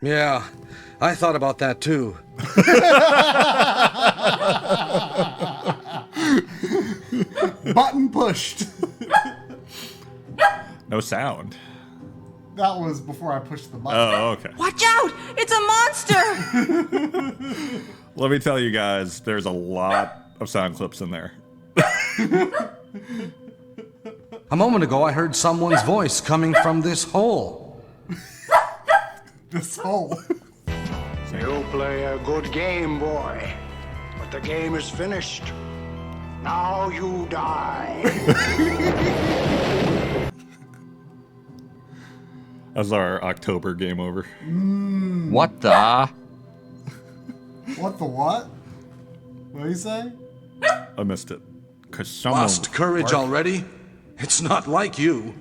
Yeah, I thought about that too. Button pushed. No sound. That was before I pushed the button. Oh, okay. Watch out! It's a monster! Let me tell you guys, there's a lot of sound clips in there. A moment ago, I heard someone's voice coming from this hole. This hole. You play a good game, boy. But the game is finished. Now you die. That's our October game over. What the? What the what? What do you say? I missed it. 'Cause someone Lost courage already? It's not like you.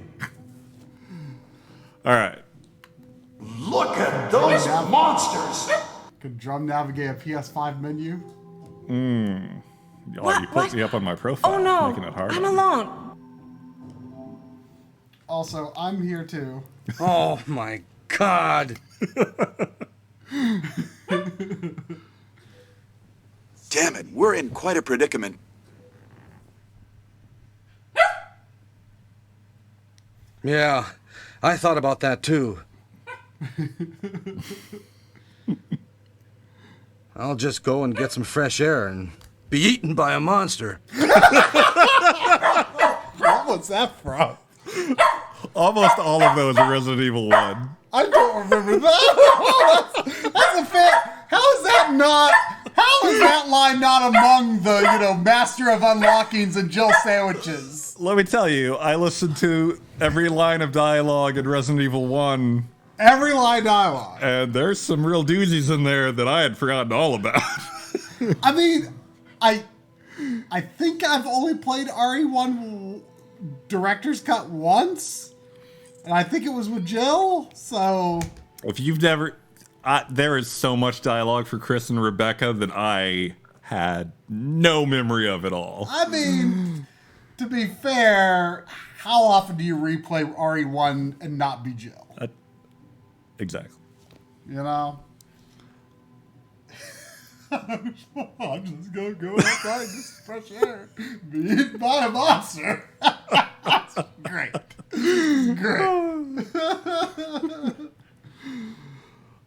All right. Look at those monsters. Could drum navigate a PS5 menu? Oh, you put me up on my profile. Oh no! Making it hard. I'm alone. Also, I'm here too. Oh my God. Damn it, we're in quite a predicament. Yeah, I thought about that too. I'll just go and get some fresh air and be eaten by a monster. What was that from? Almost all of those are Resident Evil 1. I don't remember that. That's a fair. How is that not? How is that line not among the, Master of Unlockings and Jill sandwiches? Let me tell you, I listened to every line of dialogue in Resident Evil 1, Every line dialogue. and there's some real doozies in there that I had forgotten all about. I mean, I think I've only played RE1 Director's Cut once, and I think it was with Jill, so... If you've never... there is so much dialogue for Chris and Rebecca that I had no memory of at all. I mean, to be fair, how often do you replay RE1 and not be Jill? Exactly. You know? I'm just gonna go outside and just fresh air. Be eaten by a monster. Great. Great.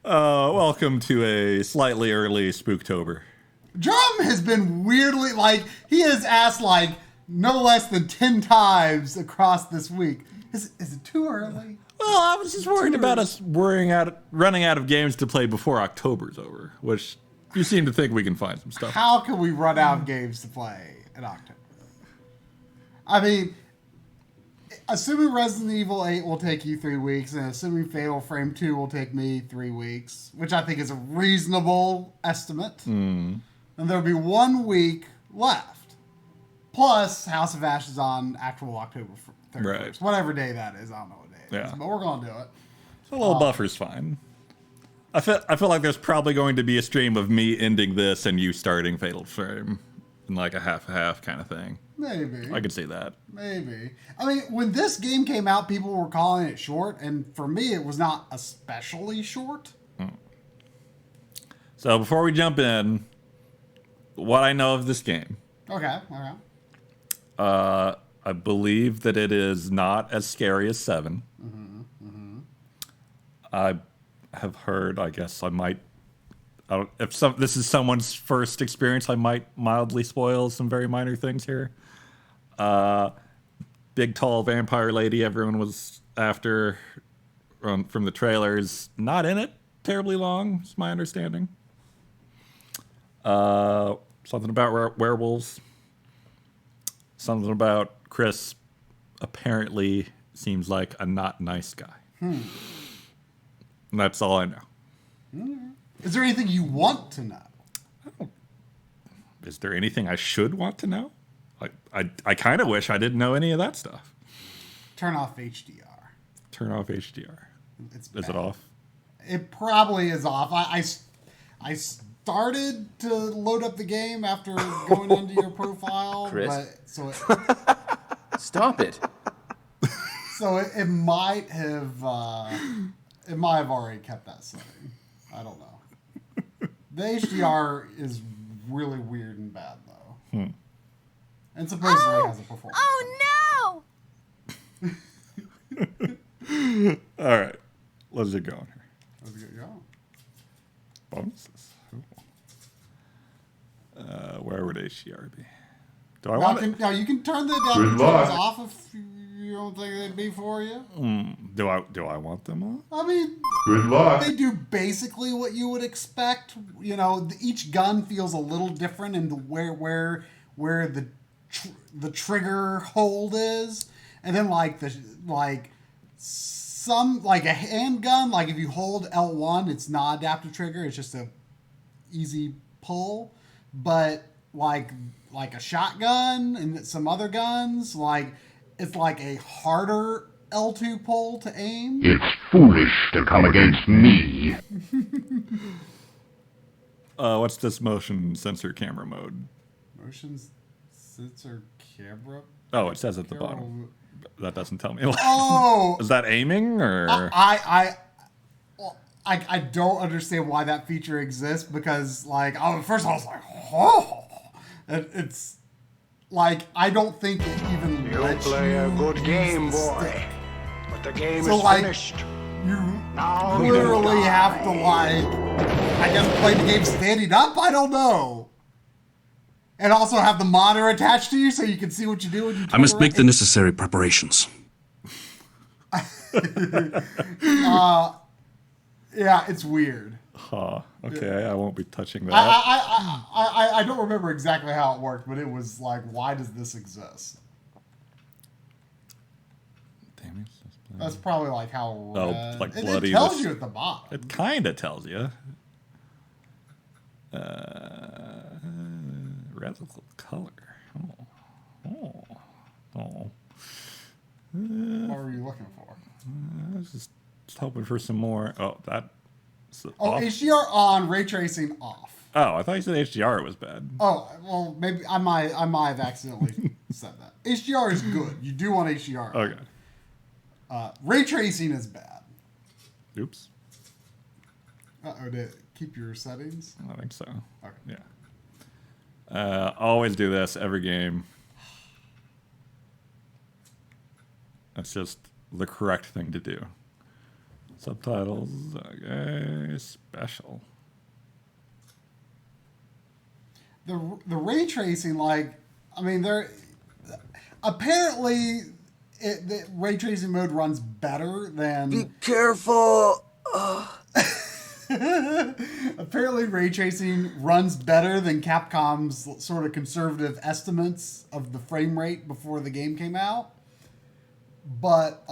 Welcome to a slightly early Spooktober. Drum has been weirdly, he has asked, no less than 10 times across this week. Is it too early? Well, I was just worried about us running out of games to play before October's over, which you seem to think we can find some stuff. How can we run out of games to play in October? I mean, assuming Resident Evil 8 will take you 3 weeks, and assuming Fatal Frame 2 will take me 3 weeks, which I think is a reasonable estimate, and there'll be 1 week left. Plus, House of Ash is on actual October 31st. Right. Whatever day that is. I don't know what day it is. Yeah. But we're going to do it. So a little buffer's fine. I feel like there's probably going to be a stream of me ending this and you starting Fatal Frame in like a half kind of thing. Maybe. I could see that. Maybe. I mean, when this game came out, people were calling it short, and for me, it was not especially short. So before we jump in, what I know of this game, Okay. I believe that it is not as scary as 7. I have heard, I guess I might, if this is someone's first experience, I might mildly spoil some very minor things here. Big, tall vampire lady everyone was after from the trailers, not in it terribly long, is my understanding. Something about werewolves. Something about Chris apparently seems like a not nice guy. And that's all I know. Is there anything you want to know? Is there anything I should want to know? I kind of wish I didn't know any of that stuff. Turn off HDR. Turn off HDR. It's Is bad. it off? It probably is off. I started to load up the game after going into your profile, Chris. but Stop it. it might have already kept that setting. I don't know. The HDR is really weird and bad though, and supposedly has a performance. Oh no! All right. Let's get going here. Let's get going. Bonuses. Where would HDR be? Do I want it? Now you can turn the adaptive triggers off if you don't think they'd be for you. Do I want them on? I mean, they do basically what you would expect. You know, each gun feels a little different in where the trigger hold is, and then some a handgun, like if you hold L1, it's not adaptive trigger; it's just a easy pull. But like a shotgun and some other guns, it's like a harder L2 pull to aim. It's foolish to come against me. What's this motion sensor camera mode? Motion sensor camera. Oh, it says at the bottom. That doesn't tell me. Oh, Is that aiming or? I don't understand why that feature exists because first I was like, oh, it's like I don't think it even You lets play a good use game, the boy. stick. But the game So, is like, finished. You Now you literally die. have to I guess play the game standing up. I don't know. And also have the monitor attached to you so you can see what you do when you. I must make the necessary preparations. Yeah, it's weird. Huh. Okay, I won't be touching that. I don't remember exactly how it worked, but it was like, why does this exist? Damage display. That's probably like how. like it bloody. tells you at the bottom. It kind of tells you. Radical color. Oh. What were you looking for? I was just hoping for some more. Oh, that. Oh, off. HDR on, ray tracing off. Oh, I thought you said HDR was bad. Oh, well, maybe I might have accidentally said that. HDR is good. You do want HDR. Okay. Ray tracing is bad. Oops. Did it keep your settings? I think so. Okay. Yeah. Always do this every game. That's just the correct thing to do. Subtitles. Okay. Special. The ray tracing, there apparently the ray tracing mode runs better than. Be careful. Apparently, ray tracing runs better than Capcom's sort of conservative estimates of the frame rate before the game came out. But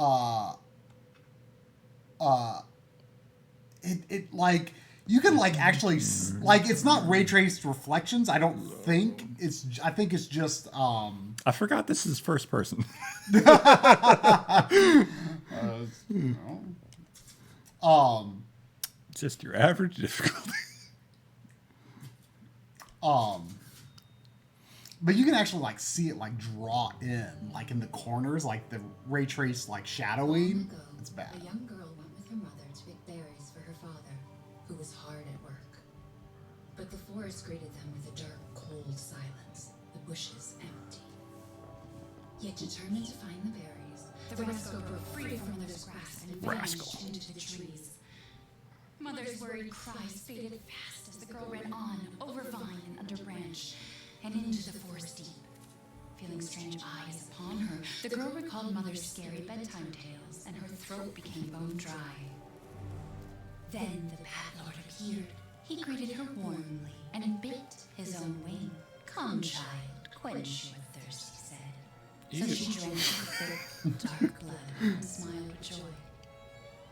You can like actually like it's not ray traced reflections. I don't think it's. I think it's just. I forgot this is first person. Just your average difficulty. But you can actually like see it like draw in, like in the corners, like the ray trace like shadowing. It's bad. A young girl went with her mother to pick berries for her father, who was hard at work. But the forest greeted them with a dark, cold silence, the bushes empty. Yet determined to find the berries, the rascal broke free from mother's grasp and vanished into the trees. Mother's worried cries faded fast as the girl ran on, over vine and under branch, and into the forest deep. Feeling strange eyes upon her, the girl recalled mother's scary bedtime tales, and her throat became bone dry. Then the Bat Lord appeared. He greeted her warmly and bit his own wing. "Come, child, quench your thirst," he said. So she drank the thick, dark blood and smiled with joy.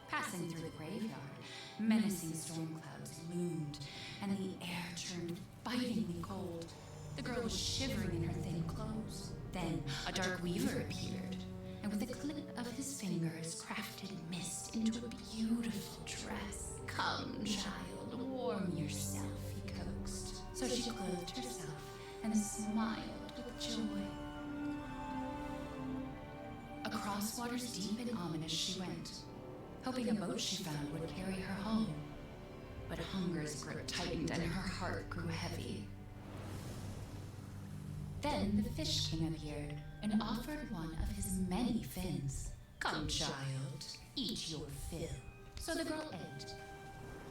Passing through the graveyard, menacing storm clouds loomed, and the air turned bitingly cold. The girl was shivering in her thin clothes. Then a dark weaver appeared, and with a clip of his fingers crafted mist into a beautiful dress. "Come, child, warm yourself," he coaxed. So she clothed herself and smiled with joy. Across waters deep and ominous she went, hoping a boat she found would carry her home. But hunger's grip tightened and her heart grew heavy. Then the Fish King appeared and offered one of his many fins. "Come, child, eat your fill." So the girl ate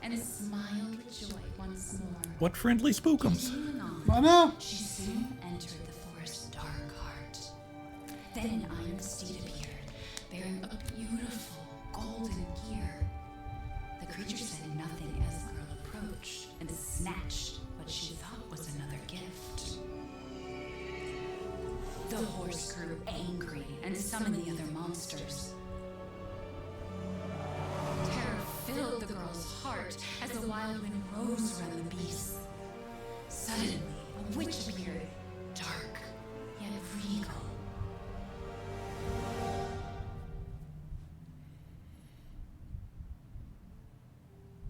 and smiled with joy once more. What friendly spookums. Continuing on, I know. she soon entered the forest's dark heart. Then an iron steed appeared, bearing a beautiful golden gear. The creature said nothing as the girl approached and snatched what she thought was another gift. The horse grew angry and summoned the other monsters. Terror filled the girl's heart as the wild wind rose around the beasts. Suddenly, a witch appeared, dark yet regal.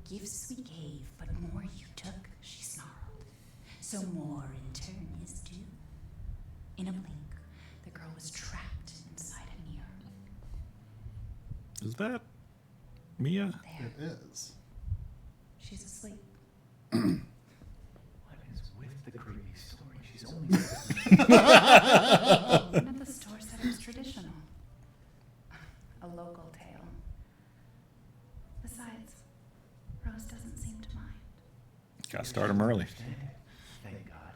"Gifts we gave, but more you took," she snarled. "So more in turn is due." In a blink, the girl was trapped inside a mirror. Is that Mia? There, It is. she's asleep. What is with the creepy story? She's only. One at the store said it was traditional. A local tale. Besides, Rose doesn't seem to mind. Gotta start him early. Thank God.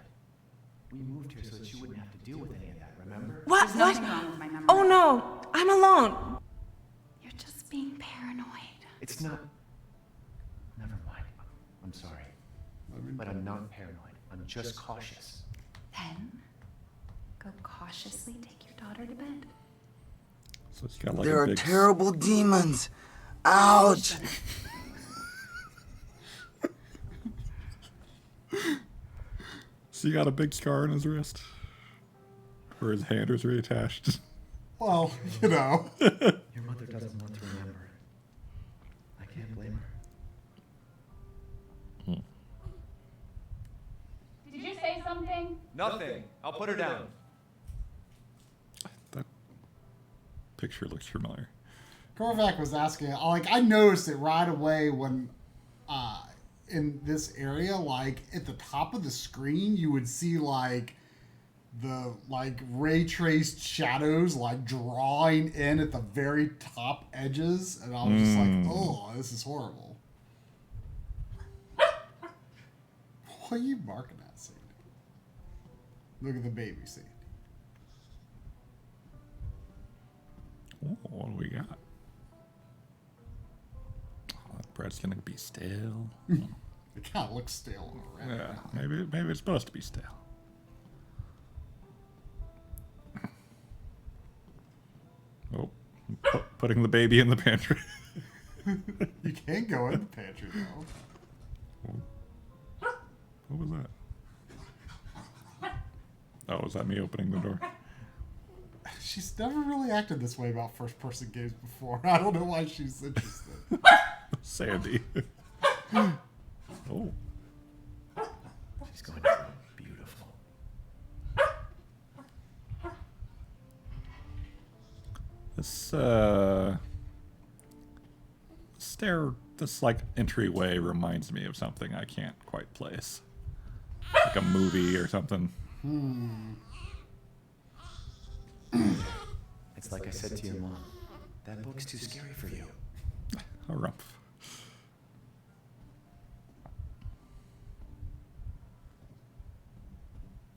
We moved here so that she wouldn't have to deal with any of that, remember? What? There's What? nothing wrong with my memory. Oh no, I'm alone. You're just being paranoid. It's not. Never mind. I'm sorry. But I'm not paranoid. I'm just cautious. Then, go cautiously take your daughter to bed. So it's got like There a are big terrible demons. Ouch! So you got a big scar on his wrist? Or his hand was reattached? Well, you know. Your mother doesn't want to remember. I can't blame her. Did you say something? Nothing. I'll put her down. That picture looks familiar. Korvac was asking, like, I noticed it right away when, in this area, like, at the top of the screen, you would see, like, the, like, ray traced shadows, like, drawing in at the very top edges, and I was just like, oh, this is horrible. What are you barking at, Sandy? Look at the baby, Sandy. Oh, what do we got? Oh, that bread's gonna be stale. It kind of looks stale already. Yeah, maybe it's supposed to be stale. Oh, putting the baby in the pantry. You can't go in the pantry, though. What was that? Oh, was that me opening the door? She's never really acted this way about first-person games before. I don't know why she's interested. Sandy. Oh. She's going to be beautiful. This like entryway reminds me of something I can't quite place. Like a movie or something. It's like I said to your mom. That book's too scary for you. A rumpf.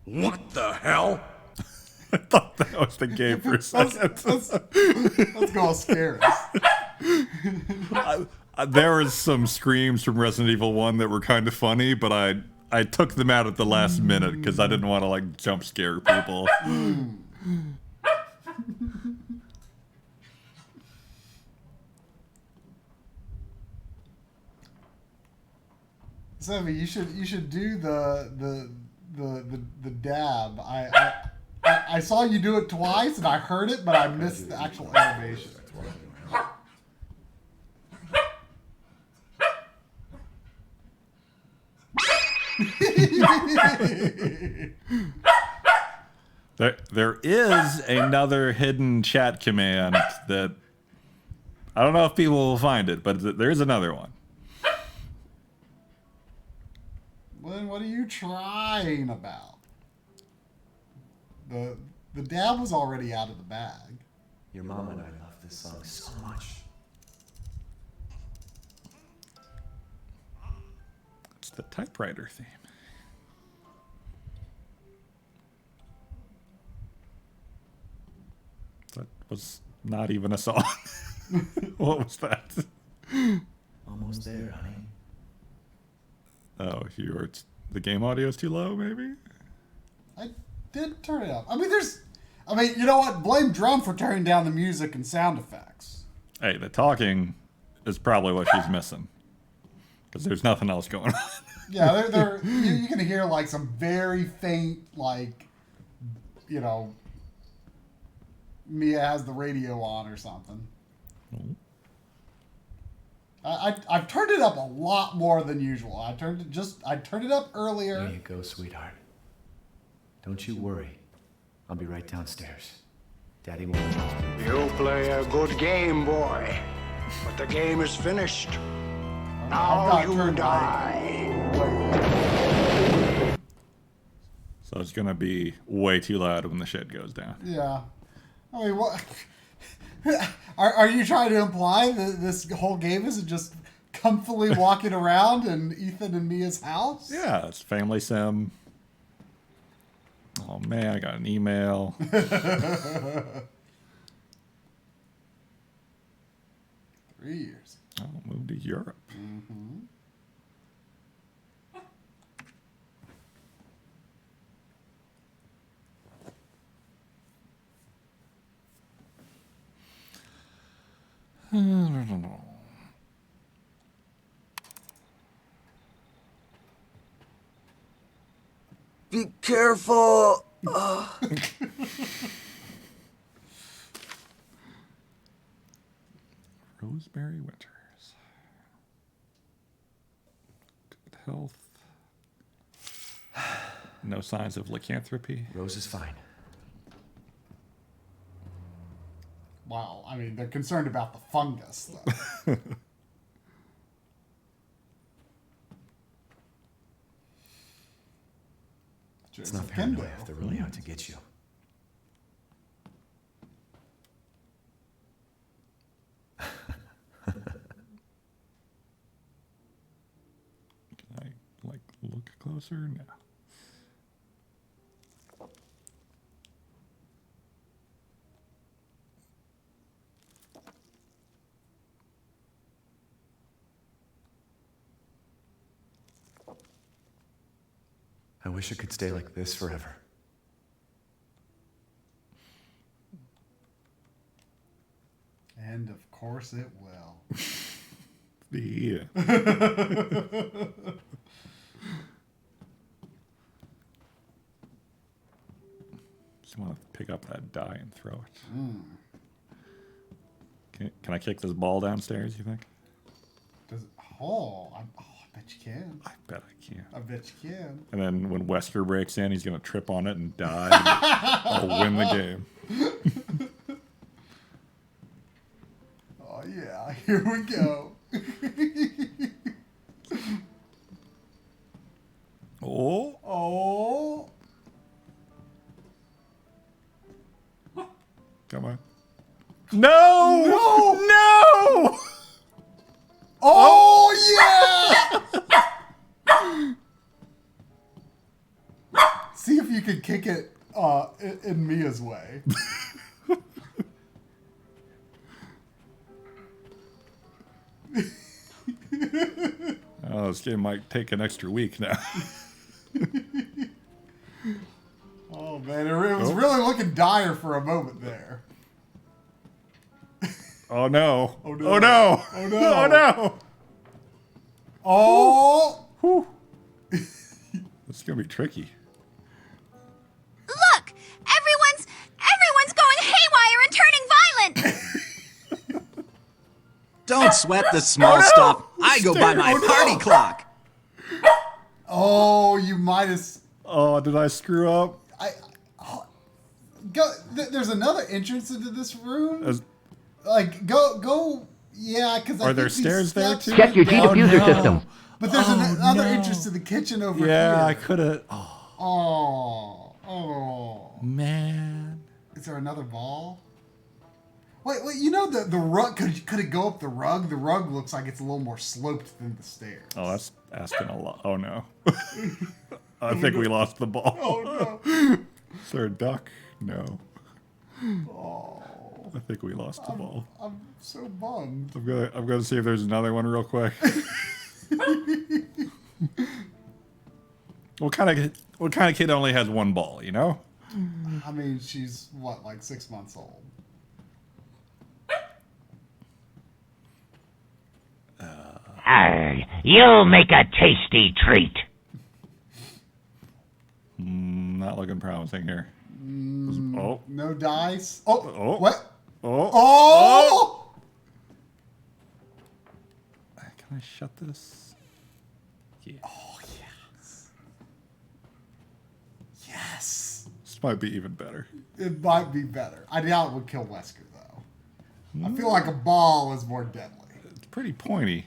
What the hell? I thought that was the game for a second. Let's go scare us. There was some screams from Resident Evil 1 that were kind of funny, but I took them out at the last minute because I didn't want to like jump scare people. Sammy, you should do the dab. I saw you do it twice and I heard it, but I missed the actual animation. There is another hidden chat command that I don't know if people will find it, but there is another one. Well, what are you trying about? The dab was already out of the bag. Your mom and I love this song so much. It's the typewriter theme. That was not even a song. What was that? Almost there, honey. Oh, the game audio is too low, maybe? I did turn it up. I mean, you know what? Blame Drum for turning down the music and sound effects. Hey, the talking is probably what she's missing. Because there's nothing else going on. Yeah, you can hear like some very faint, like, you know, Mia has the radio on or something. Oh. I've turned it up a lot more than usual. I turned it up earlier. There you go, sweetheart. Don't you worry. I'll be right downstairs. Daddy will. You play a good game, boy. But the game is finished. Now you die. So it's gonna be way too loud when the shit goes down. Yeah. I mean, what? Are you trying to imply that this whole game isn't just comfortably walking around in Ethan and Mia's house? Yeah, it's family sim. Oh man, I got an email. 3 years. I'll move to Europe. Mm-hmm. Be careful. Rosemary Winters. Good health. No signs of lycanthropy. Rose is fine. Wow, I mean, they're concerned about the fungus, though. It's not paranoia if they're really out to get you. Can I, like, look closer? No. I wish it could stay like this forever. And of course it will. Yeah. pick up that die and throw it. Can I kick this ball downstairs, you think? I bet you can. I bet I can. I bet you can. And then when Wesker breaks in, he's going to trip on it and die. And I'll win the game. Oh, yeah. Here we go. Oh. Oh. Come on. No! No! No! Oh, yeah! See if you can kick it in Mia's way. Oh, this game might take an extra week now. Oh, man. It was really looking dire for a moment there. Oh, no. Oh, no. Oh, no. Oh, no. Oh, no. Oh! Whew. It's going to be tricky. Look! Everyone's going haywire and turning violent! Don't sweat the small stuff. I go by my party clock. Oh, you might have... Oh, did I screw up? There's another entrance into this room. Go. Yeah, because are there stairs there too? Check your diffuser system. But there's another entrance to the kitchen over here. Yeah, I could have. Oh, man. Is there another ball? Wait. You know the rug? Could it go up the rug? The rug looks like it's a little more sloped than the stairs. Oh, that's asking a lot. Oh no. I think we lost the ball. Oh no. Is there a duck? No. Oh. I think we lost the ball. I'm so bummed. I'm gonna see if there's another one real quick. What kind of kid only has one ball, you know? I mean, she's what, like 6 months old? You'll make a tasty treat. Not looking promising here. Oh. No dice. Oh. What? Oh. Oh. Can I shut this? Yeah. Oh, yes. Yes. This might be even better. It might be better. I doubt it would kill Wesker, though. I feel like a ball is more deadly. It's pretty pointy.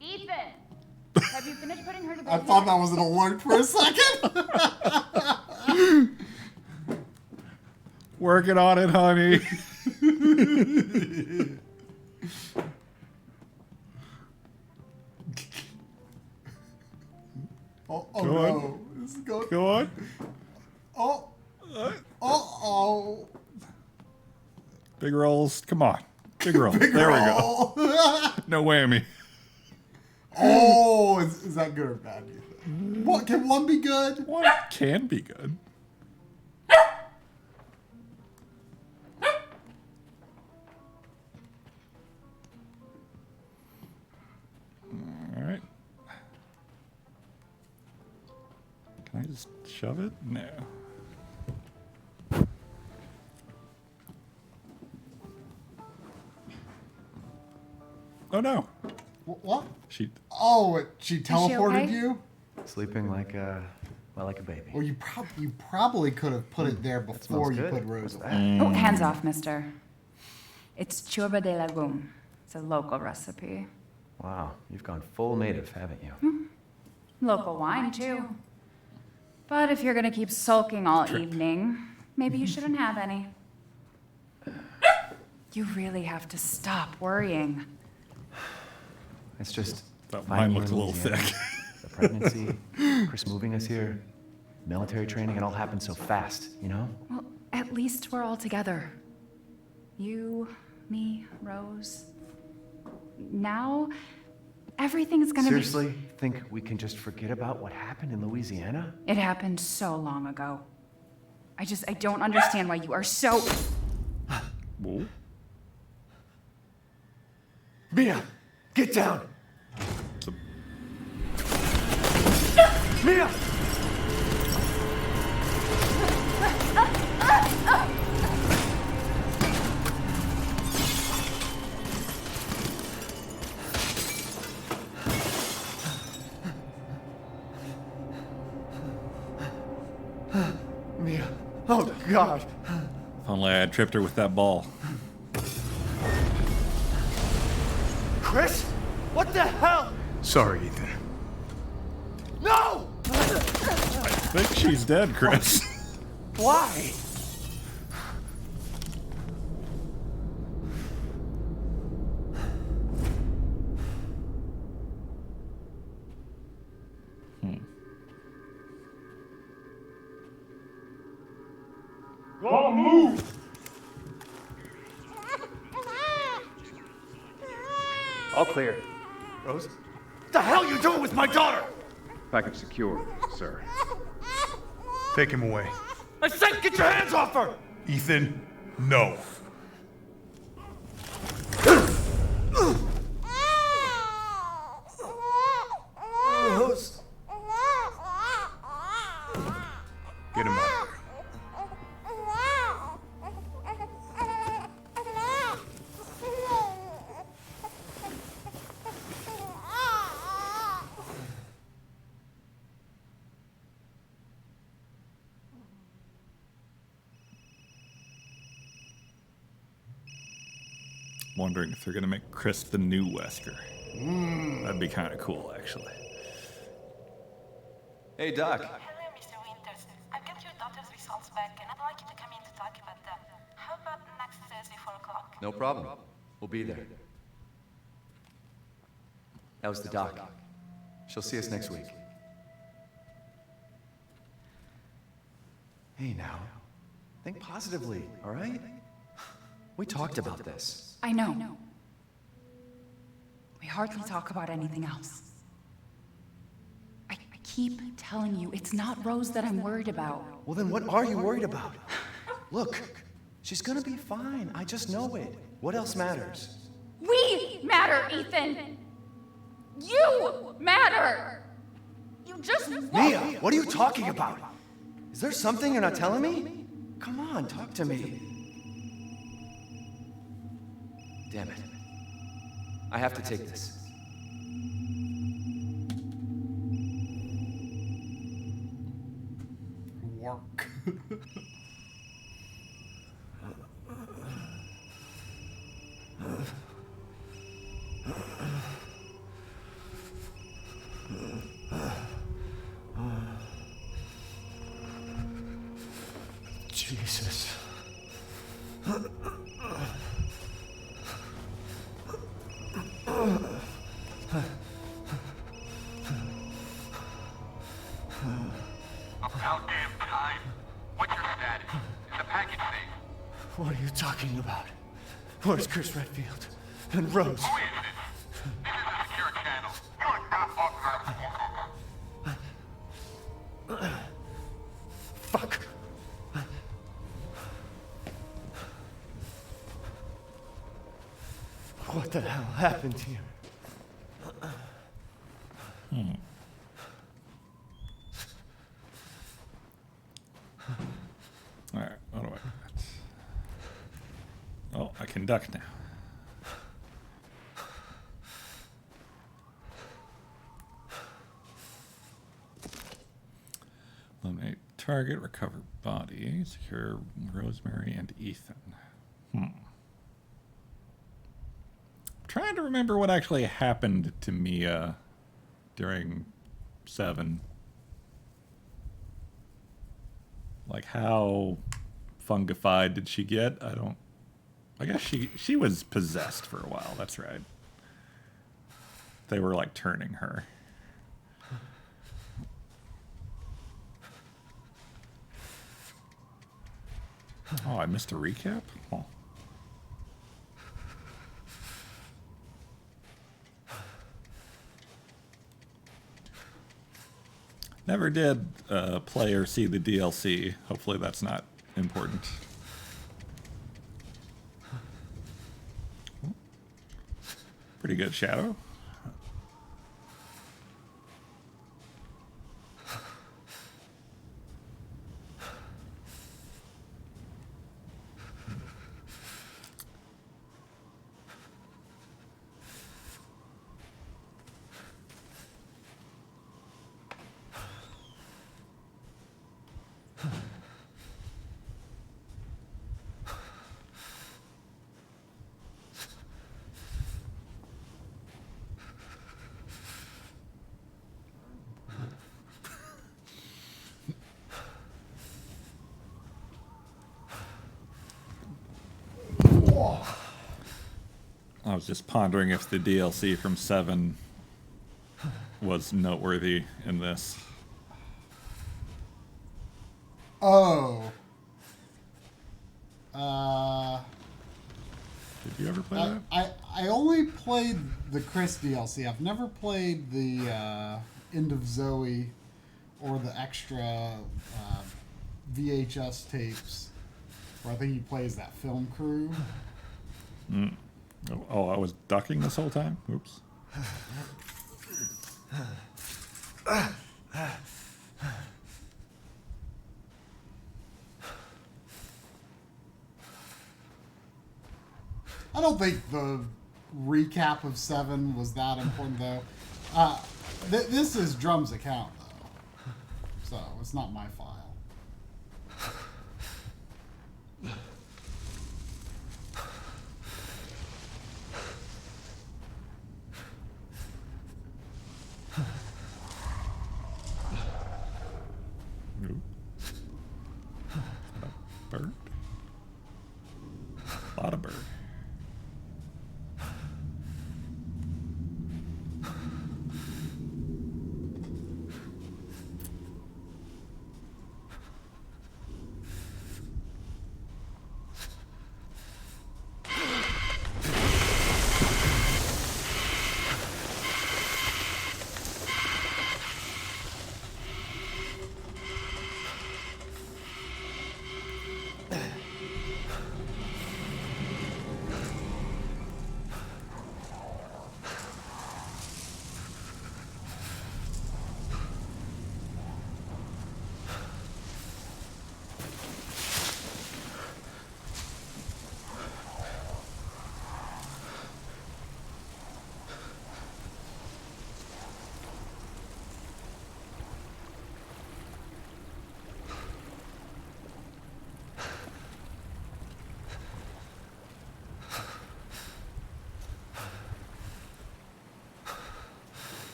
Ethan, have you finished putting her to bed? I thought that was an alert for a second. Working on it, honey. Oh Go no. on. This is going. Go on. Oh. Oh. Big rolls. Come on. Big roll. There roll. we go. No whammy. Oh, is that good or bad? Do you think? What, can one be good? One can be good. All right. Can I just shove it? No. Oh no. What? She teleported okay? you? Sleeping like a baby. Well, you probably could have put it there before you good. put Rose away. Oh, hands off, mister. It's churba de lagoon. It's a local recipe. Wow, you've gone full native, haven't you? Local wine, too. But if you're gonna keep sulking all evening, maybe you shouldn't have any. You really have to stop worrying. It's just that finding wine looked a you in little Louisiana, thick. The pregnancy, Chris moving us here, military training, it all happened so fast, you know? Well, at least we're all together. You, me, Rose. Now, everything's gonna Seriously, think we can just forget about what happened in Louisiana? It happened so long ago. I don't understand why you are so... Whoa. Mia, get down. Mia! Mia. Oh, God. If only I had tripped her with that ball. Chris? What the hell? Sorry, Ethan. No! I think she's dead, Chris. Why? Go move! All clear. Rose? What the hell you doing with my daughter? Package secure, sir. Take him away. I said get your hands off her! Ethan, no. Rose. Get him out. Wondering if they're gonna make Chris the new Wesker. That'd be kind of cool, actually. Hey, Doc. Hello, Mr. Winters. I've got your daughter's results back, and I'd like you to come in to talk about them. How about next Thursday, 4 o'clock? No problem. We'll be there. That was the doc. She'll see us next week. Hey, now. Think positively, all right? We talked about this. I know. We hardly talk about anything else. I keep telling you, it's not Rose that I'm worried about. Well, then what are you worried about? Look, she's gonna be fine. I just know it. What else matters? We matter, Ethan! You matter! You just Mia, what are you talking about? Is there something you're not telling me? Come on, talk to me. Damn it. I have to take this. Work. Jesus. About damn time. What's your status? Is the package safe? What are you talking about? Where's Chris Redfield? And Rose? Who is this? This is a secure channel. You are not authorized to walk over. Fuck. What the hell happened here? Alright, what do I got? Oh, I can duck now. Eliminate target, recover body, secure Rosemary and Ethan. Trying to remember what actually happened to Mia during 7. Like, how fungified did she get? I guess she was possessed for a while, that's right. They were, like, turning her. Oh, I missed a recap? Oh. Never did play or see the DLC. Hopefully that's not important. Pretty good shadow. I was just pondering if the DLC from 7 was noteworthy in this. Oh. Did you ever play that? I only played the Chris DLC. I've never played the End of Zoe or the extra VHS tapes where I think he plays that film crew. Mm. Oh, I was ducking this whole time? Oops. I don't think the recap of 7 was that important, though. This is Drum's account, though. So, it's not my file. Bird? A lot of bird.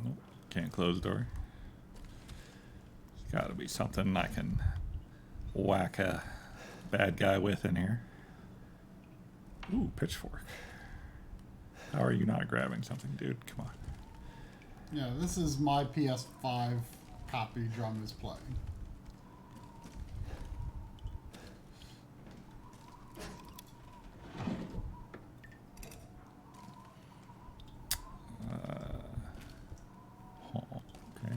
Nope, can't close the door. There's gotta be something I can whack a bad guy with in here. Ooh, pitchfork. How are you not grabbing something, dude? Come on. Yeah, this is my PS5 copy Drum is playing. Okay.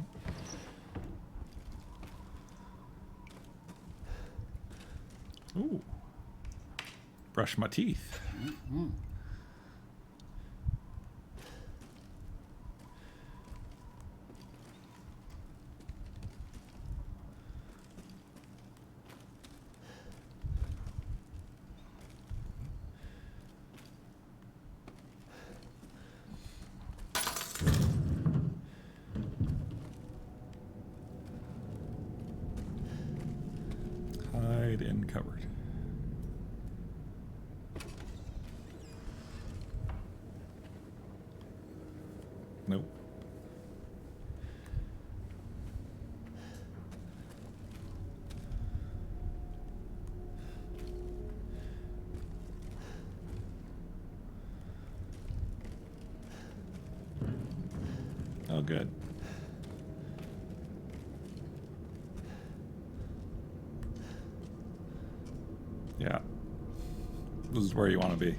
Ooh. Brush my teeth. Mm-hmm. Hide in cupboard. Nope. Oh, good. Yeah. This is where you want to be.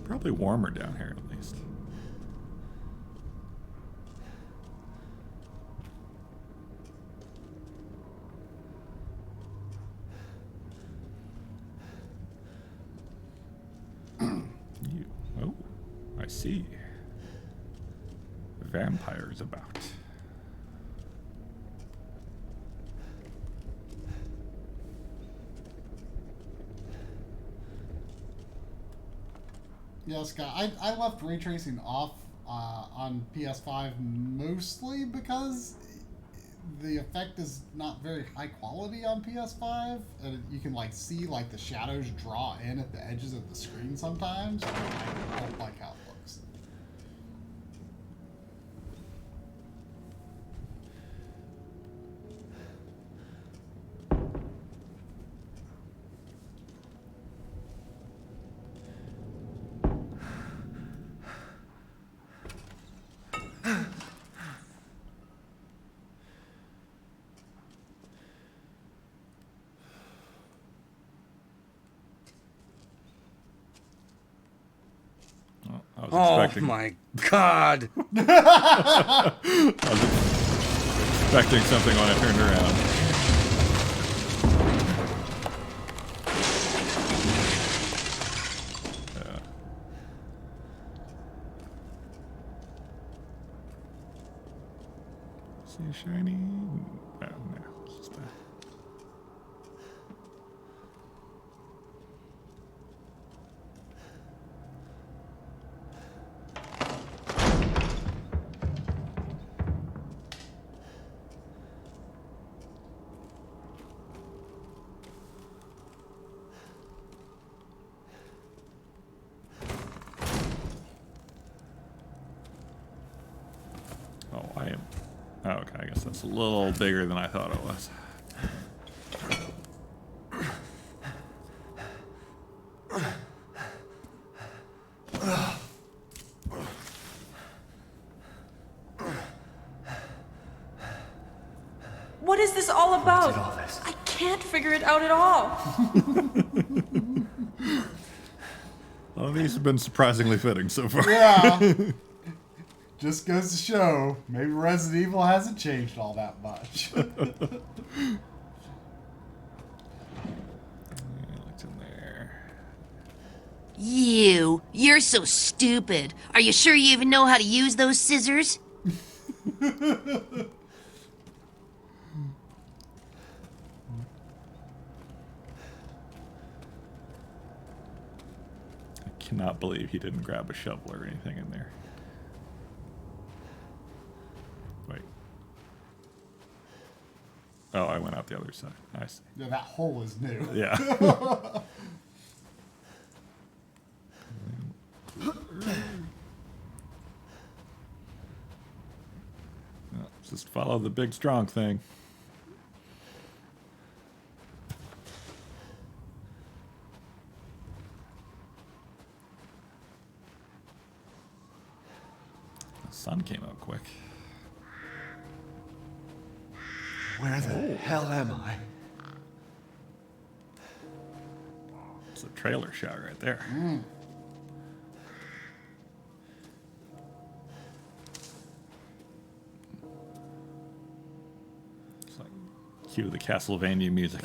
Probably warmer down here at least. Oh, I see. Vampires about. Yeah, Scott, I left ray tracing off on PS5 mostly because the effect is not very high quality on PS5, and you can like see like the shadows draw in at the edges of the screen sometimes. And I don't like how it looks. Oh my God! I was expecting something when I turned around. Yeah. See a shiny? No, it's just that. Oh, I am. Oh, okay, I guess that's a little bigger than I thought it was. What is this all about? I can't figure it out at all. Well, these have been surprisingly fitting so far. Yeah. Just goes to show, maybe Resident Evil hasn't changed all that much. You're so stupid. Are you sure you even know how to use those scissors? I cannot believe he didn't grab a shovel or anything in there. Wait. Oh, I went out the other side. I see. Yeah, that hole is new. Yeah. Just follow the big strong thing. The sun came out quick. Where the hell am I? It's a trailer shot right there. It's like cue the Castlevania music.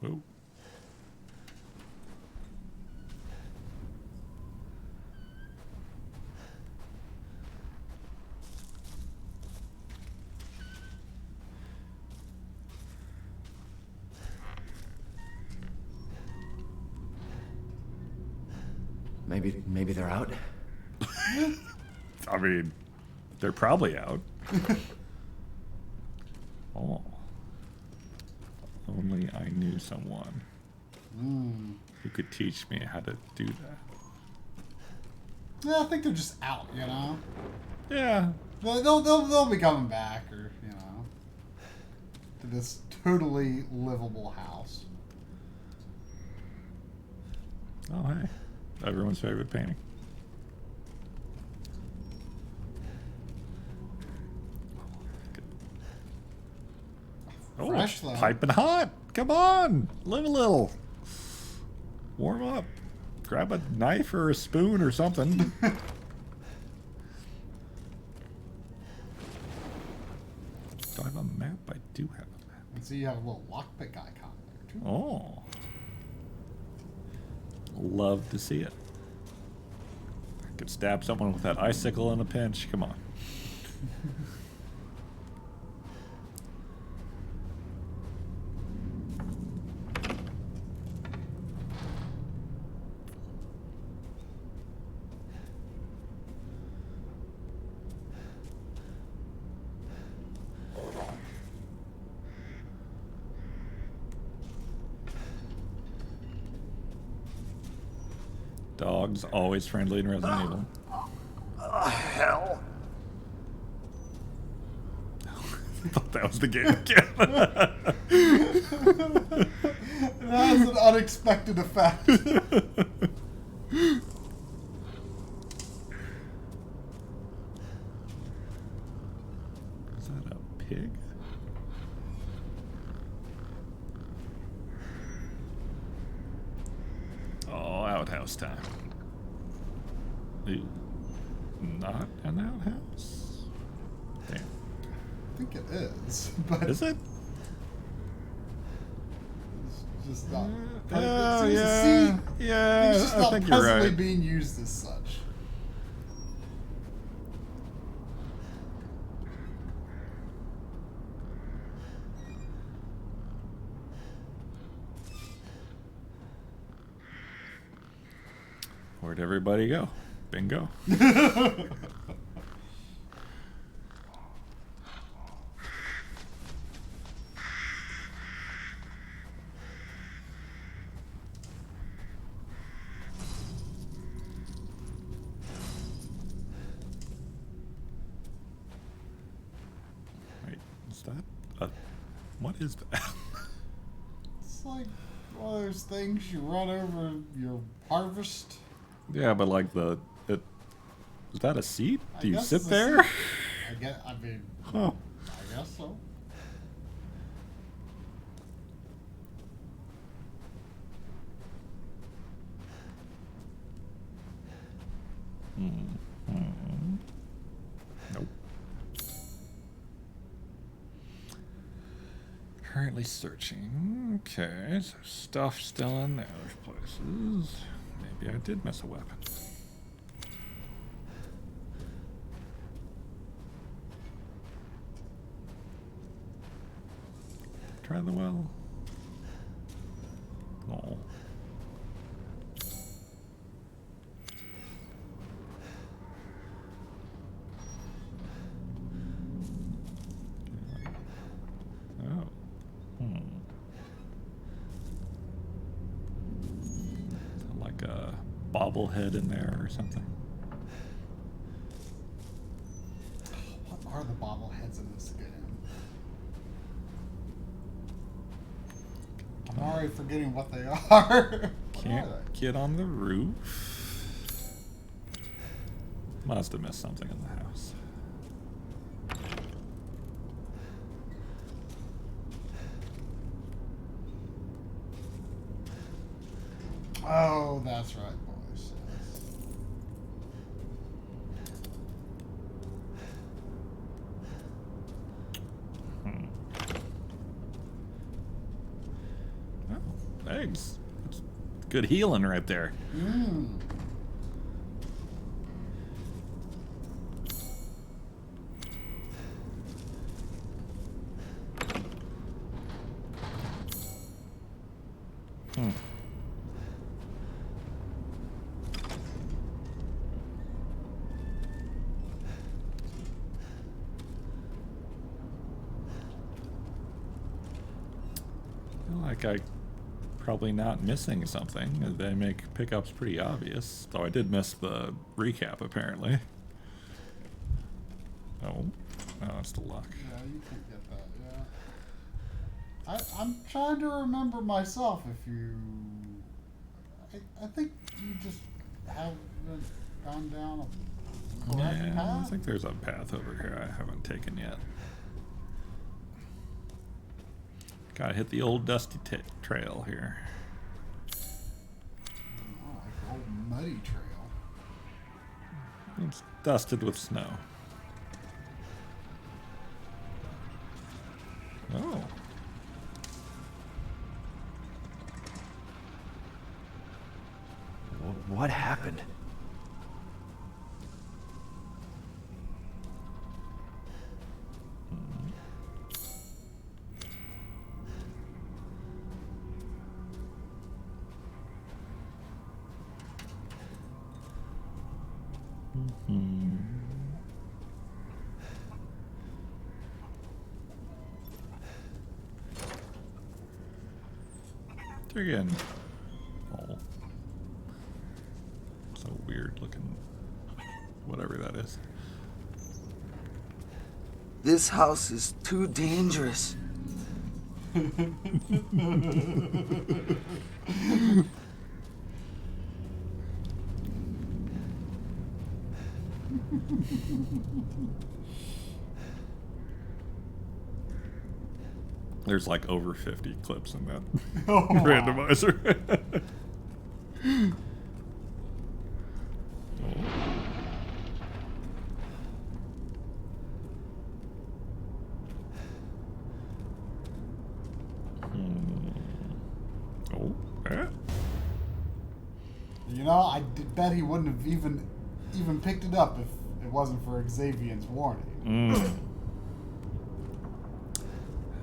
Ooh. Maybe they're out. I mean, they're probably out. Oh. Only I knew someone who could teach me how to do that. Yeah, I think they're just out, you know? Yeah. They'll be coming back, or, you know. this totally livable house. Oh, hey. Everyone's favorite painting. Oh, Fresh, it's though. piping hot. Come on. Live a little. Warm up. Grab a knife or a spoon or something. Do I have a map? I do have a map. And so you have a little lockpick icon there, too. Oh. Love to see it. I could stab someone with that icicle in a pinch. Come on. Dogs always friendly in Resident Evil. Hell. I thought that was the game again. It has an unexpected effect. Is that a pig? Oh, outhouse time. Ooh. Not an outhouse? Damn. I think it is, but Is it? it's just not. Oh, it seems to yeah. see- Yeah, it's just I not think you're presently right. being used as such. Where'd everybody go? Bingo. Wait, is that a... What is that? It's like one of those things you run over your harvest. Yeah, but like the... Is that a seat? Do you guess sit it's a there? seat. I mean, Huh. I guess so. Nope. Currently searching. Okay, so stuff still in those places. Maybe I did miss a weapon. Try the well. Oh. Oh. Is that like a bobblehead in there or something? What are the bobbleheads in this game? I'm already forgetting what they are. Can't get on the roof. Must have missed something in the house. Oh, that's right, boys. Oh, eggs. That's good healing right there. I feel like I probably not missing something. They make pickups pretty obvious. Though I did miss the recap apparently. Oh, that's the luck. Yeah, you can get that, yeah. I'm trying to remember myself. If you, I think you just haven't gone down a correct Yeah, I path. think there's a path over here I haven't taken yet. Gotta hit the old dusty trail here. Oh, like the old muddy trail. It's dusted with snow. Oh. What happened? Again. Oh. So weird looking. Whatever that is. This house is too dangerous. There's like over 50 clips in that Oh, wow. randomizer. Oh, yeah. You know, I bet he wouldn't have even picked it up if it wasn't for Xavier's warning.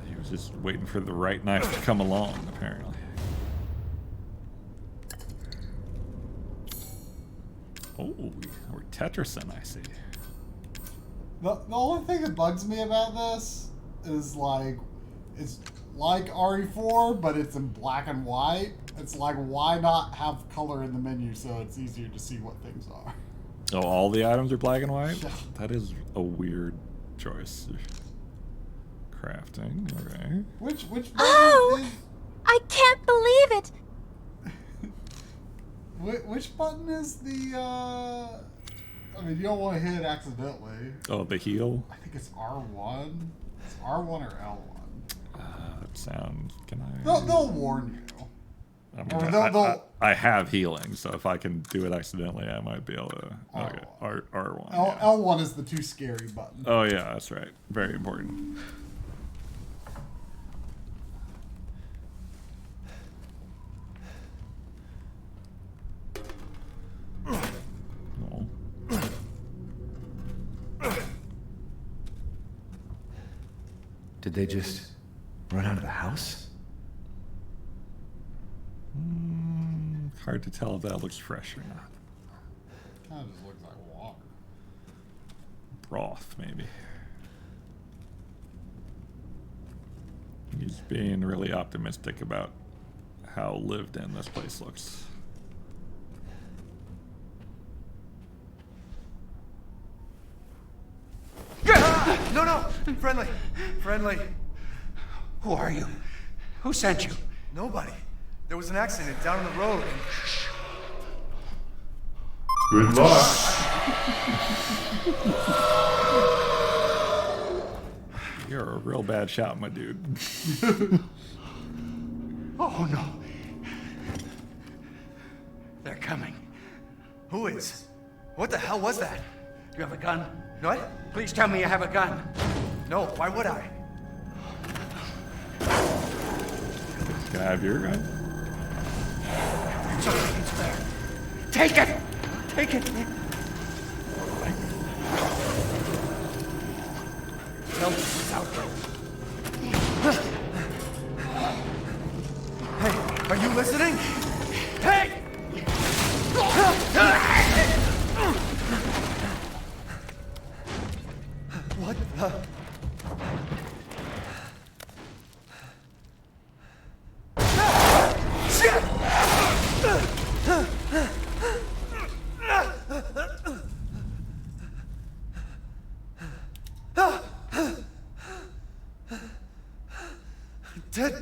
He was just waiting for the right knife to come along, apparently. Oh, we're Tetrising, I see. The only thing that bugs me about this is it's like RE4, but it's in black and white. It's like, why not have color in the menu so it's easier to see what things are? Oh, all the items are black and white? That is a weird choice. Crafting, okay. Which button Oh! is... I can't believe it! Which button is the, I mean, you don't want to hit it accidentally. Oh, the heal? I think it's R1. It's R1 or L1. That sounds... Can I... They'll warn you. I mean, I have healing, so if I can do it accidentally, I might be able to... Okay, R1. Yeah. L1 is the too scary button. Oh, yeah, that's right. Very important. Oh. Did they just run out of the house? Hard to tell if that looks fresh or not. Kind of just looks like water. Broth, maybe. He's being really optimistic about how lived in this place looks. No! Friendly. Who are you? Who sent you? Nobody. There was an accident down the road and... Good luck. You're a real bad shot, my dude. Oh no. They're coming. Who is? What the hell was that? You have a gun? What? Please tell me you have a gun. No, why would I? Can I have your gun? It's there. Take it! Take it! Tell me what's out there. Hey, are you listening? Hey! What the... Shit! Dead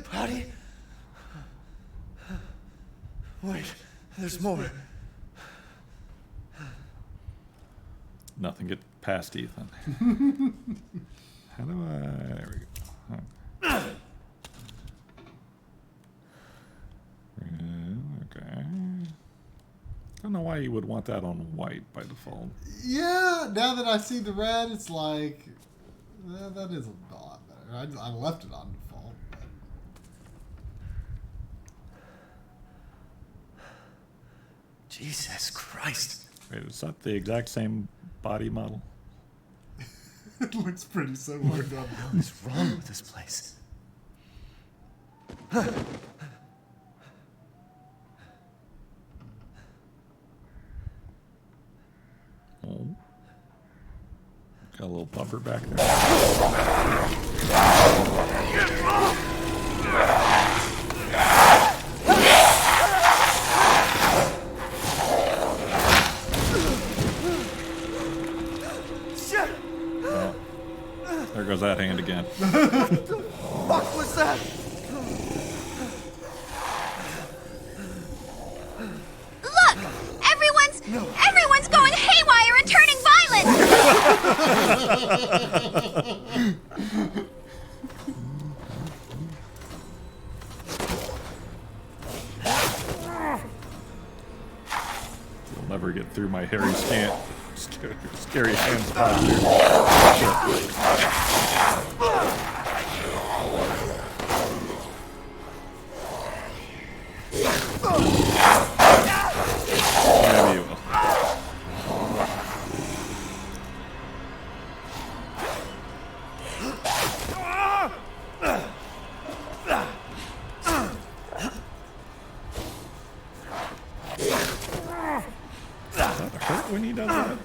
Wait, there's more. Nothing get past Ethan. How do I... There we go. Okay. Don't know why you would want that on white by default. Yeah, now that I see the red, it's like, that is a lot better. I left it on default. But. Jesus Christ. Wait, is that the exact same body model? It looks pretty similar. What the hell is wrong with this place? Oh. Got a little bumper back there. Oh. There goes that hand again. What the fuck was that? Look! Everyone's going haywire and turning violent! You'll never get through my hairy scary hands posture. Maybe you will. Does that hurt when he does that?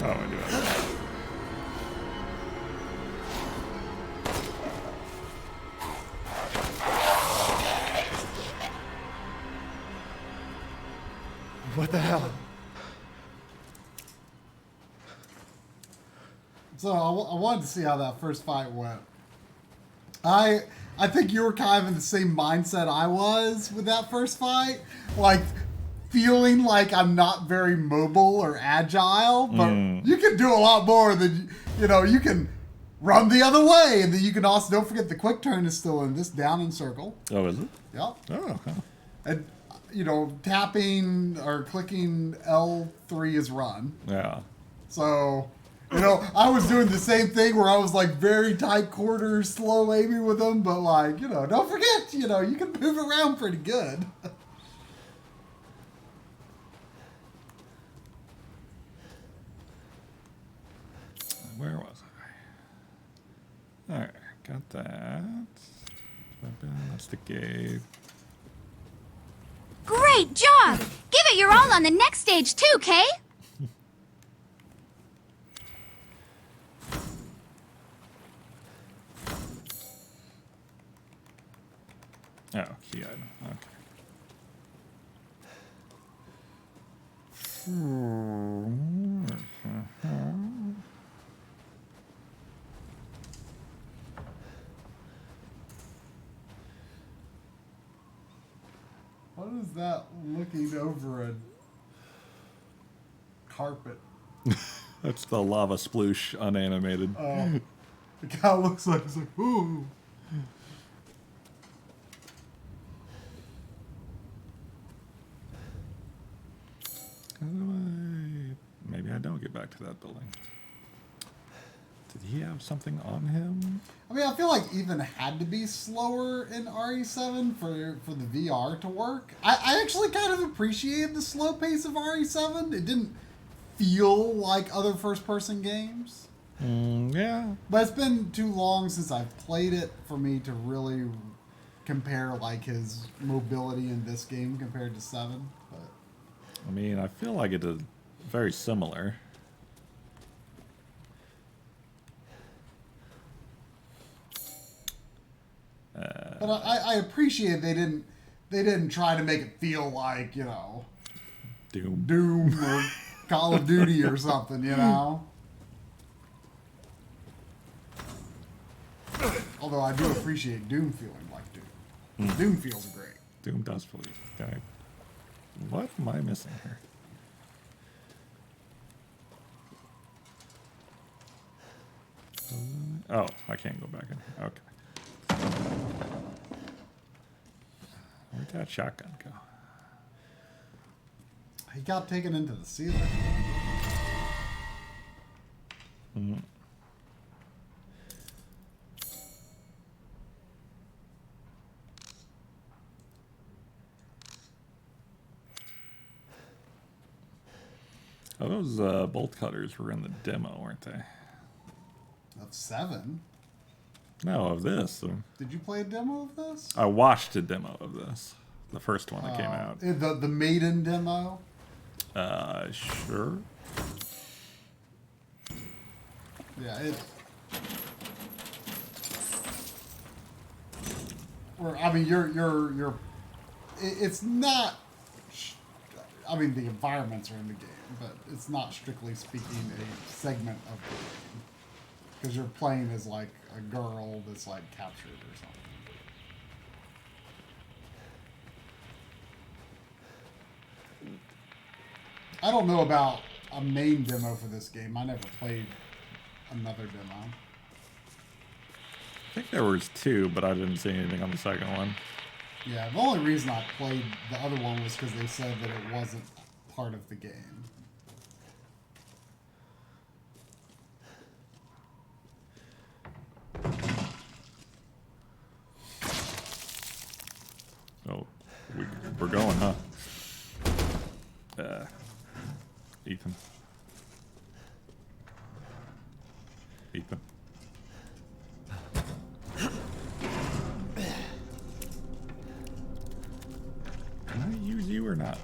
Oh, I do it. What the hell? So I wanted to see how that first fight went. I think you were kind of in the same mindset I was with that first fight. Like, feeling like I'm not very mobile or agile, but you can do a lot more than, you can run the other way. And then you can also, don't forget the quick turn is still in this down and circle. Oh, is it? Yep. Oh, huh. And, tapping or clicking L3 is run. Yeah. So, I was doing the same thing where I was like very tight quarters, slow aiming with them, but like, don't forget, you can move around pretty good. Where was I? Alright, got that. That's the gate. Great job! Give it your all on the next stage too, Kay? Oh, key item. Okay. What is that looking over a carpet? That's the lava sploosh unanimated. Oh. The guy looks like he's like, ooh. Maybe I don't get back to that building. Did he have something on him? I mean, I feel like Ethan had to be slower in RE7 for the VR to work. I actually kind of appreciated the slow pace of RE7. It didn't feel like other first-person games. Yeah. But it's been too long since I've played it for me to really compare like his mobility in this game compared to 7. But I mean, I feel like it is very similar. But I appreciate they didn't try to make it feel like, you know, Doom or Call of Duty or something, you know. Although I do appreciate Doom feeling like Doom. Doom feels great. Doom does feel okay. What am I missing here? Oh, I can't go back in. Okay. Where'd that shotgun go? He got taken into the ceiling. Oh, those bolt cutters were in the demo, weren't they? Of 7? No, of this. Did you play a demo of this? I watched a demo of this. The first one that came out. The Maiden demo? Sure. Yeah, or I mean, it's not. I mean, the environments are in the game, but it's not strictly speaking a segment of the game because you're playing as like a girl that's like captured or something. I don't know about a main demo for this game. I never played another demo. I think there was 2, but I didn't see anything on the second one. Yeah, the only reason I played the other one was because they said that it wasn't part of the game. Oh, we're going, huh? Ethan. Ethan. Can I use you or not?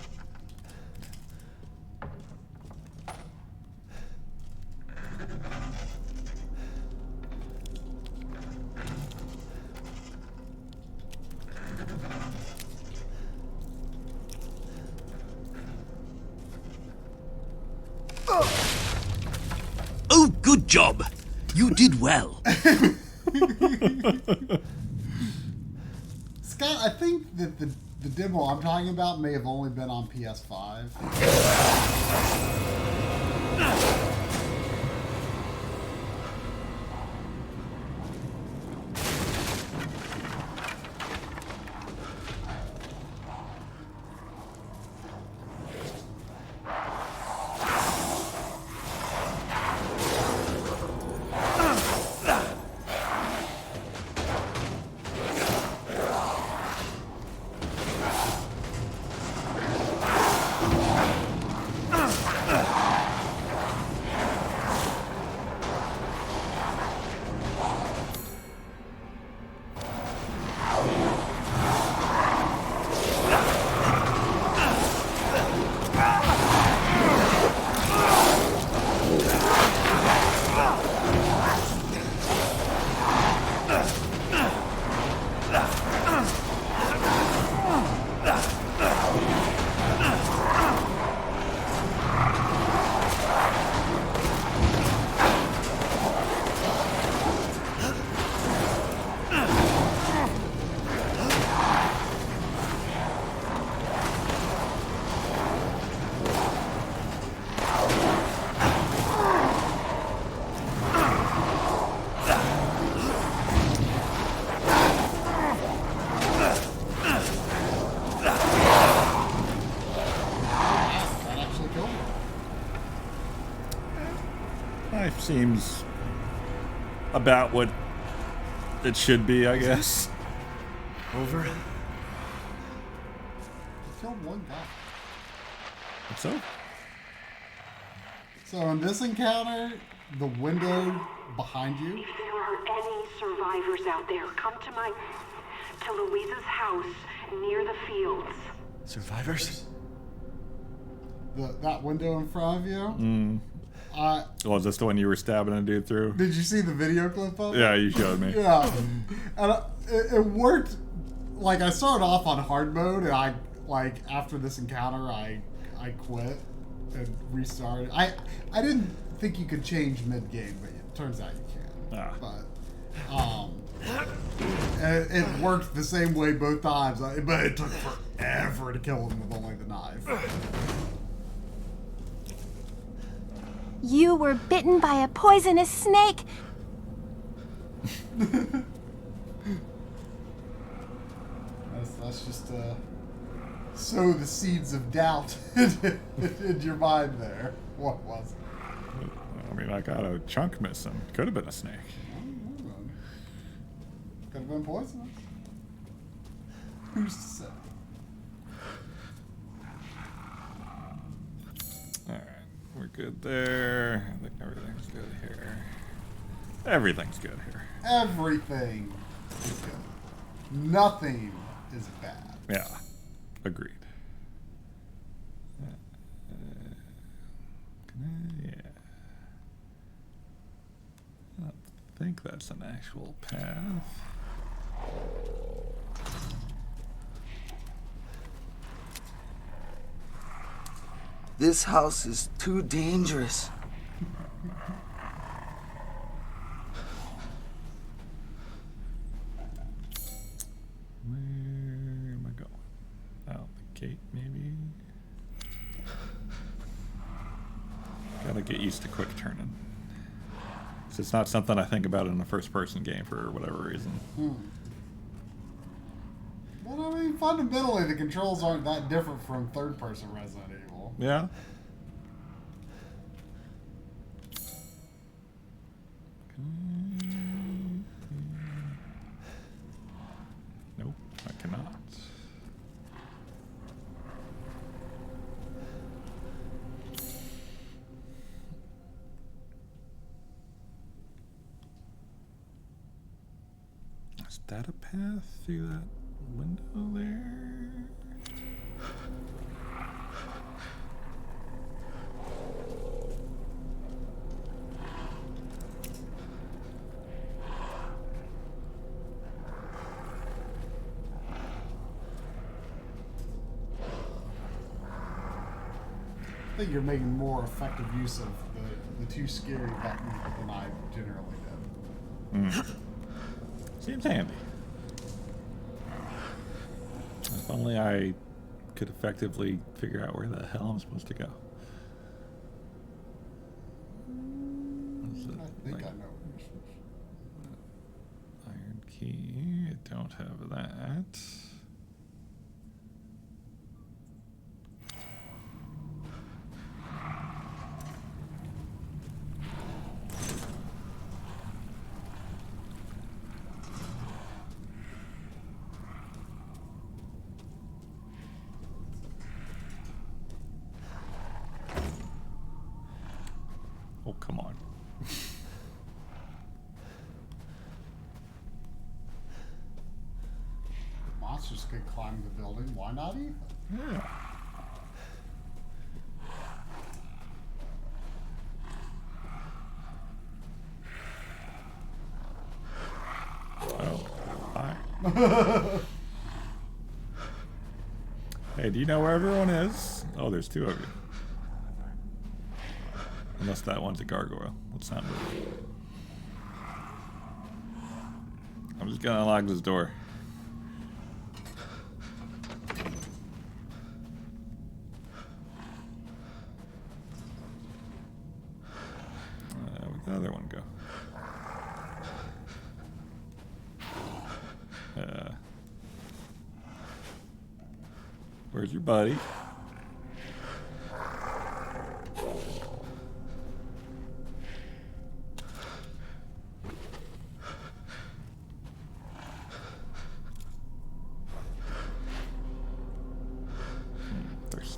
Oh, good job. You did well. Scott, I think that the demo I'm talking about may have only been on PS5. Life seems about what it should be, I guess. Over. He killed one guy. So? So in this encounter, the window behind you. If there are any survivors out there, come to Louisa's house near the fields. Survivors? That window in front of you. Is this the one you were stabbing a dude through? Did you see the video clip of it? Yeah, you showed me. Yeah, and it worked. Like I started off on hard mode, and after this encounter, I quit and restarted. I didn't think you could change mid game, but it turns out you can. But it worked the same way both times. But it took forever to kill him with only the knife. You were bitten by a poisonous snake. That's just sow the seeds of doubt in your mind there. What was it? I mean, I got a chunk missing. Could have been a snake. Could have been poisonous. Who's to say? Alright, we're good there. I think everything's good here. Everything's good here. Everything is good. Nothing is bad. Yeah, agreed. Yeah. I don't think that's an actual path. This house is too dangerous. Where am I going? Out the gate, maybe? Gotta get used to quick turning. It's not something I think about in a first-person game for whatever reason. But I mean, fundamentally, the controls aren't that different from third-person Resident Evil. Yeah. Nope, I cannot. Is that a path through that window there? I think you're making more effective use of the too scary button than I generally did. Seems handy. If only I could effectively figure out where the hell I'm supposed to go. I think I know what you're supposed to. Iron key. I don't have that. Oh, come on. Monsters could climb the building. Why not Ethan? Yeah. Oh, hi. Hey, do you know where everyone is? Oh, there's two of you. Unless that one's a gargoyle. Let's not move. I'm just gonna unlock this door. Where'd the other one go? Where's your buddy?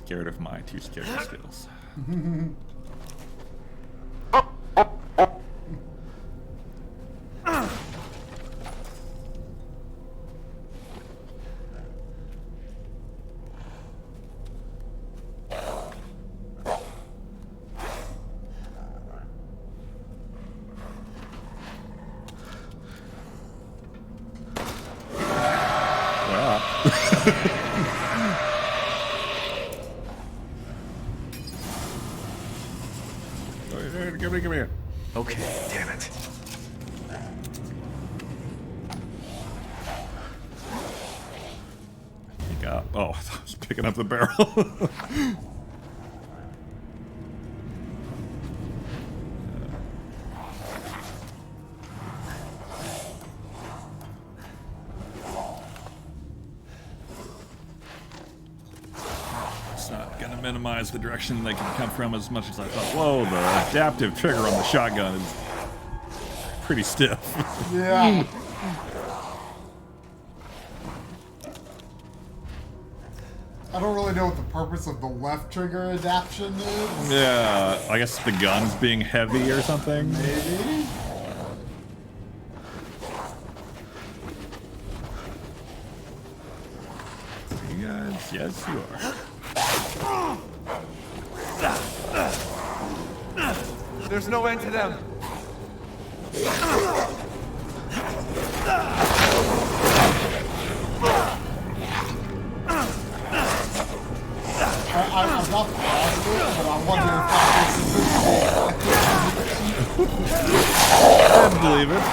scared of my too scary skills. Come here. Okay, damn it. Pick up. Oh, I thought I was picking up the barrel. It's not gonna minimize the direction they can come from as much as I thought. Whoa, the adaptive trigger on the shotgun is pretty stiff. Yeah. I don't really know what the purpose of the left trigger adaptation is. Yeah, I guess the gun's being heavy or something. Maybe. You guys, yes, you are. There's no end to them. I'm not positive, but I wonder if that I believe it.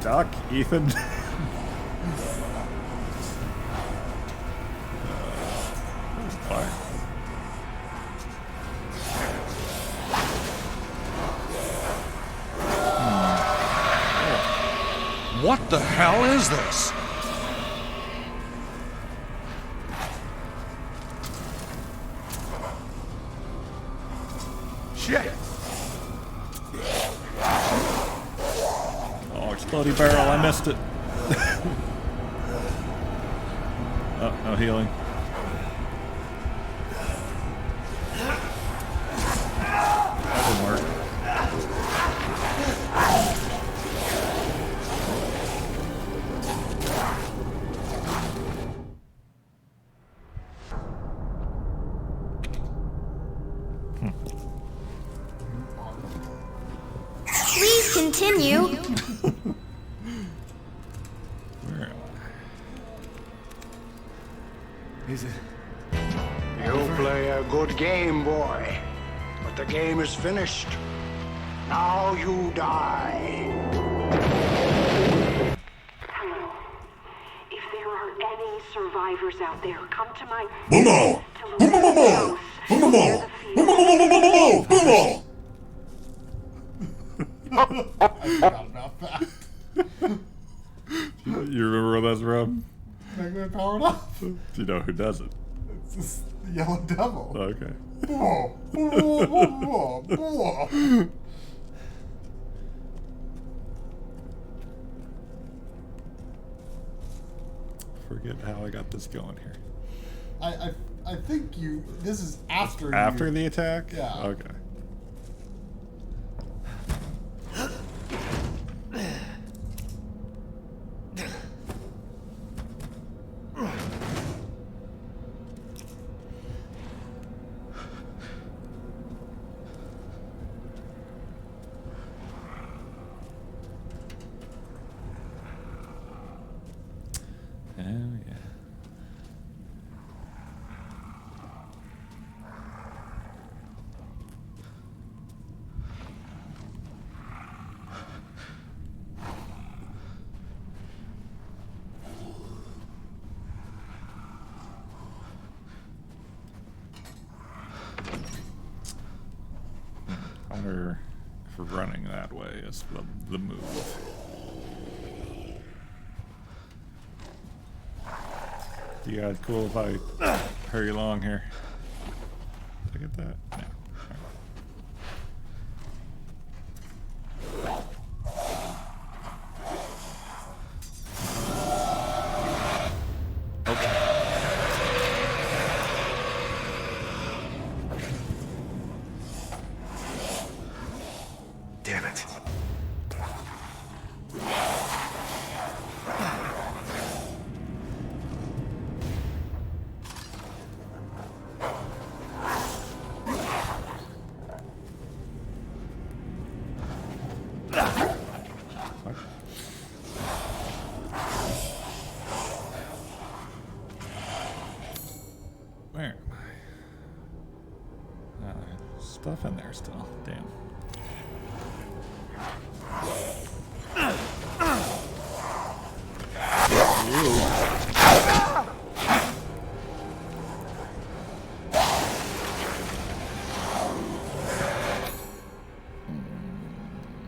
Doc, Ethan. Fire. What the hell is this? Shit! Oh, exploding barrel, I missed it. Oh, no healing. That didn't work. Please continue. Where am Is it? You play a good game, boy. But the game is finished. Now you die. Hello. If there are any survivors out there, come to my Bumo! Bumo! Bumo! Bumo! Bumo! I forgot about that. You remember where that's from? Magnet powered up. Do you know who does it? It's just the Yellow Devil. Okay. Whoa, whoa, whoa, whoa, whoa. Forget how I got this going here. I think you. This is after. After the attack? Yeah. Okay. Oh, yeah. I wonder if running that way is the move. You guys cool if I hurry along here? Look at that. No. stuff in there still. Damn.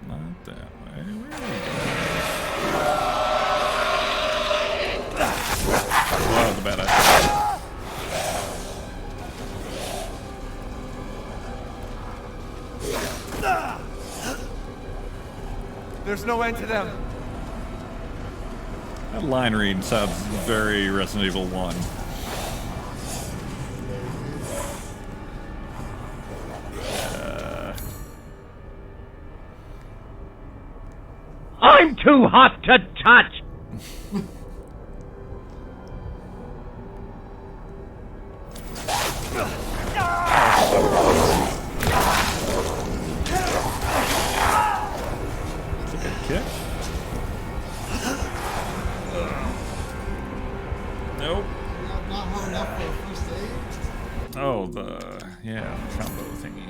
Not that way. Where are we going? Well, that was a bad idea. There's no end to them. That line read sounds very Resident Evil 1. I'm too hot to touch! Kick? Nope. Not hard enough for a first aid? Oh, the combo thingy.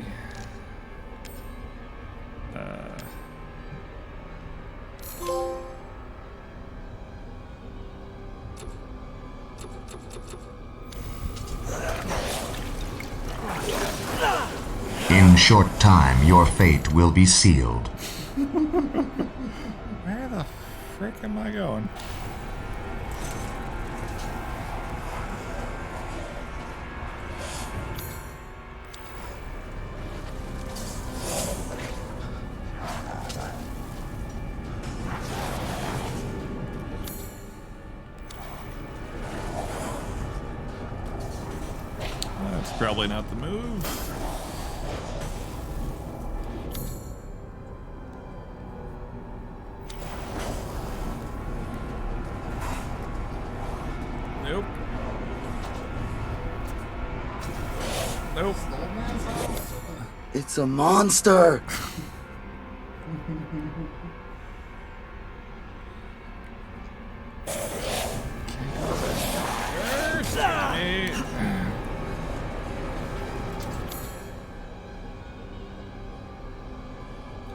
In short time, your fate will be sealed. Where the frick am I going? That's probably not the move. Nope. Nope. It's a monster.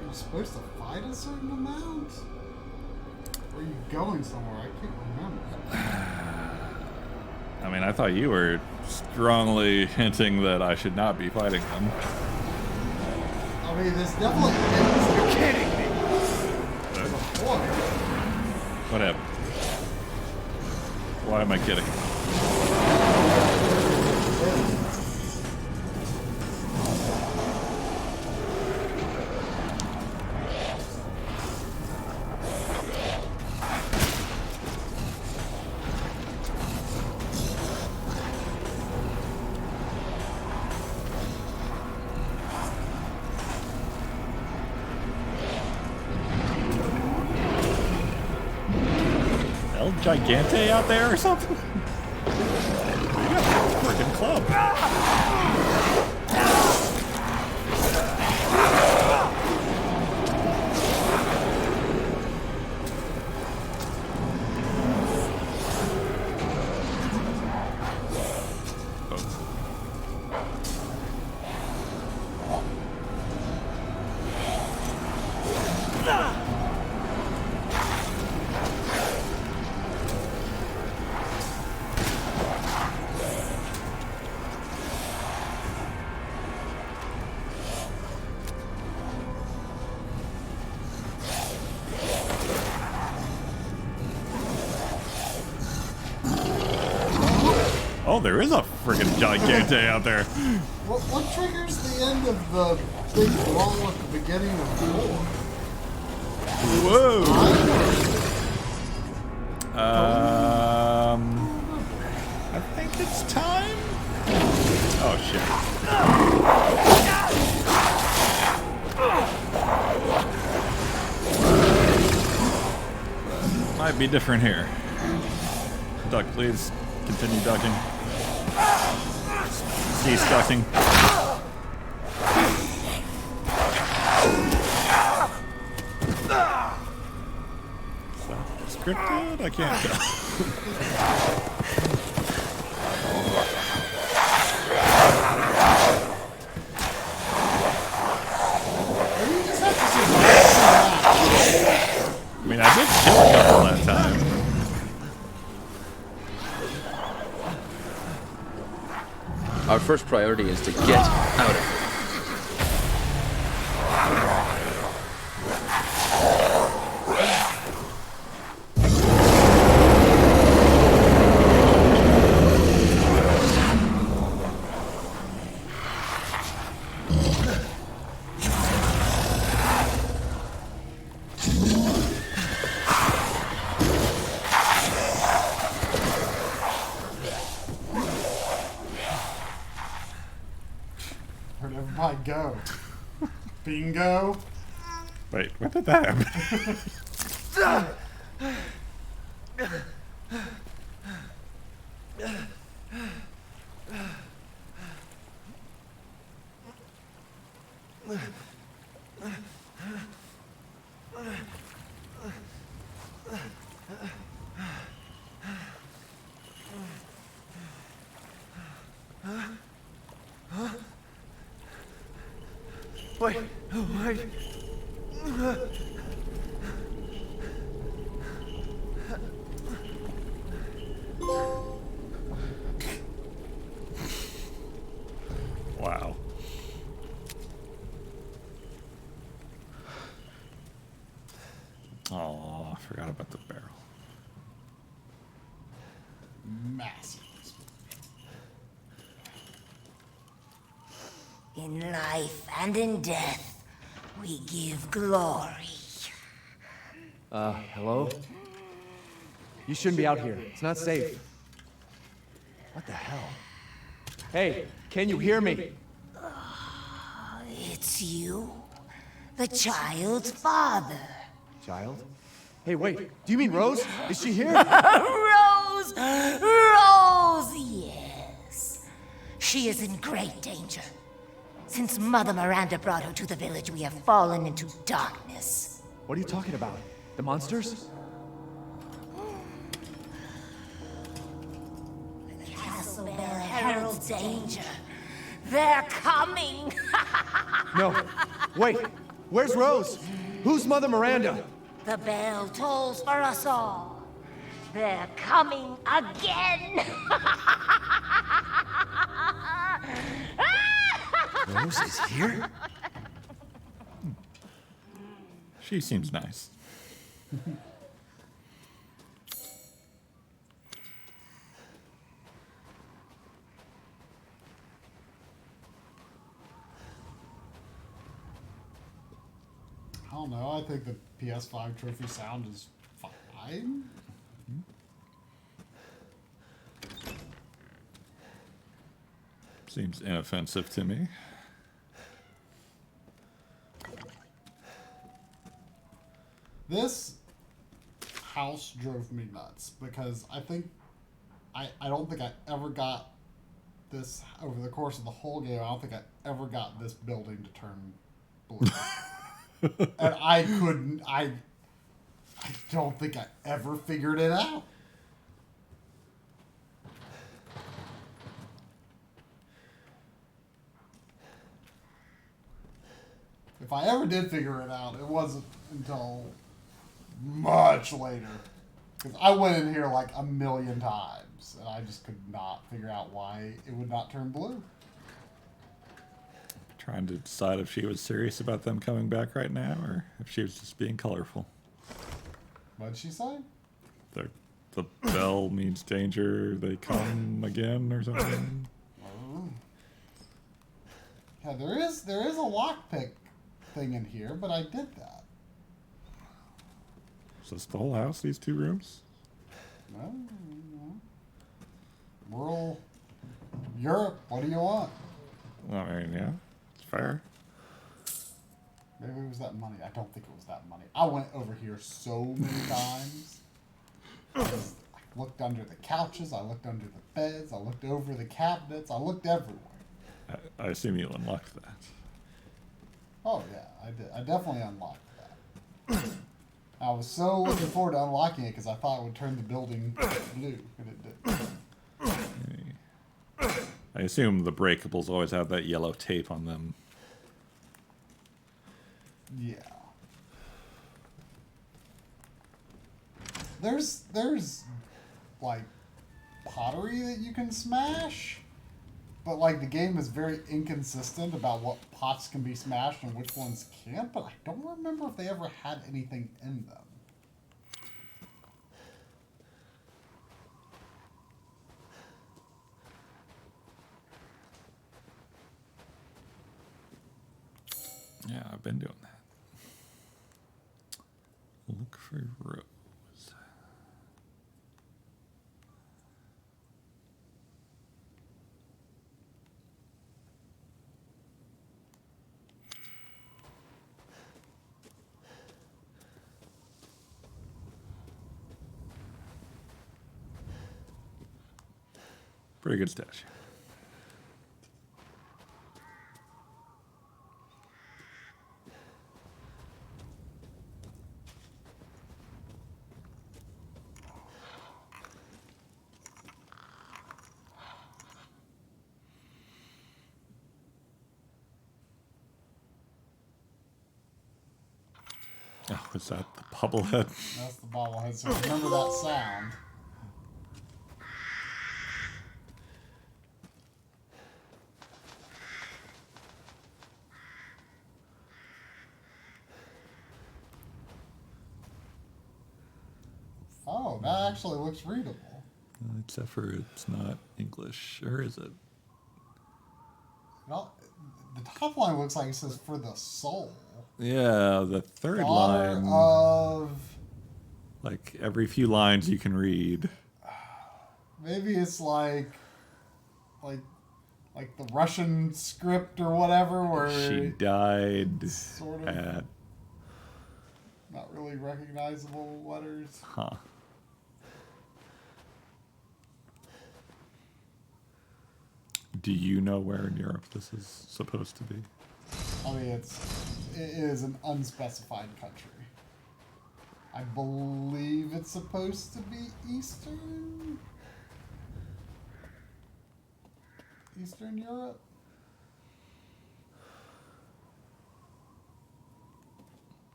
You're supposed to fight a certain amount? Or are you going somewhere? I can't remember. I mean, I thought you were strongly hinting that I should not be fighting them. I mean, there's definitely hints. You're kidding me. There's a point. Whatever. Why am I kidding? El Gigante out there or something? You got a freaking club. Oh, there is a friggin' Gigante out there. What triggers the end of the big brawl at the beginning of 4? Whoa. I think it's time. Oh shit. Might be different here. Duck, please. Continue ducking. Cease ducking. Scripted? I can't tell. mean, I did kill a couple that time. Our first priority is to get out of here. Where'd everybody go? Bingo. Wait, when did that happen? Wait, wait. Wow. Oh, I forgot about the barrel. Massive. In life and in death, we give glory. Hello? You shouldn't be out here. It's not safe. What the hell? Hey, can you hear me? It's you, the child's father. Child? Hey, wait. Do you mean Rose? Is she here? Rose! Rose, yes. She is in great danger. Since Mother Miranda brought her to the village, we have fallen into darkness. What are you talking about? The monsters? The castle bell heralds danger. They're coming! No. Wait. Where's Rose? Who's Mother Miranda? The bell tolls for us all. They're coming again! Rose is here? She seems nice. I don't know. I think the PS5 trophy sound is fine. Seems inoffensive to me. This house drove me nuts because I don't think I ever got this over the course of the whole game. I don't think I ever got this building to turn blue. And I don't think I ever figured it out. If I ever did figure it out, it wasn't until much later. Because I went in here like a million times, and I just could not figure out why it would not turn blue. Trying to decide if she was serious about them coming back right now, or if she was just being colorful. What did she say? The bell means danger, they come again, or something. Yeah, there is a lockpick thing in here, but I did that. Is this the whole house, these two rooms? No. Rural Europe, what do you want? I mean, yeah, it's fair. Maybe it was that money. I don't think it was that money. I went over here so many times. I looked under the couches, I looked under the beds, I looked over the cabinets, I looked everywhere. I assume you unlocked that. Oh yeah, I did. I definitely unlocked that. I was so looking forward to unlocking it because I thought it would turn the building blue, and it did. I assume the breakables always have that yellow tape on them. Yeah. There's like pottery that you can smash, but like the game is very inconsistent about what pots can be smashed and which ones can't. But I don't remember if they ever had anything in them. Yeah, I've been doing that. Look for Rose. Pretty good stash. Oh, is that the bobblehead? That's the bobblehead, so remember that sound. Oh, that actually looks readable. Except for it's not English, or is it? Well, the top line looks like it says "for the soul." Yeah, the third Daughter line. of... Like every few lines you can read. Maybe it's like the Russian script or whatever, where She died sort of at. not really recognizable letters. Huh. Do you know where in Europe this is supposed to be? I mean, it is an unspecified country. I believe it's supposed to be Eastern Europe.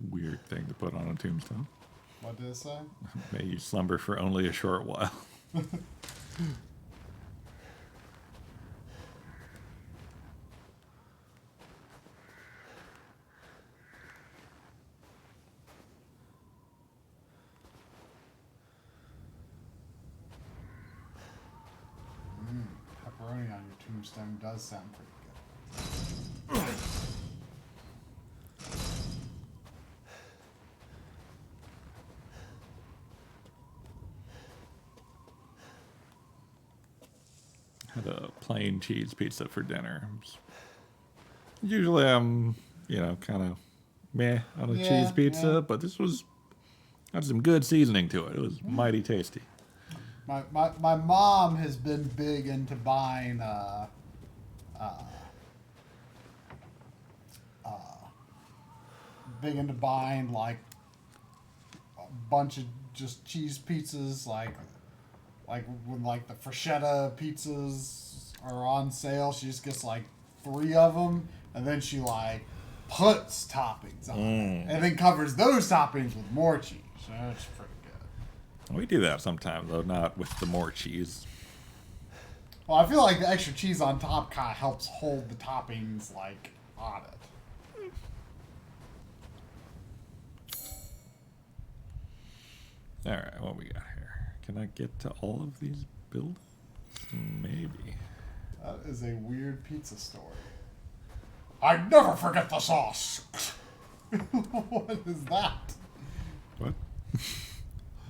Weird thing to put on a tombstone. What did it say? May you slumber for only a short while. Pepperoni on your tombstone does sound pretty good. Had a plain cheese pizza for dinner. Usually I'm, kind of meh on a cheese pizza, but this had some good seasoning to it. It was mighty tasty. My mom has been big into buying like a bunch of just cheese pizzas, like when like the Freshetta pizzas are on sale, she just gets like 3 of them, and then she like puts toppings on it, and then covers those toppings with more cheese. So that's pretty good. We do that sometimes, though, not with the more cheese. Well, I feel like the extra cheese on top kind of helps hold the toppings like on it. All right, what we got here? Can I get to all of these buildings? Maybe. That is a weird pizza story. I never forget the sauce. What is that? What?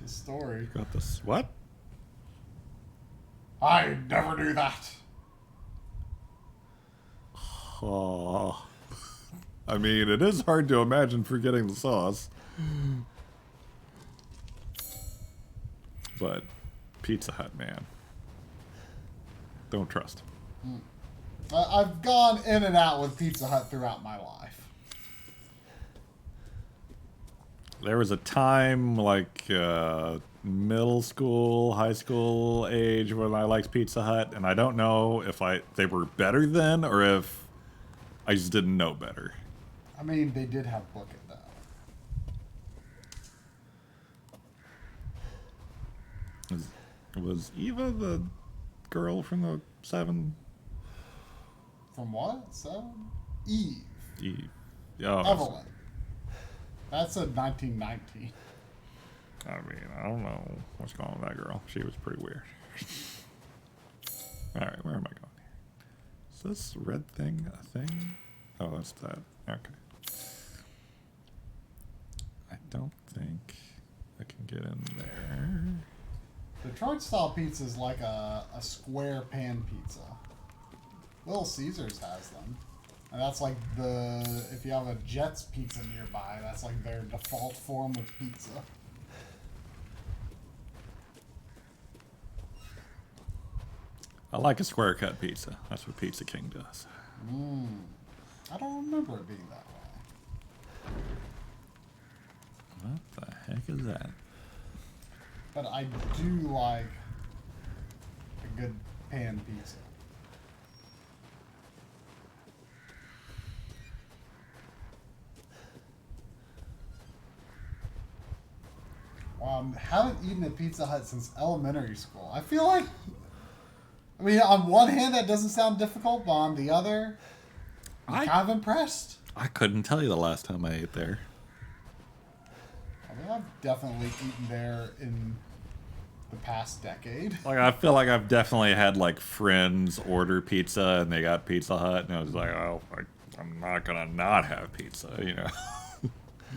The story. Got this. What? I never do that. Oh. I mean, it is hard to imagine forgetting the sauce. But Pizza Hut, man. Don't trust. I've gone in and out with Pizza Hut throughout my life. There was a time, like middle school, high school age, when I liked Pizza Hut, and I don't know if they were better then or if I just didn't know better. I mean, they did have Book It, though. Was Eva the girl from the 7? From what? 7? Eve. Eve. Oh, Evelyn. That's a 1919. I mean, I don't know what's going on with that girl. She was pretty weird. All right, where am I going here? Is this red thing a thing? Oh, that's that. Okay. I don't think I can get in there. Detroit style pizza is like a square pan pizza. Little Caesars has them. And that's like if you have a Jets pizza nearby, that's like their default form of pizza. I like a square cut pizza. That's what Pizza King does. I don't remember it being that way. What the heck is that? But I do like a good pan pizza. Wow, I haven't eaten at Pizza Hut since elementary school. I feel like, I mean, on one hand, that doesn't sound difficult, but on the other, I'm kind of impressed. I couldn't tell you the last time I ate there. I mean, I've definitely eaten there in the past decade. Like, I feel like I've definitely had, like, friends order pizza and they got Pizza Hut, and I was like, oh, I'm not gonna not have pizza, you know?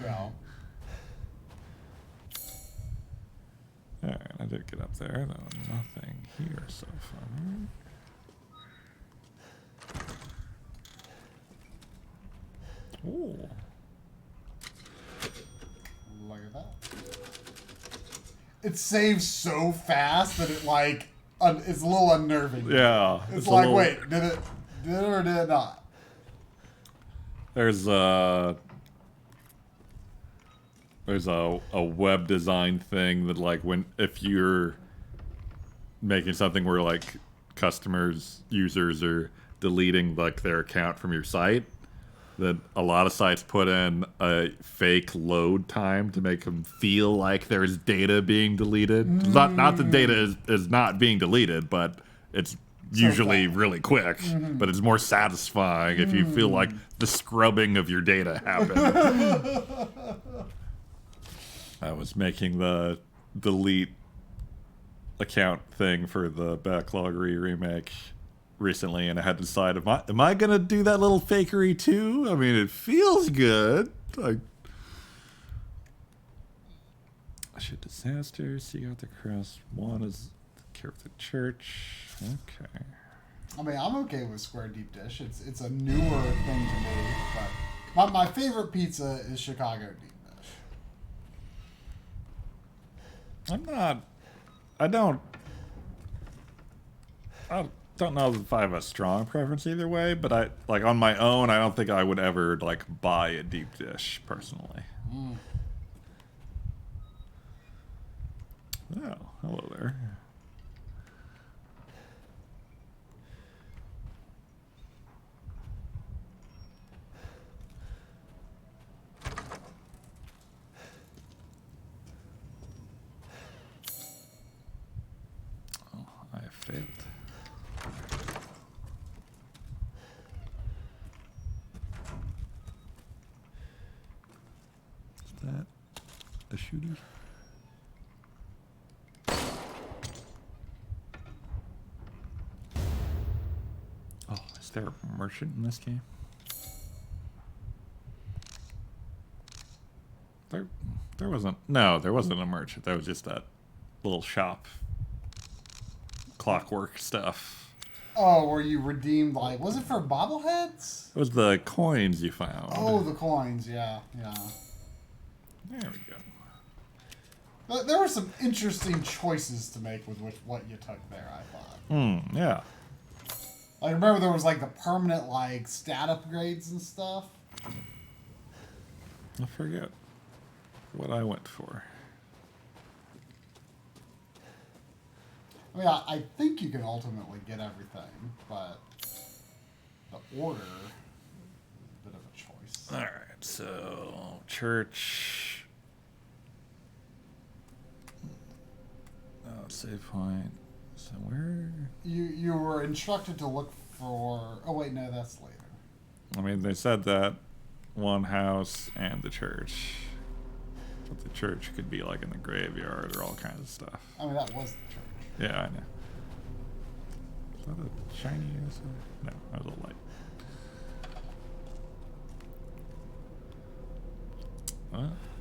No. Alright, I did get up there, though. Nothing here so far. Ooh. Look at that. It saves so fast that it, like, it's a little unnerving. Yeah. It's like, wait, did it or did it not? There's a web design thing that, like, if you're making something where, like, users are deleting, like, their account from your site, that a lot of sites put in a fake load time to make them feel like there's data being deleted. Not that data is not being deleted, but it's usually really quick. But it's more satisfying if you feel like the scrubbing of your data happened. I was making the delete account thing for the Backloggery remake recently, and I had to decide, am I gonna do that little fakery too? I mean, it feels good. I should disaster, seek out the crest. One is care of the church. Okay. I mean, I'm okay with square deep dish. It's a newer thing to me, but my favorite pizza is Chicago deep dish. I don't know if I have a strong preference either way, but like on my own, I don't think I would ever like buy a deep dish personally. Oh, hello there. Oh, I failed. That a shooty? Oh, is there a merchant in this game? There wasn't. No, there wasn't a merchant. There was just that little shop. Clockwork stuff. Oh, where you redeemed, like, was it for bobbleheads? It was the coins you found. Oh, the coins, yeah. There we go. But there were some interesting choices to make with what you took there, I thought. Yeah. Like, remember there was, like, the permanent, like, stat upgrades and stuff? I forget what I went for. I mean, I think you can ultimately get everything, but the order, a bit of a choice. Alright, so church. Save point. So where? You were instructed to look for. Oh wait, no, that's later. I mean, they said that one house and the church. But the church could be like in the graveyard or all kinds of stuff. I mean, that was the church. Yeah, I know. Is that a shiny answer? No, that was a light.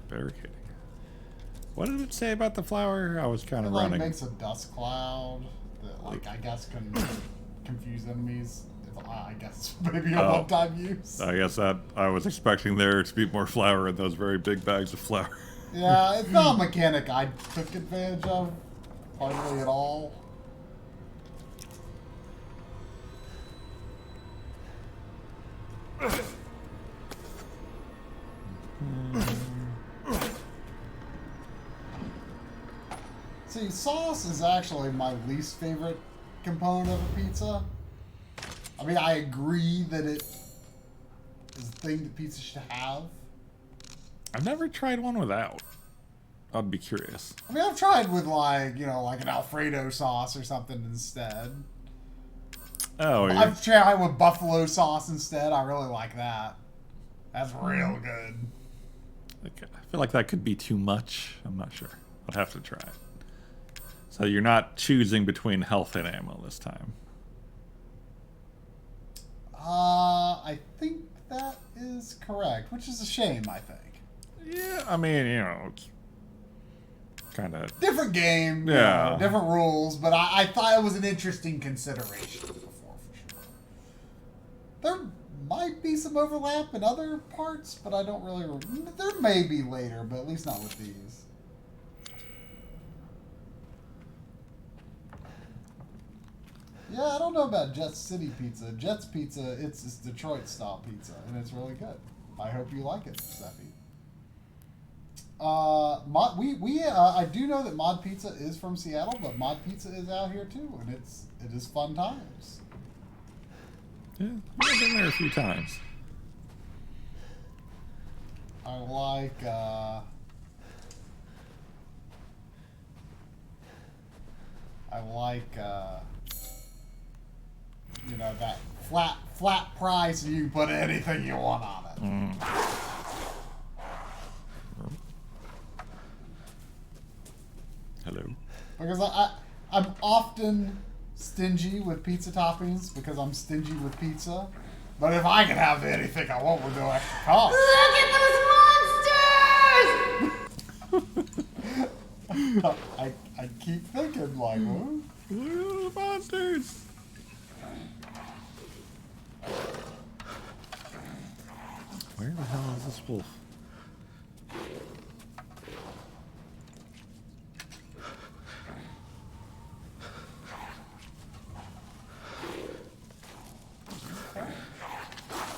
Barricading. What did it say about the flower? I was kind of It running. makes a dust cloud that, like, I guess can confuse enemies. I guess maybe a one-time use. I guess that I was expecting there to be more flour in those very big bags of flour. Yeah, it's not a mechanic I took advantage of hardly at all. See, sauce is actually my least favorite component of a pizza. I mean, I agree that it is a thing that pizza should have. I've never tried one without. I'd be curious. I mean, I've tried with, like, you know, like an Alfredo sauce or something instead. Oh, yeah. I've tried with buffalo sauce instead. I really like that. That's real good. I feel like that could be too much. I'm not sure. I'd have to try it. So you're not choosing between health and ammo this time. I think that is correct, which is a shame, I think. Yeah, I mean, you know, it's kind of different game, yeah, you know, different rules, but I thought it was an interesting consideration before, for sure. There might be some overlap in other parts, but I don't really. There may be later, but at least not with these. Yeah, I don't know about Jets City Pizza. Jets Pizza, it's Detroit style pizza, and it's really good. I hope you like it, Steffi. I do know that Mod Pizza is from Seattle, but Mod Pizza is out here too, and it is fun times. Yeah, I've been there a few times. I like you know, that flat price, and you can put anything you want on it. Hello. Because I'm often stingy with pizza toppings because I'm stingy with pizza. But if I can have anything I want with no extra cost. Look at those monsters! I keep thinking, like, what? Look at the monsters! Where the hell is this wolf?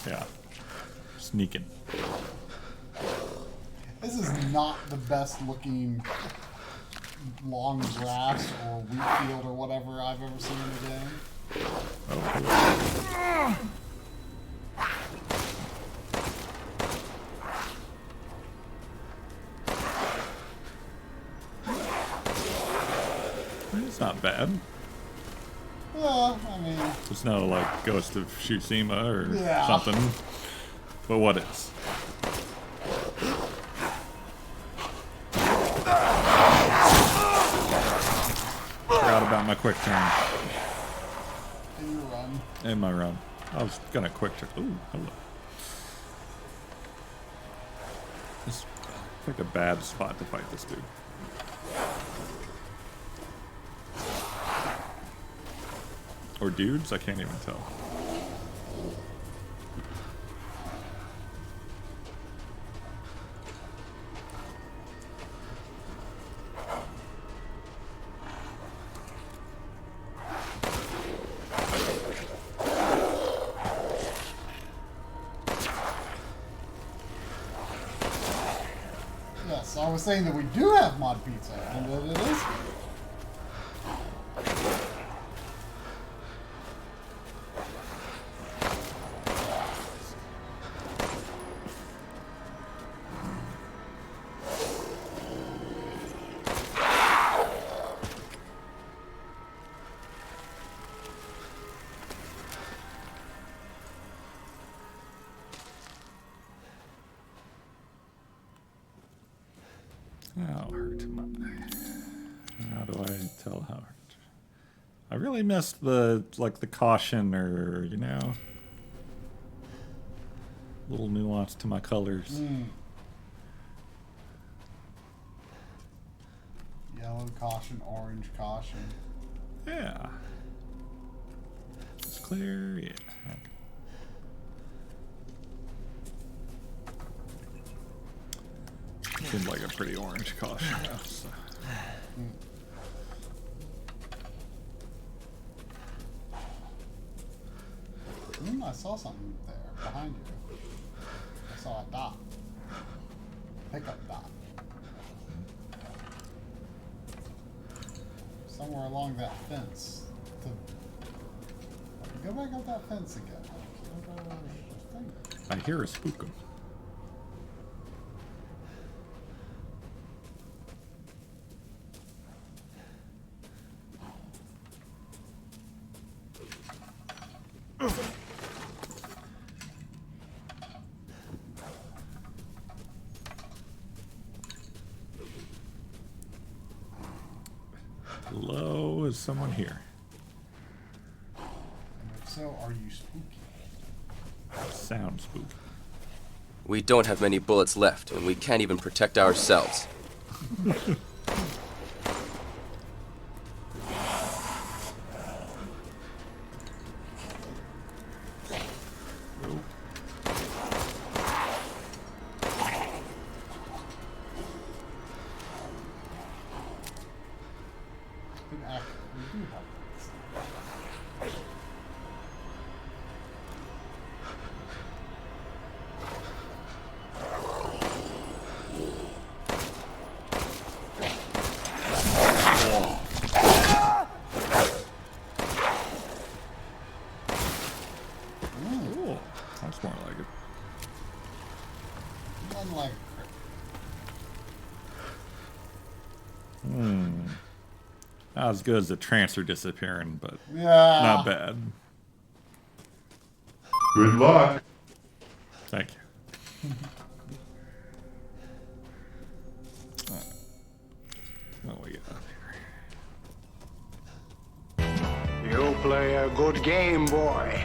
Yeah. Sneaking. This is not the best looking long grass or wheat field or whatever I've ever seen in a game. Oh, it's not bad. Well, I mean... It's no like Ghost of Tsushima or yeah. something. But what is? Forgot about my quick turn. In your run. In my run. I was gonna quick turn. Ooh, hello. This picked a bad spot to fight this dude. Or dudes? I can't even tell. Yes, I was saying that we do have Mod Pizza, and that it is. really missed the caution or, you know, little nuance to my colors. Yellow caution, orange caution. Yeah. It's clear, yeah. Okay. Seemed like a pretty orange caution. So. I saw something there behind you. I saw a dot. Pickup dot. Somewhere along that fence. Go back up that fence again. I hear a spookum. Hello, is someone here? And if so, are you spooky? Sound spooky. We don't have many bullets left, and we can't even protect ourselves. That's more like it. Unlike Not as good as the transfer disappearing, but yeah, not bad. Good luck. Thank you. What we got here? You play a good game, boy.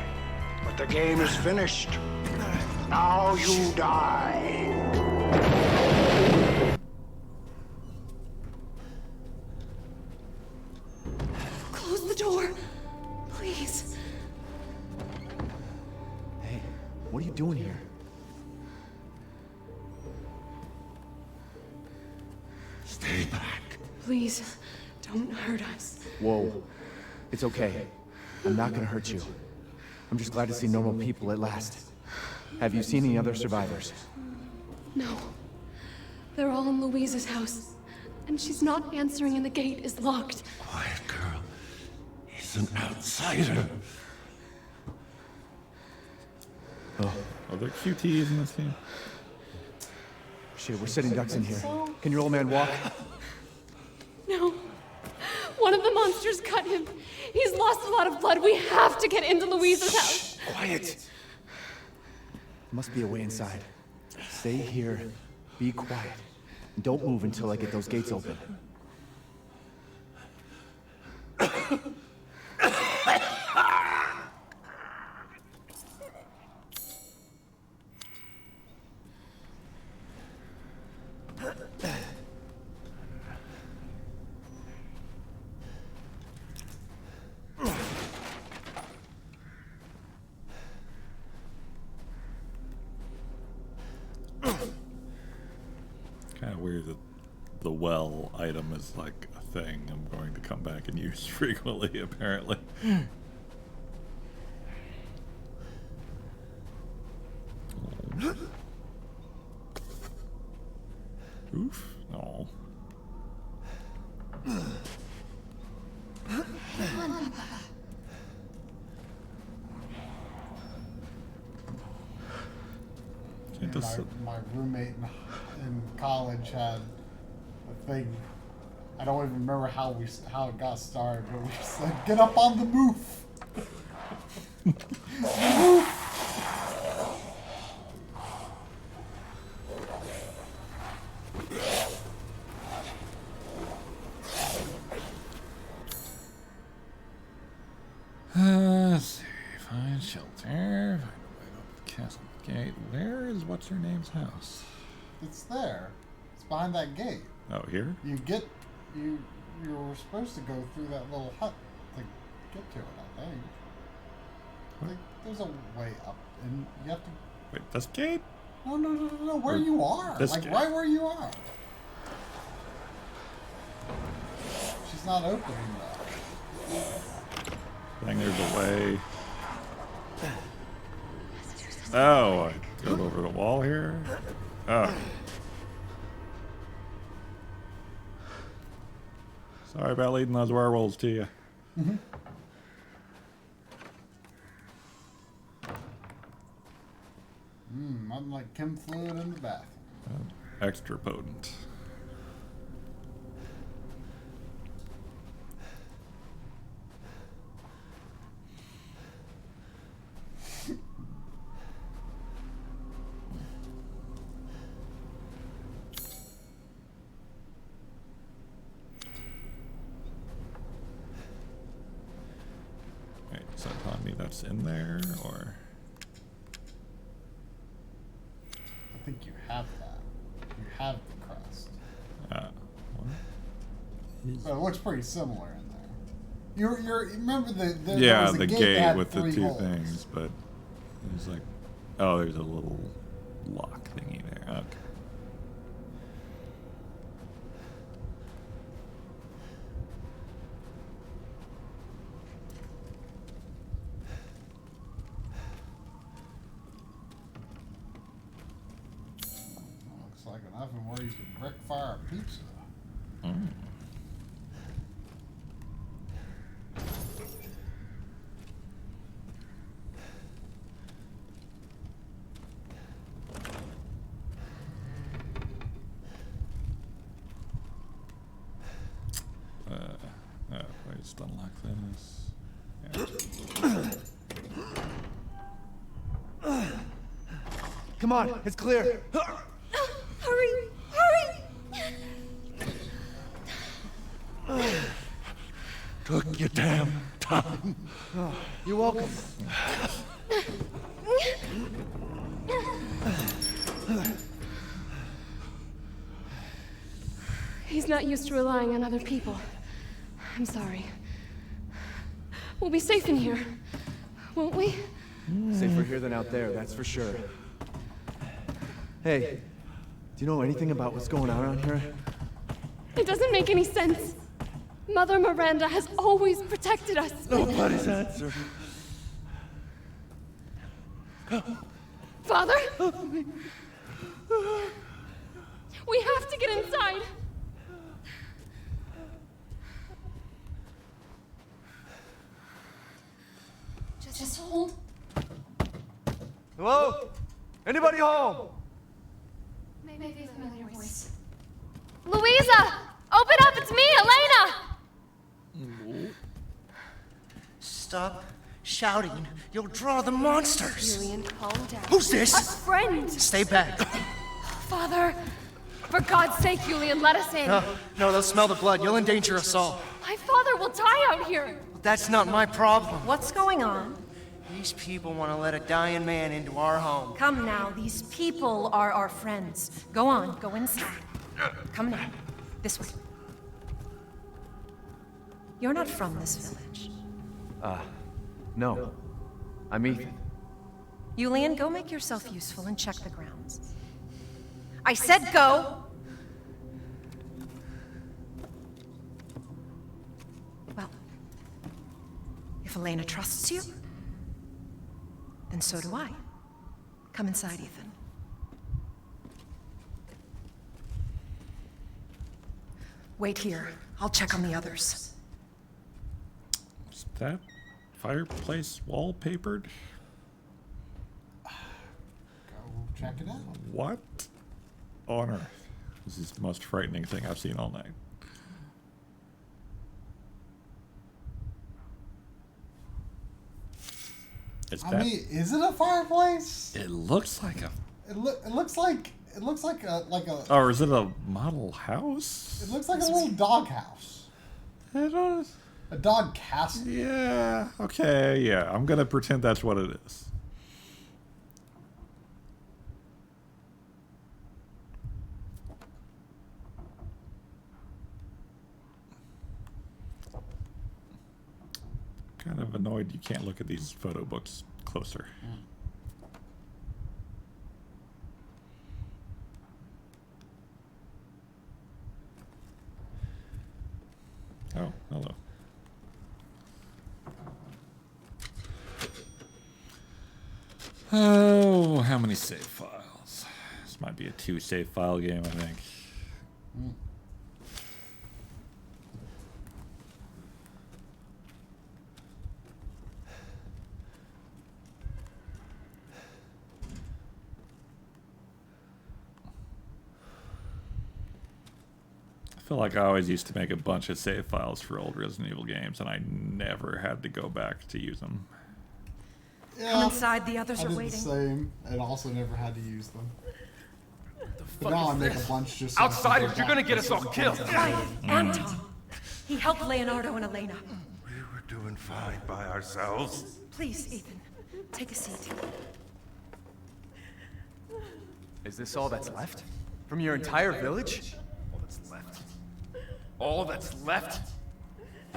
But the game is finished. Now you die. Close the door. Please. Hey, what are you doing here? Stay back. Please, don't hurt us. Whoa. It's okay. I'm not gonna hurt you. I'm just glad to see normal people at last. Have you seen any other survivors? No. They're all in Louise's house. And she's not answering and the gate is locked. Quiet girl. He's an outsider. Oh, are there QTs in this game? Shit, we're sitting ducks in here. Can your old man walk? No. One of the monsters cut him. He's lost a lot of blood. We have to get into Louise's house. Quiet. Must be a way inside. Stay here. Be quiet. And don't move until I get those gates open. Kind of weird that the well item is like a thing I'm going to come back and use frequently, apparently. Oof. No. My roommate in college had a thing. I don't even remember how it got started, but we said, "Get up on the roof." The roof. shelter. Castle gate. Where is what's her name's house? It's there. It's behind that gate. Oh, here? You were supposed to go through that little hut to get to it, I think. I think there's a way up, and you have to... Wait, this gate? No, where you are. Like, gate. right where you are. She's not opening that. I think there's a way. Oh, I go over the wall here? Oh. Sorry about leading those werewolves to you. I'm like chem fluid in the bathroom. Extra potent. Wait, is that telling me that's in there, or? I think you have that. You have the crust. But it looks pretty similar in there. You remember there Yeah, was a the gate gate that with the had 2 3 holes. things, but there's like, oh, there's a little lock thingy there. Okay. Looks like an oven where you can brick fire a pizza. Wait, just unlock this. Come on, it's clear. Hurry! Took your damn time. Oh, you're welcome. He's not used to relying on other people. I'm sorry. We'll be safe in here, won't we? Safer here than out there, that's for sure. Hey, do you know anything about what's going on around here? It doesn't make any sense. Mother Miranda has always protected us. Nobody's answer. Father? We have to get inside. Just hold. Hello? Anybody home? Maybe a familiar voice. Louisa! Open up! It's me, Elena! Stop shouting. You'll draw the monsters. Julian, calm down. Who's this? A friend! Stay back. Father! For God's sake, Julian, let us in. No, they'll smell the blood. You'll endanger us all. My father will die out here. That's not my problem. What's going on? These people want to let a dying man into our home. Come now, these people are our friends. Go on, go inside. Come now, this way. You're not from this village. No. I'm Ethan. Julian, go make yourself useful and check the grounds. I said go! Well, if Elena trusts you, then so do I. Come inside, Ethan. Wait here. I'll check on the others. Is that fireplace wallpapered? Go check it out. What on earth? This is the most frightening thing I've seen all night. I mean, is it a fireplace? It looks like a. It looks like a Or is it a model house? It looks like a little doghouse. I don't. A dog castle. Yeah, okay, yeah. I'm gonna pretend that's what it is. Kind of annoyed you can't look at these photo books closer. Oh, hello. Oh, how many save files? This might be a 2 save file game, I think. I feel like I always used to make a bunch of save files for old Resident Evil games, and I never had to go back to use them. Yeah, Come inside, the others I are did waiting. the same, and also never had to use them. But fuck now I is make this? a bunch just so I can Outsiders, go you're gonna back get to us all some killed. old Quiet, games. Anton. He helped Leonardo and Elena. We're doing fine by ourselves. Please, Ethan, take a seat. Is this all that's left? From your entire village? All that's left? All that's left?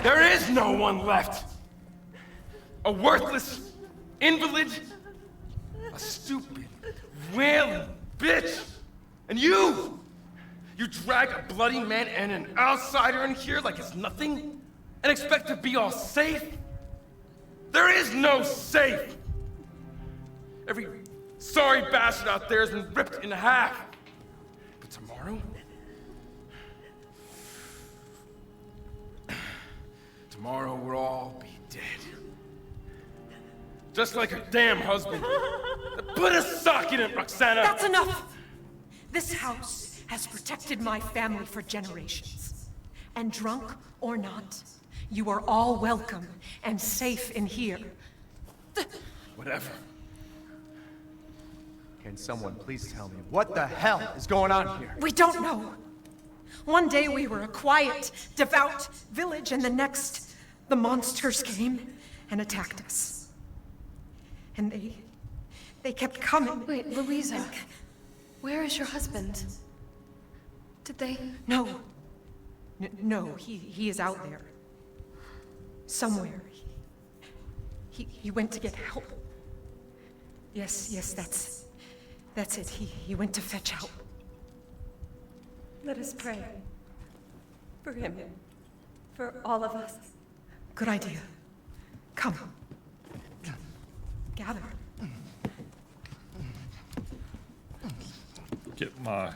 There is no one left! A worthless invalid, a stupid, wailing bitch, and you! You drag a bloody man and an outsider in here like it's nothing, and expect to be all safe? There is no safe! Every sorry bastard out there has been ripped in half. But tomorrow? Tomorrow we'll all be dead. Just like her damn husband. Put a sock in it, Roxana! That's enough! This house has protected my family for generations. And drunk or not, you are all welcome and safe in here. Whatever. Can someone please tell me what the hell is going on here? We don't know. One day we were a quiet, devout village, and the next, the monsters came and attacked us. And they kept coming. Wait, Louisa, where is your husband? Did they? No. No, he is out there. Somewhere. He went to get help. Yes, that's it. He went to fetch help. Let us pray. For him. For all of us. Good idea. Come. Gather. Get my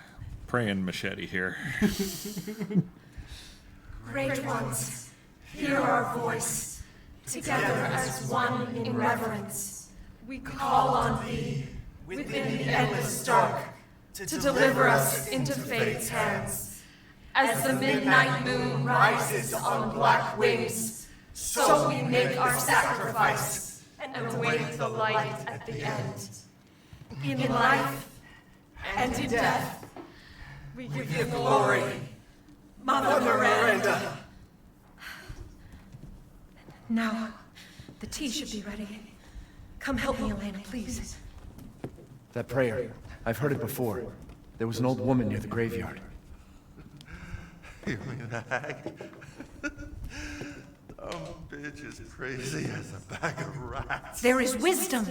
praying machete here. Great ones, hear our voice. Together as one in reverence, we call on thee within the endless dark to deliver us into fate's hands. As the midnight moon rises on black wings, so we make our sacrifice and await the light at the end. In life and in death, we give glory, Mother Miranda. Now, the tea should be ready. Come help me, Elena, please. That prayer, I've heard it before. There was an old woman near the graveyard. You mean the hag? Bitch is crazy as a bag of rats. There is wisdom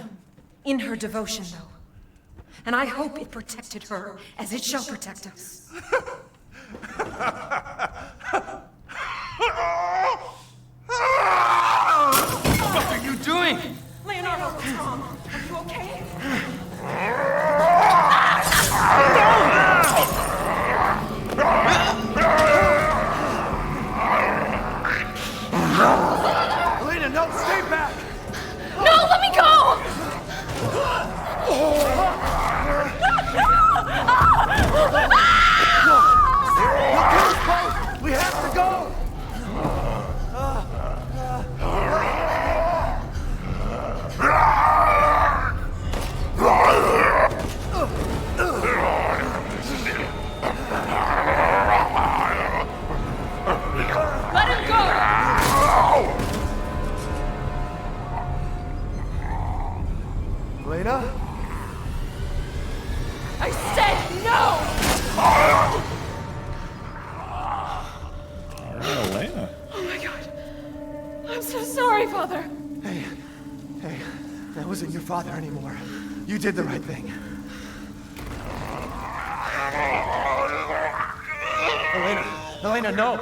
in her devotion, though. And I hope it protected her as it shall protect us. What are you doing? Leonardo, what's wrong? Are you okay? Elena, no, stay back! No, let me go! You'll kill us both! sorry, Father. Hey, that wasn't your father anymore. You did the right thing. Elena, no!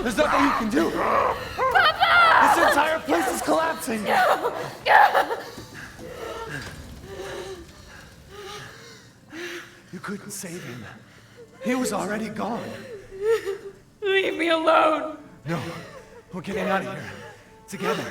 There's nothing you can do! Papa! This entire place is collapsing! No! You couldn't save him. He was already gone. Leave me alone! No, we're getting out of here. Together.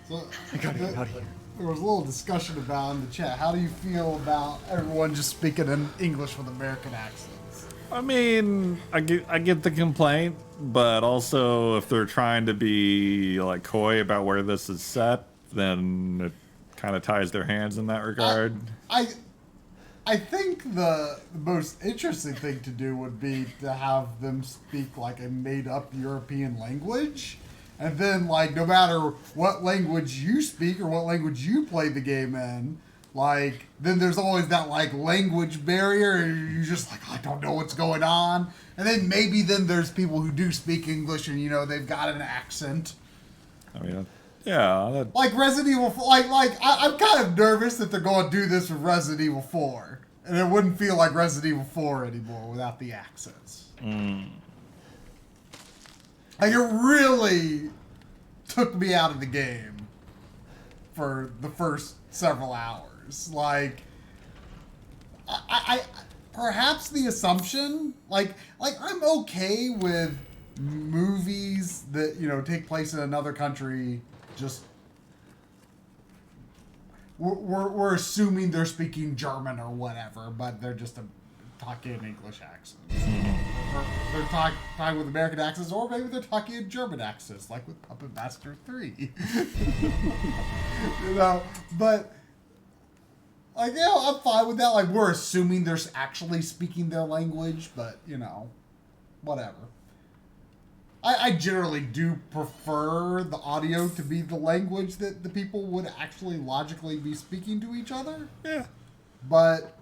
So, I gotta get out of here. There was a little discussion about in the chat. How do you feel about everyone just speaking in English with American accents? I mean, I get the complaint, but also if they're trying to be like coy about where this is set, then it kind of ties their hands in that regard. I think the most interesting thing to do would be to have them speak like a made-up European language. And then, like, no matter what language you speak or what language you play the game in, like, then there's always that, like, language barrier, and you're just like, I don't know what's going on. And then maybe then there's people who do speak English and, you know, they've got an accent. I mean, yeah. Like Resident Evil 4, I'm kind of nervous that they're going to do this with Resident Evil 4. And it wouldn't feel like Resident Evil 4 anymore without the accents. Like, it really took me out of the game for the first several hours. Like, I perhaps the assumption, like I'm okay with movies that, you know, take place in another country, just we're assuming they're speaking German or whatever, but they're just talking in English accents. Or they're talking with American accents, or maybe they're talking in German accents, like with Puppet Master 3. You know, but like, you know, I'm fine with that. Like, we're assuming they're actually speaking their language, but you know, whatever. I generally do prefer the audio to be the language that the people would actually logically be speaking to each other. Yeah. But,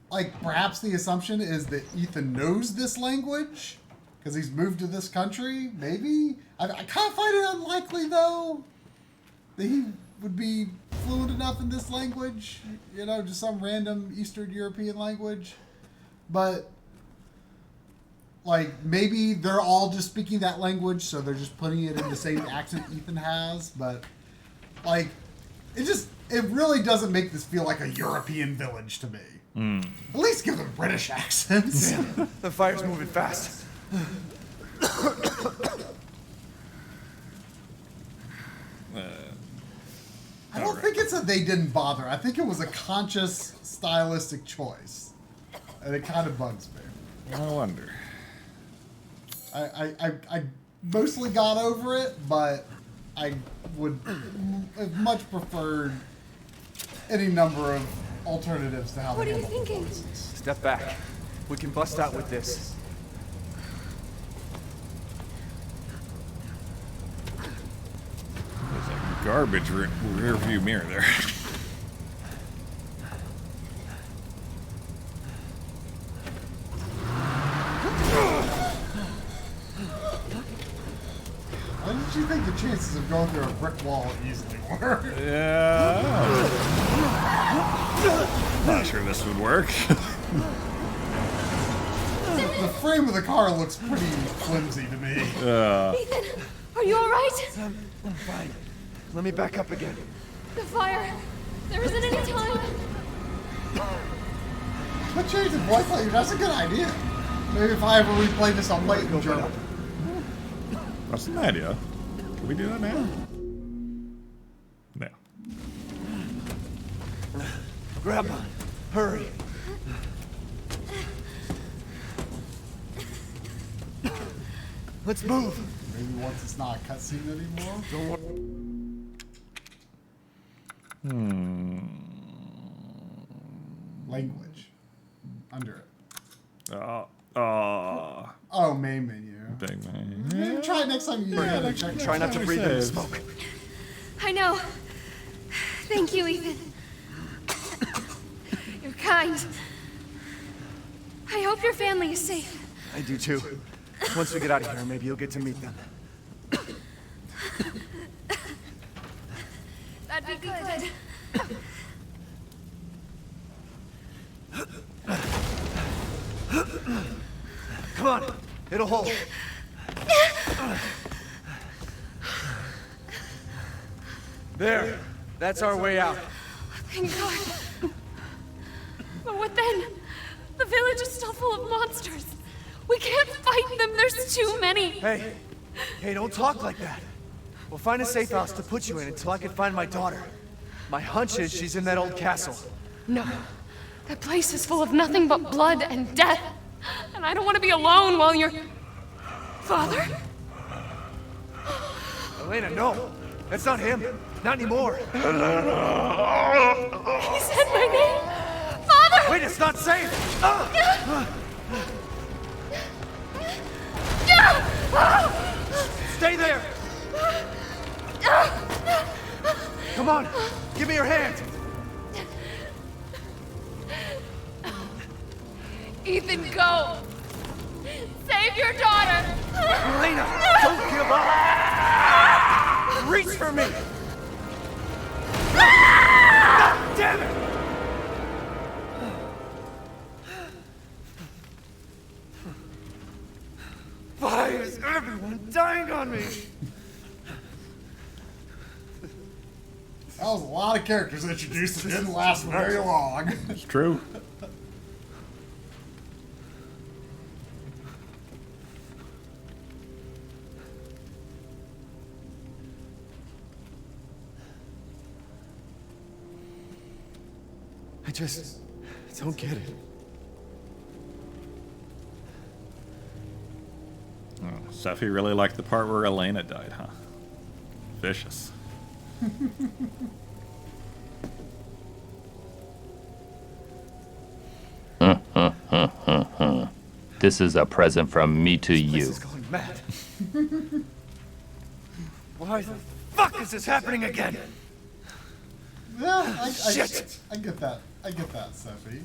like, perhaps the assumption is that Ethan knows this language because he's moved to this country. Maybe. I kind of find it unlikely, though, that he would be fluent enough in this language. You know, just some random Eastern European language. But, like, maybe they're all just speaking that language, so they're just putting it in the same accent Ethan has. But, like, it really doesn't make this feel like a European village to me. At least give them British accents. Man, the fire's moving fast. I don't think it's that they didn't bother. I think it was a conscious stylistic choice. And it kind of bugs me. I wonder. I mostly got over it, but I would have much preferred any number of alternatives to how What they are you handle thinking? voices. Step back. We can bust out with this. There's a garbage rear view mirror there. What did you think the chances of going through a brick wall easily were? Yeah. Not sure this would work. The frame of the car looks pretty flimsy to me. Ethan, are you all right? I'm fine. Let me back up again. The fire. There isn't any time. But change the voice later. That's a good idea. Maybe if I ever replay this, I'll play it in German. That's an idea. Can we do that now? No. Grab on. Hurry. Let's move. Maybe once it's not a cutscene anymore. Don't worry. Language. Under it. Oh, main menu. Big man. Maybe try it next time you check. Try not to breathe in the smoke. I know. Thank you, Ethan. You're kind. I hope your family is safe. I do too. Once we get out of here, maybe you'll get to meet them. That'd be good. Come on, it'll hold. There, that's our way out. Thank God. But what then? The village is still full of monsters. We can't fight them, there's too many. Hey, don't talk like that. We'll find a safe house to put you in until I can find my daughter. My hunch is she's in that old castle. No. That place is full of nothing but blood and death. And I don't want to be alone while you're... Father? Elena, no. That's not him. Not anymore. He said my name. Father! Wait, it's not safe. Stay there. Come on, give me your hand. Ethan, go. Save your daughter. Elena, don't give up. Reach for me. God damn it. Why is everyone dying on me? That was a lot of characters introduced that didn't last very long. It's true. I just don't get it. Oh, Seffi really liked the part where Elena died, huh? Vicious. This is a present from me to you. This is going mad. Why the fuck is this happening again? Yeah, Shit. I get that. I get that, Seffi.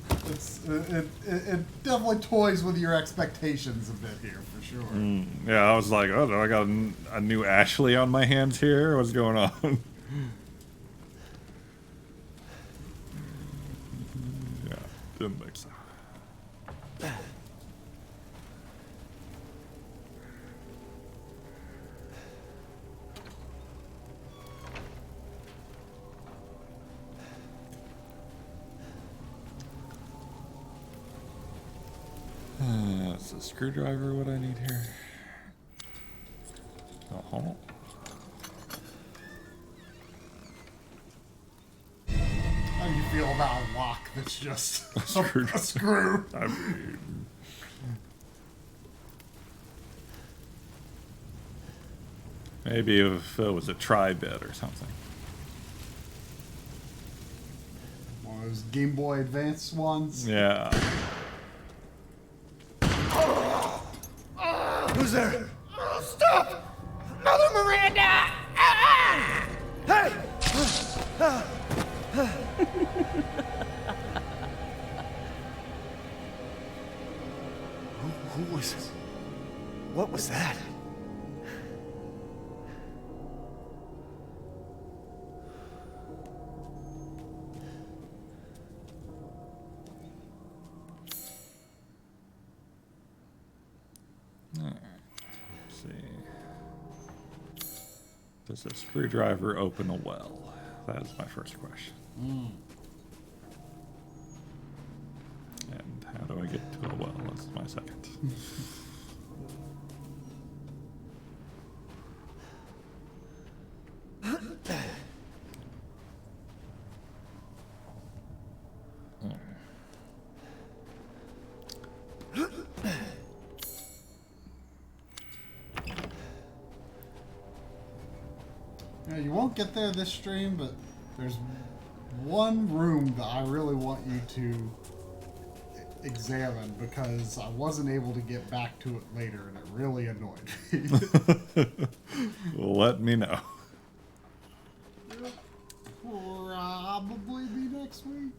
It definitely toys with your expectations a bit here, for sure. Yeah, I was like, oh, do I got a new Ashley on my hands here? What's going on? Yeah, didn't think so. That's a screwdriver, what I need here. Oh. How do you feel about a lock that's just a screw? I mean, maybe if it was a tri-bit or something. One of those Game Boy Advance ones? Yeah. Who's there? Stop! Mother Miranda! Hey! Who was it? What was that? Let's see. Does a screwdriver open a well? That is my first question. And how do I get to a well? That's my second. Yeah, you won't get there this stream, but there's one room that I really want you to examine because I wasn't able to get back to it later and it really annoyed me. Let me know. Probably be next week.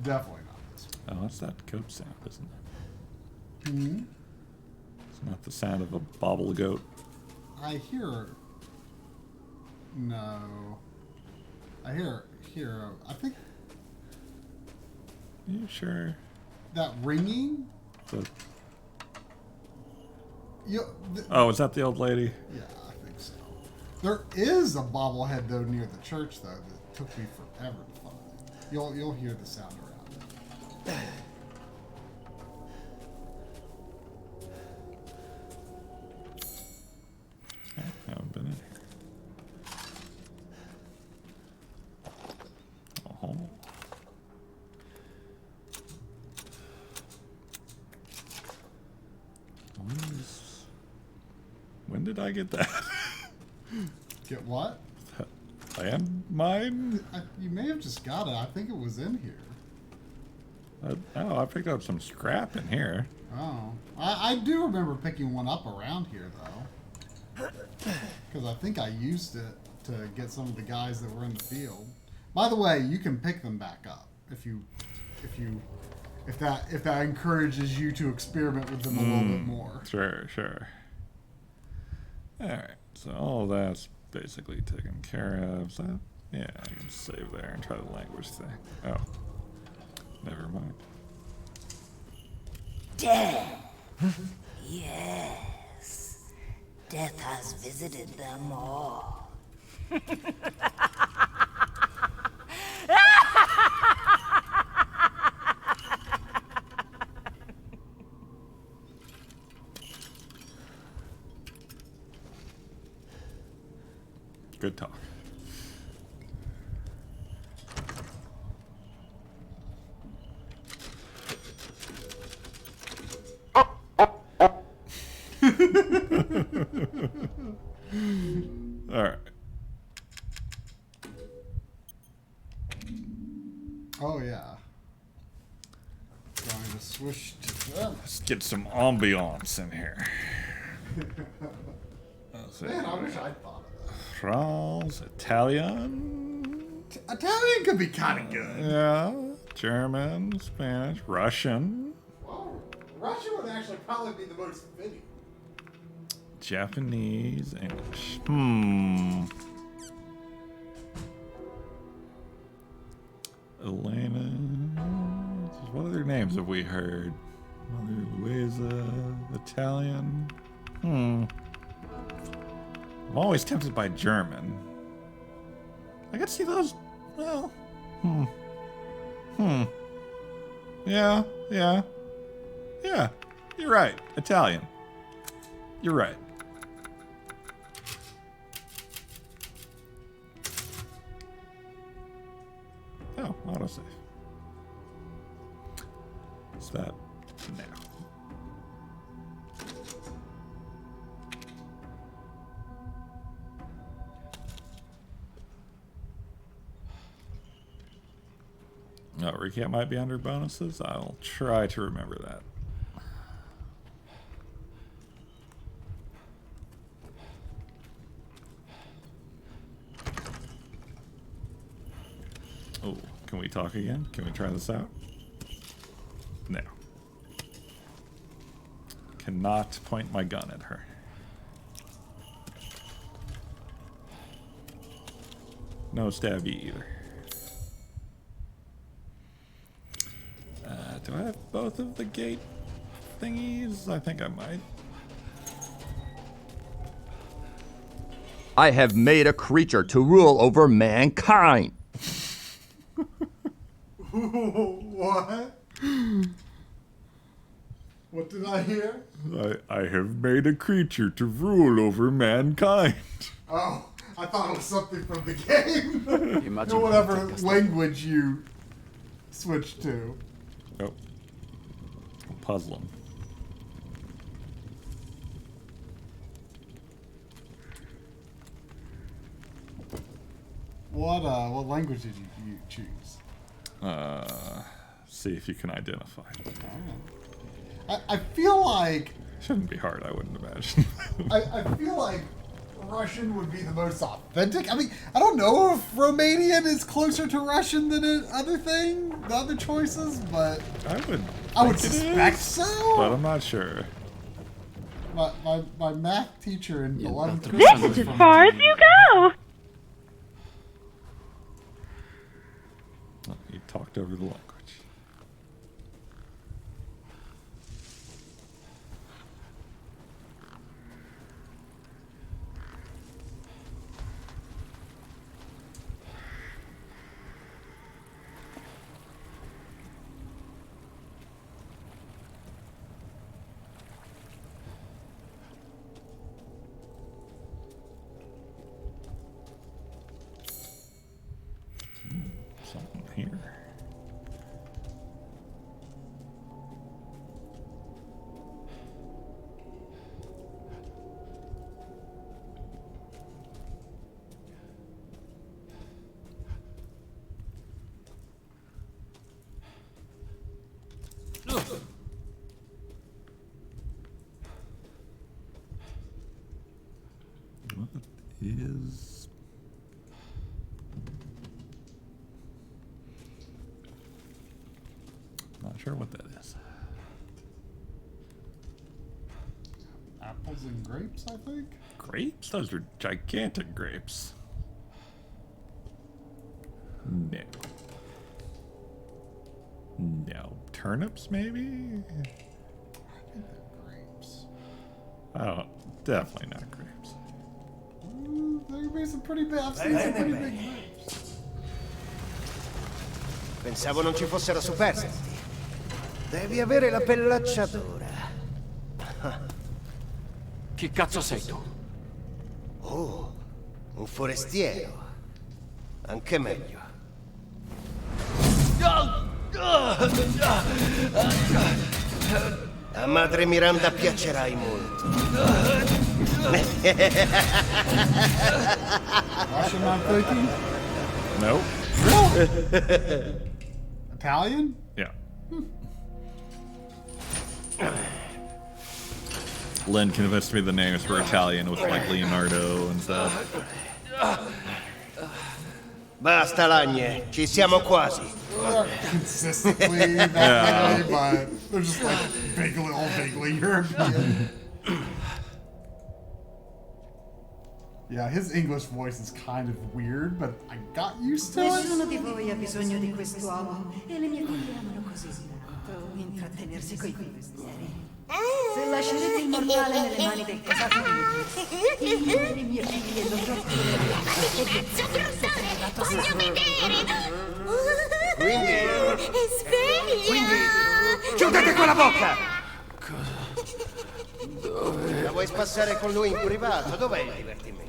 Definitely not this week. Oh, that's that goat sound, isn't it? Hmm? It's not the sound of a bobble goat. I hear... No. I hear... I think... Are you sure? That ringing? The... Oh, is that the old lady? Yeah, I think so. There is a bobblehead, though, near the church, though, that took me forever to find. You'll hear the sound around it. I haven't been in here. Oh. When did I get that? Get what? Landmine? You may have just got it. I think it was in here. I picked up some scrap in here. Oh. I do remember picking one up around here, though. Because I think I used it to get some of the guys that were in the field. By the way, you can pick them back up if that encourages you to experiment with them a little bit more. Sure. Alright, so all that's basically taken care of. So, yeah, I can save there and try the language thing. Oh. Never mind. Death. Yes. Death has visited them all. Good talk. All right. Oh yeah. Going to switch to them. Let's get some ambiance in here. Man, I wish I'd thought of that. France, Italian. Italian could be kind of good. Yeah. German, Spanish, Russian. Well, Russian would actually probably be the most fitting. Japanese, English. Elena. What other names have we heard? Mother Luisa, Italian. I'm always tempted by German. I could see those. Well. Yeah. You're right. Italian. You're right. Oh, autosave. What's that now? Oh, recap might be under bonuses. I'll try to remember that. Oh, can we talk again? Can we try this out? No. Cannot point my gun at her. No stabby either. Do I have both of the gate thingies? I think I might. I have made a creature to rule over mankind. What? What did I hear? I have made a creature to rule over mankind. Oh, I thought it was something from the game. Or whatever language you switched to. Oh. I'll puzzle him. What language did you choose? See if you can identify. I feel like... Shouldn't be hard, I wouldn't imagine. I feel like Russian would be the most authentic. I mean, I don't know if Romanian is closer to Russian than the other choices, but I would suspect so. But I'm not sure. My math teacher in 11th grade. This is as far as you go. Oh, you talked over the language. Something here. What is... Not sure what that is. Apples and grapes, I think. Grapes? Those are gigantic grapes. No. No. Turnips, maybe? I think they're grapes. Oh, definitely not grapes. There could be some pretty big. I've seen some pretty big grapes. Pensavo non ci fossero superstiti. Devi avere la pellacciatura. Chi cazzo sei tu? Oh, un forestiero. Anche meglio. A madre Miranda piacerai molto. Russian not cookie? Nope. Italian? Yeah. Lynn convinced me the names were Italian with like Leonardo and stuff. Basta lagne, ci siamo quasi. Consistently that way, but they're just like vaguely European. Yeah, his English voice is kind of weird, but I got used to it. Nessuno di voi ha bisogno di quest'uomo e le mie figlie amano così tanto intrattenersi coi mestieri. Se lascerete il mortale nelle mani del casato io e le mie figlie lo tratteranno. Voglio vedere! Quindi... Sveglia! Quindi... Chiudete quella bocca! Dove? La vuoi spassare con lui in privato? Dov'è il divertimento?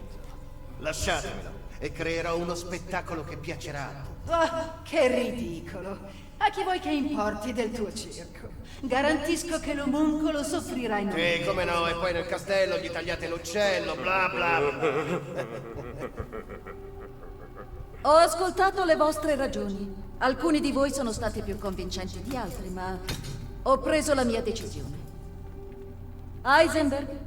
Lasciatemelo e creerò uno spettacolo che piacerà a tutti. Oh, che ridicolo! A chi vuoi che importi del tuo circo? Garantisco che l'omuncolo soffrirà in Sì, come no, e poi nel castello gli tagliate l'uccello, bla bla bla. Ho ascoltato le vostre ragioni. Alcuni di voi sono stati più convincenti di altri, ma ho preso la mia decisione. Heisenberg,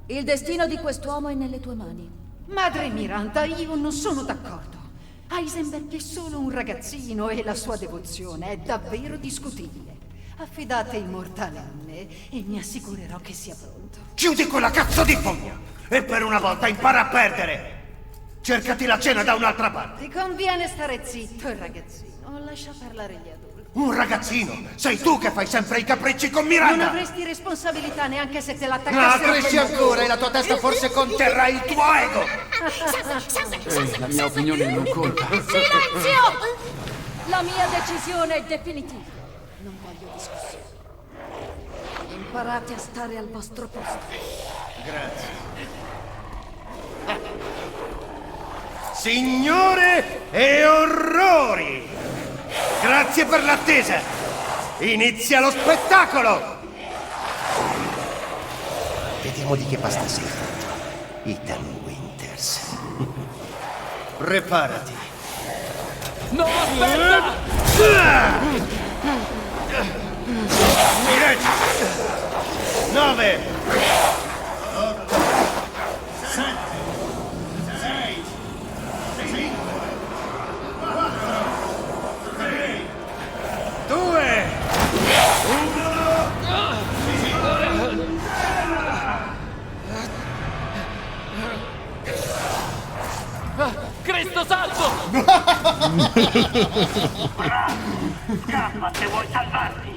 il destino di quest'uomo è nelle tue mani. Madre Miranda, io non sono d'accordo. Heisenberg è solo un ragazzino e la sua devozione è davvero discutibile. Affidate il mortale a me e mi assicurerò che sia pronto. Chiudi quella cazzo di fogna! E per una volta impara a perdere! Cercati la cena da un'altra parte! Ti conviene stare zitto, ragazzino. Lascia parlare gli adulti. Un ragazzino! Sei tu che fai sempre i capricci con Miranda! Non avresti responsabilità neanche se te l'attaccassi. No, cresci ancora e la tua testa forse conterrà il tuo ego! La mia opinione non conta. Silenzio! La mia decisione è definitiva. Non voglio discussioni. Imparate a stare al vostro posto. Grazie. Signore e orrori! Grazie per l'attesa! Inizia lo spettacolo! Vediamo di che pasta sei fatto. Ethan Winters. Preparati. No, aspetta! 10 9 8 7 Scappa se vuoi salvarti!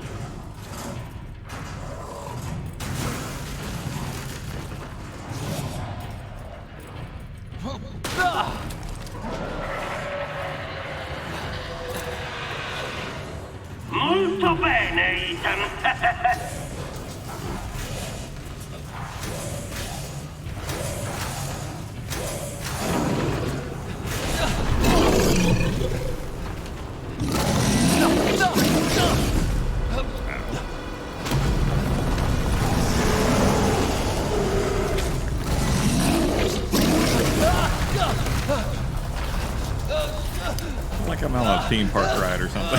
Molto bene, Ethan! Like I'm on a theme park ride or something.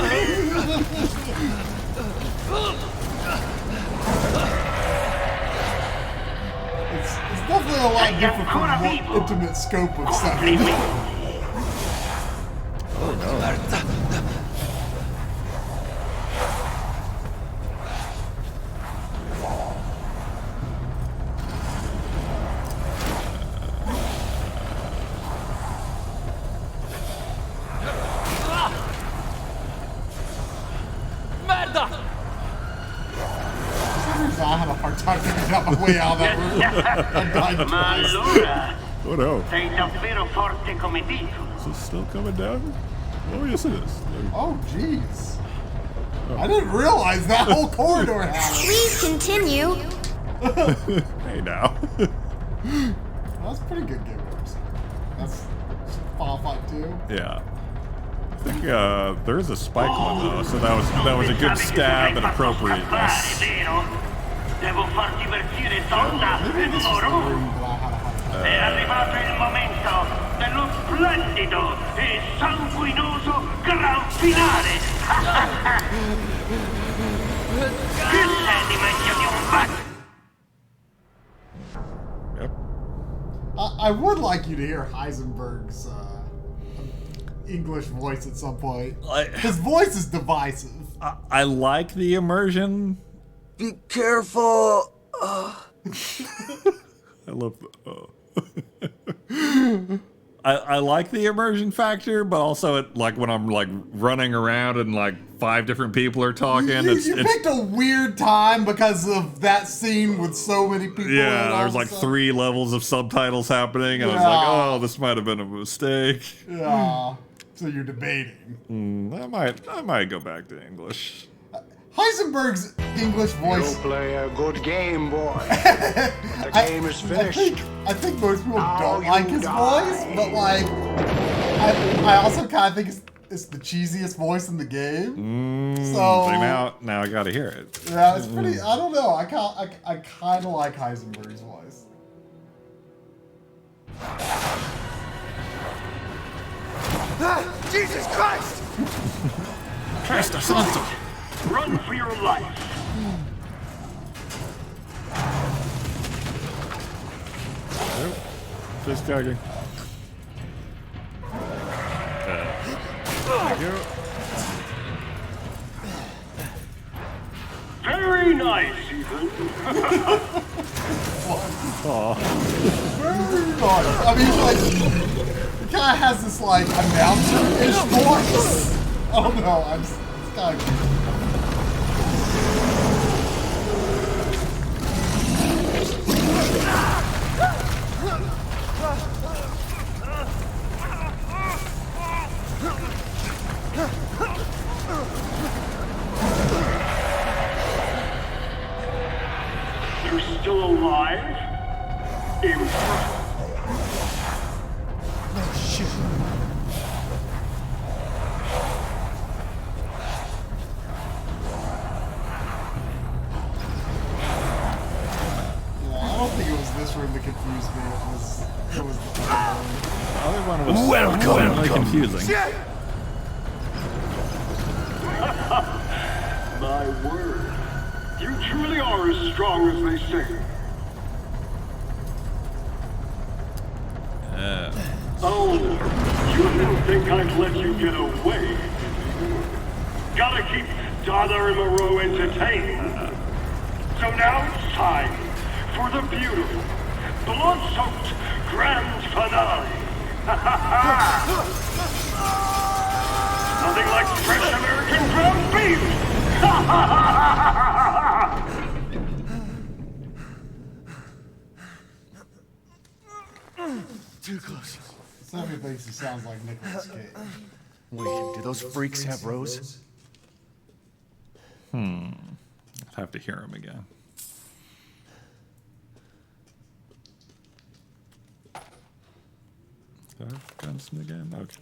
It's definitely a lot different from the more intimate scope of 7. Oh no. I had a hard time figuring out my way out of that room. I died Ma twice. allora Oh no. sei davvero forte come dito. Is it still coming down? Oh yes it is. Oh jeez. I didn't realize that whole corridor had it. Please continue. Hey now. That's pretty good game works. That's Final Fight 2. Yeah. I think there is a spike one though, so that was a good stab and appropriateness. Devo far divertire donna e moro. È arrivato il momento dello splendido e sanguinoso gran finale. Che c'è di meglio di un bat? Yep. I would like you to hear Heisenberg's English voice at some point. His voice is divisive. I like the immersion. Be careful. I love the. I like the immersion factor, but also it like when I'm like running around and like 5 different people are talking. You picked a weird time because of that scene with so many people. Yeah, there's like 3 levels of subtitles happening, and I was like, oh, this might have been a mistake. Yeah. So you're debating. I might go back to English. Heisenberg's English voice. You play a good game, boy. But the game is finished. I think most people don't like his voice, but like, I also kind of think it's the cheesiest voice in the game. So now I gotta hear it. Yeah, it's pretty. I don't know. I kind of like Heisenberg's voice. Jesus Christ! Christ, Santo! Run for your life! Nope. Just jogging. Thank you. Very nice, Ethan. Very nice. I mean, like, it kind of has this like announcer-ish voice. I don't know. It's kind of. You're still alive? Impressive. Oh, shit. Yeah, I don't think it was this room that confused me. It was the other one. The other one was really confusing. My word. You truly are as strong as they say. Oh, you didn't think I'd let you get away. Gotta keep Donna and Moreau entertained. So now it's time for the beautiful, blood-soaked grand finale. Nothing like fresh American ground beef! Too close. Somebody thinks he sounds like Nicolas Cage. Wait, do those freaks have Rose? I'd have to hear him again. Do I have Gunston again? Okay.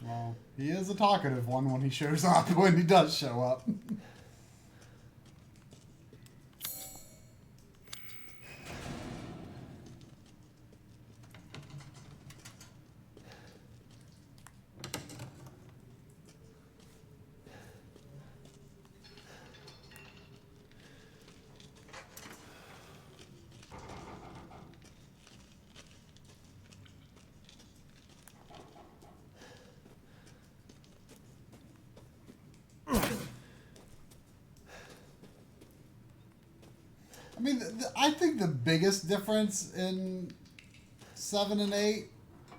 Well, he is a talkative one when he shows up, when he does show up. I mean, I think the biggest difference in 7 and 8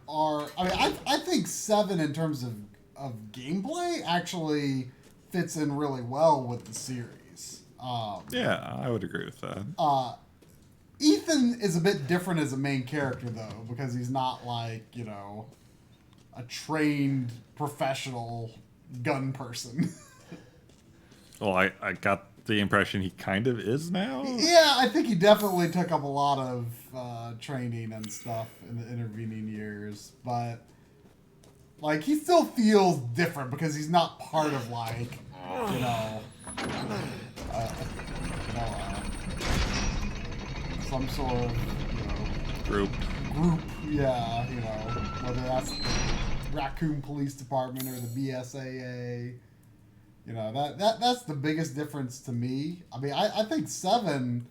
are... I mean, I think 7 in terms of gameplay actually fits in really well with the series. Yeah, I would agree with that. Ethan is a bit different as a main character, though, because he's not like, you know, a trained professional gun person. Well, I got the impression he kind of is now. Yeah, I think he definitely took up a lot of training and stuff in the intervening years, but like he still feels different because he's not part of like, you know, some sort of, you know, group. Yeah, you know, whether that's the Raccoon Police Department or the BSAA. You know, that's the biggest difference to me. I mean, I think 7...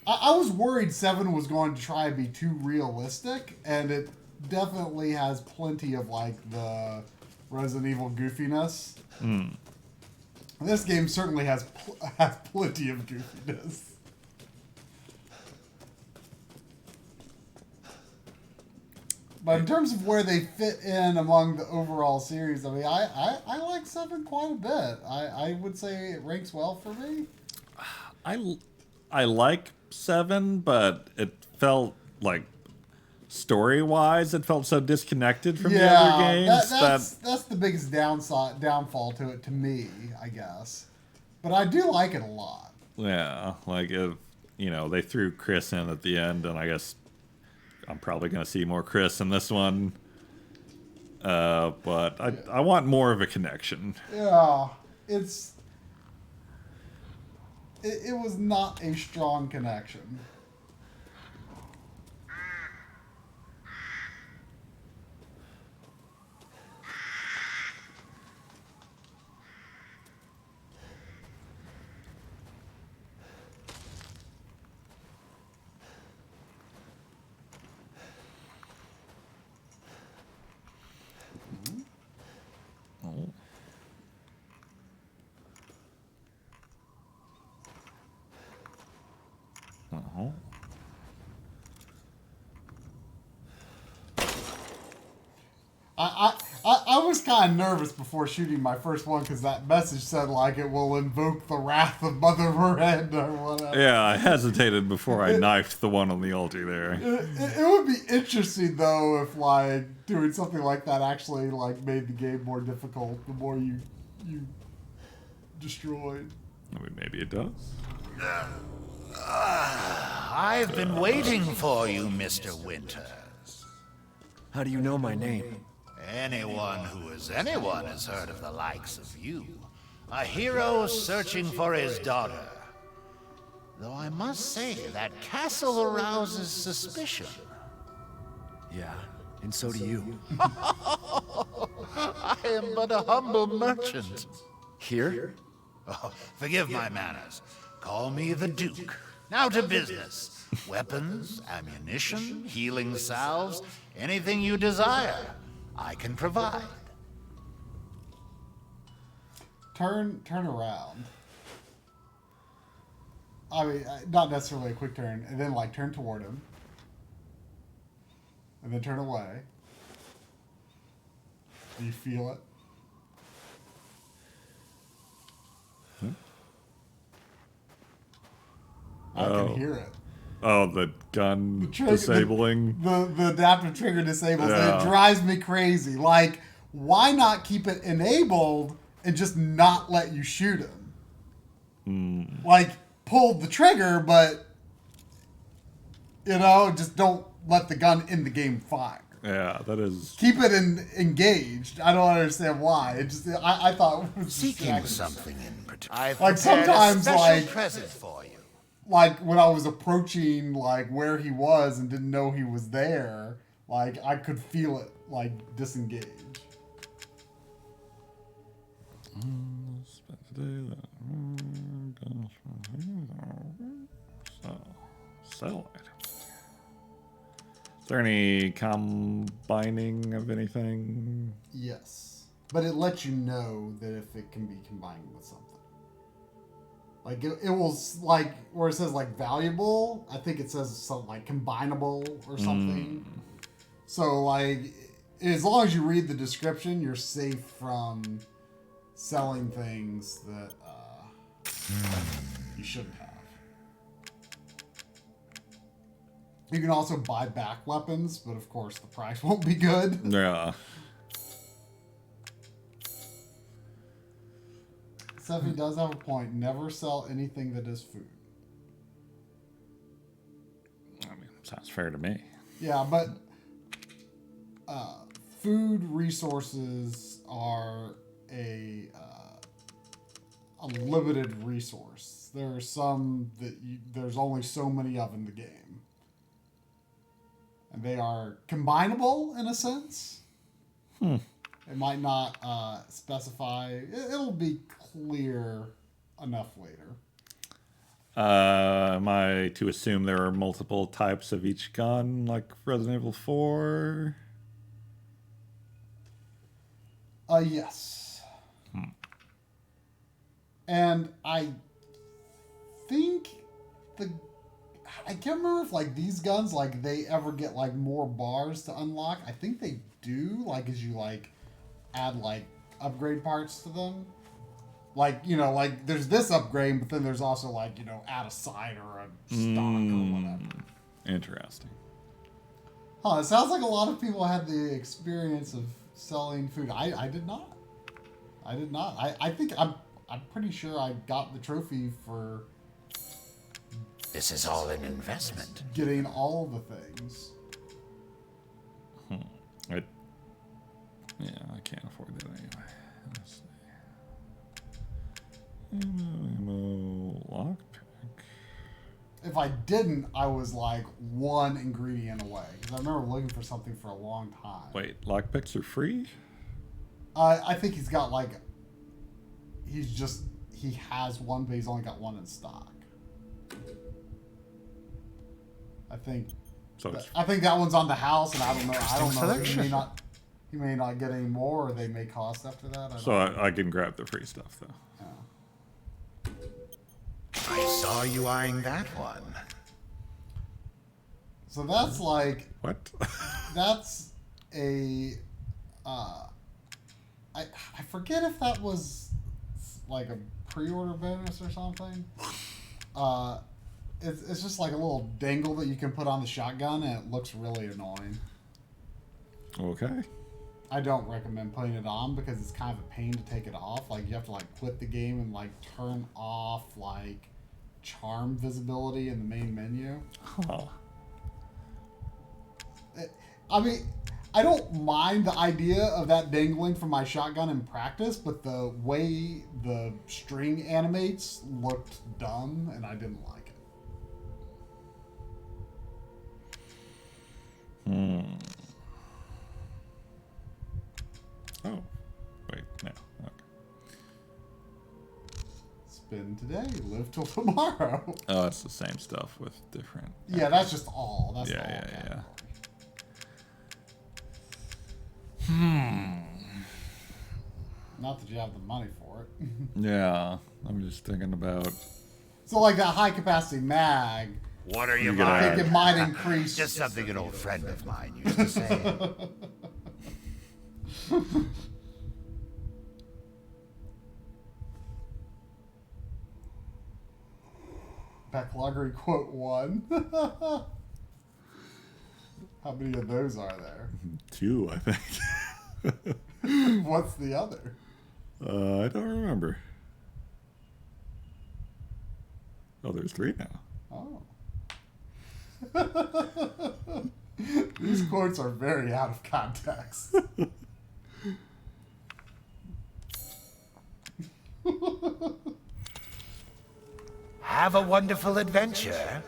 I was worried 7 was going to try and be too realistic, and it definitely has plenty of, like, the Resident Evil goofiness. This game certainly has plenty of goofiness. But in terms of where they fit in among the overall series, I mean, I like 7 quite a bit. I would say it ranks well for me. I like 7, but it felt like story-wise, it felt so disconnected from the other games. That's the biggest downfall to it to me, I guess. But I do like it a lot. Yeah, like if you know they threw Chris in at the end, and I guess I'm probably going to see more Chris in this one. But I want more of a connection. Yeah, it was not a strong connection. I was kind of nervous before shooting my first one because that message said like it will invoke the wrath of Mother Miranda or whatever. Yeah, I hesitated before I knifed the one on the altar there. It would be interesting though if like doing something like that actually like made the game more difficult the more you destroyed. I mean, maybe it does. I've been waiting for you, Mr. Winters. How do you know my name? Anyone who is anyone has heard of the likes of you. A hero searching for his daughter. Though I must say, that castle arouses suspicion. Yeah, and so do you. I am but a humble merchant. Here? Oh, forgive my manners. Call me the Duke. Now to business. Weapons, ammunition, healing salves, anything you desire, I can provide. Turn around. I mean, not necessarily a quick turn, and then like turn toward him, and then turn away, Do you feel it? I can hear it. Oh, the gun Trigger, disabling. The adaptive trigger disables. Yeah. It drives me crazy. Like, why not keep it enabled and just not let you shoot him? Like, pull the trigger, but, just don't let the gun in the game fire. Yeah, that is... Keep it engaged. I don't understand why. It just I thought it was Seeking something in particular. I've like prepared sometimes a special like present for you. Like when I was approaching like where he was and didn't know he was there, like I could feel it like disengage. Satellite. Is there any combining of anything? Yes, but it lets you know that if it can be combined with something. Like it will like where it says like valuable. I think it says something like combinable or something. So like as long as you read the description, you're safe from selling things that you shouldn't have. You can also buy back weapons, but of course the price won't be good. Yeah. Steffi does have a point. Never sell anything that is food. I mean, sounds fair to me. Yeah, but food resources are a limited resource. There are some that there's only so many of in the game. And they are combinable in a sense. It might not specify. It'll be clear enough later. Am I to assume there are multiple types of each gun, like Resident Evil 4? Yes. And I think I can't remember if like these guns like they ever get like more bars to unlock. I think they do, like as you like add like upgrade parts to them. Like, like there's this upgrade, but then there's also like, add a side or a stock or whatever. Interesting. Huh, it sounds like a lot of people had the experience of selling food. I did not. I think I'm pretty sure I got the trophy for This is all an investment. getting all the things. I can't afford that anyway. Let's see. Ammo, lockpick. If I didn't, I was like one ingredient away. Because I remember looking for something for a long time. Wait, lockpicks are free? I think he's got like... he has one, but he's only got one in stock. I think... I think that one's on the house, and I don't know. He may not get any more, or they may cost after that. I can grab the free stuff, though. Yeah. I saw you eyeing that one. So that's like... What? That's a... I forget if that was like a pre-order bonus or something. It's just like a little dangle that you can put on the shotgun, and it looks really annoying. Okay. I don't recommend putting it on because it's kind of a pain to take it off. Like you have to like quit the game and like turn off like charm visibility in the main menu. Huh. I mean, I don't mind the idea of that dangling from my shotgun in practice, but the way the string animates looked dumb, and I didn't like it. Oh, wait, no. Okay. Spin today, live till tomorrow. Oh, it's the same stuff with different... Yeah, that's just all. That's all. Yeah. Not that you have the money for it. Yeah, I'm just thinking about... So like that high capacity mag... What are you I buying? think it might increase... Just something an old friend of mine used to say. Backloggery quote 1. How many of those are there? 2, I think. What's the other? I don't remember. Oh, there's 3 now. Oh. These quotes are very out of context. Have a wonderful adventure.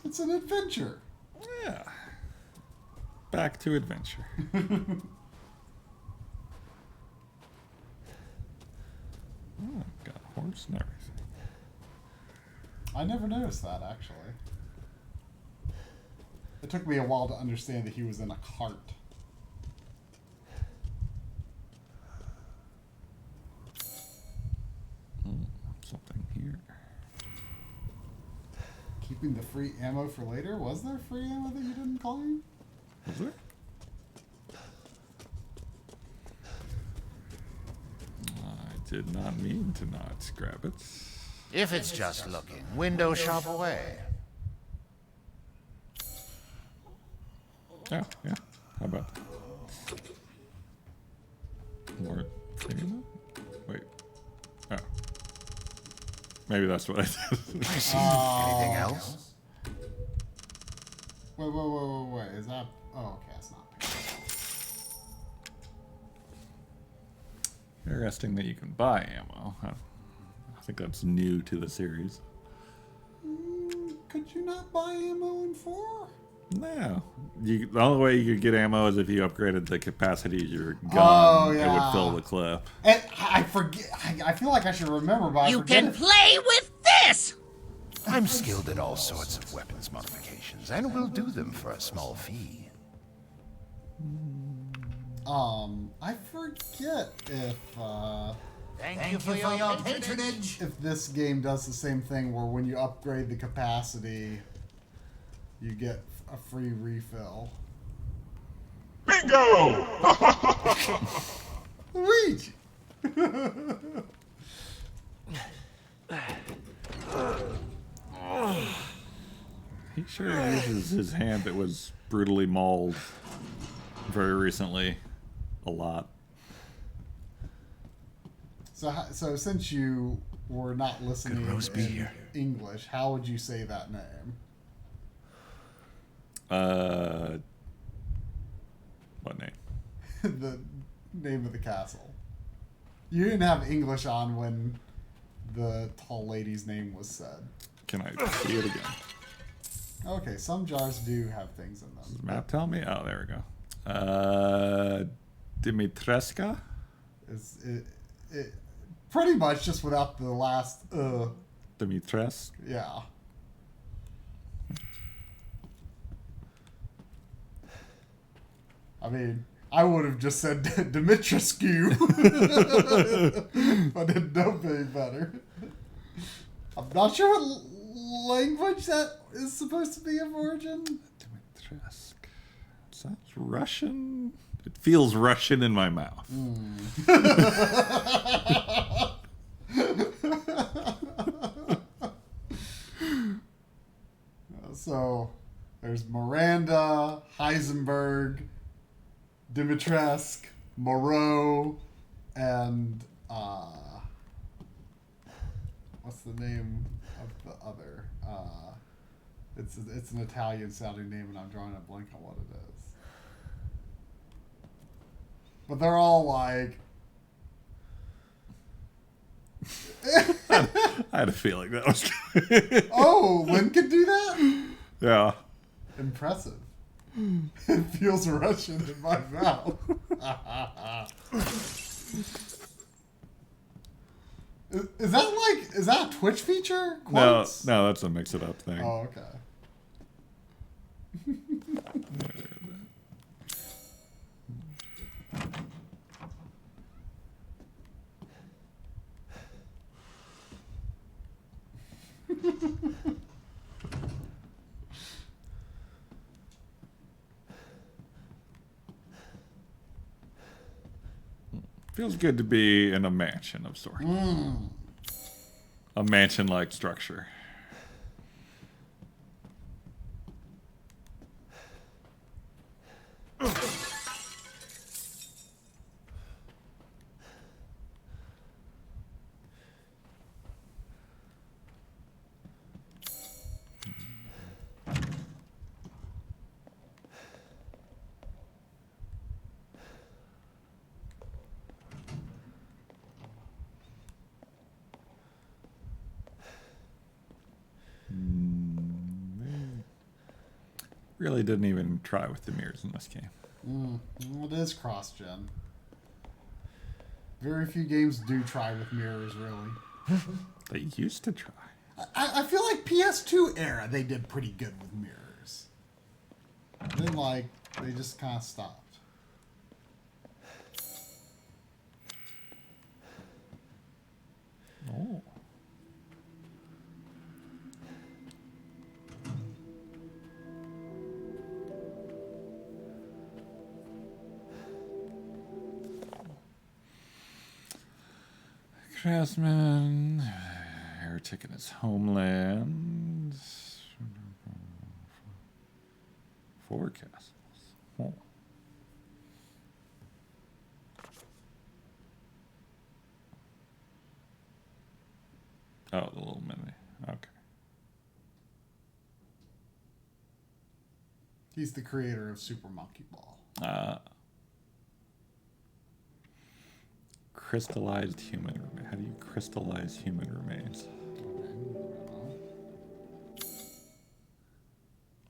It's an adventure. Yeah. Back to adventure. Oh, got a horse and everything. I never noticed that, actually. It took me a while to understand that he was in a cart. Something here. Keeping the free ammo for later? Was there free ammo that you didn't claim? Was there? I did not mean to not grab it. If it's just looking, window shop away. Oh, yeah. How about that? More free ammo? Wait. Oh. Maybe that's what I did. Anything else? Wait. Is that... Oh, okay, it's not. Interesting that you can buy ammo. I think that's new to the series. Could you not buy ammo in 4? No. The only way you could get ammo is if you upgraded the capacity of your gun. Oh, yeah. It would fill the clip. And I forget... I feel like I should remember, but You can play with this! I'm skilled in all sorts of weapons modifications, and will do them for a small fee. I forget if, Thank you for your patronage. if this game does the same thing where when you upgrade the capacity, you get a free refill. Bingo! Luigi! He sure uses his hand that was brutally mauled very recently a lot. So since you were not listening in English, how would you say that name? What name? The name of the castle. You didn't have English on when the tall lady's name was said. Can I see it again? Okay, some jars do have things in them. Does the map tell me? Oh, there we go. Dimitrescu? It pretty much just without the last Dimitrescu? Yeah. I mean, I would have just said Dimitrescu. I didn't know any better. I'm not sure what language that is supposed to be of origin. Dimitrescu. Sounds Russian. It feels Russian in my mouth. So, there's Miranda, Heisenberg, Dimitrescu, Moreau, and what's the name of the other? It's an Italian sounding name, and I'm drawing a blank on what it is. But they're all like. I had a feeling that was. Oh, Lynn can do that? Yeah. Impressive. It feels Russian in my mouth. Is that a Twitch feature? Quotes? No, that's a mix it up thing. Oh, okay. Feels good to be in a mansion of sorts. a mansion-like structure. Really didn't even try with the mirrors in this game. Well, it is cross-gen. Very few games do try with mirrors, really. They used to try. I feel like PS2 era, they did pretty good with mirrors. Then, like, they just kind of stopped. Oh. Craftsman, heretic in his homeland. 4 castles. Oh. Oh, the little mini. Okay. He's the creator of Super Monkey Ball. Crystallized human. How do you crystallize human remains?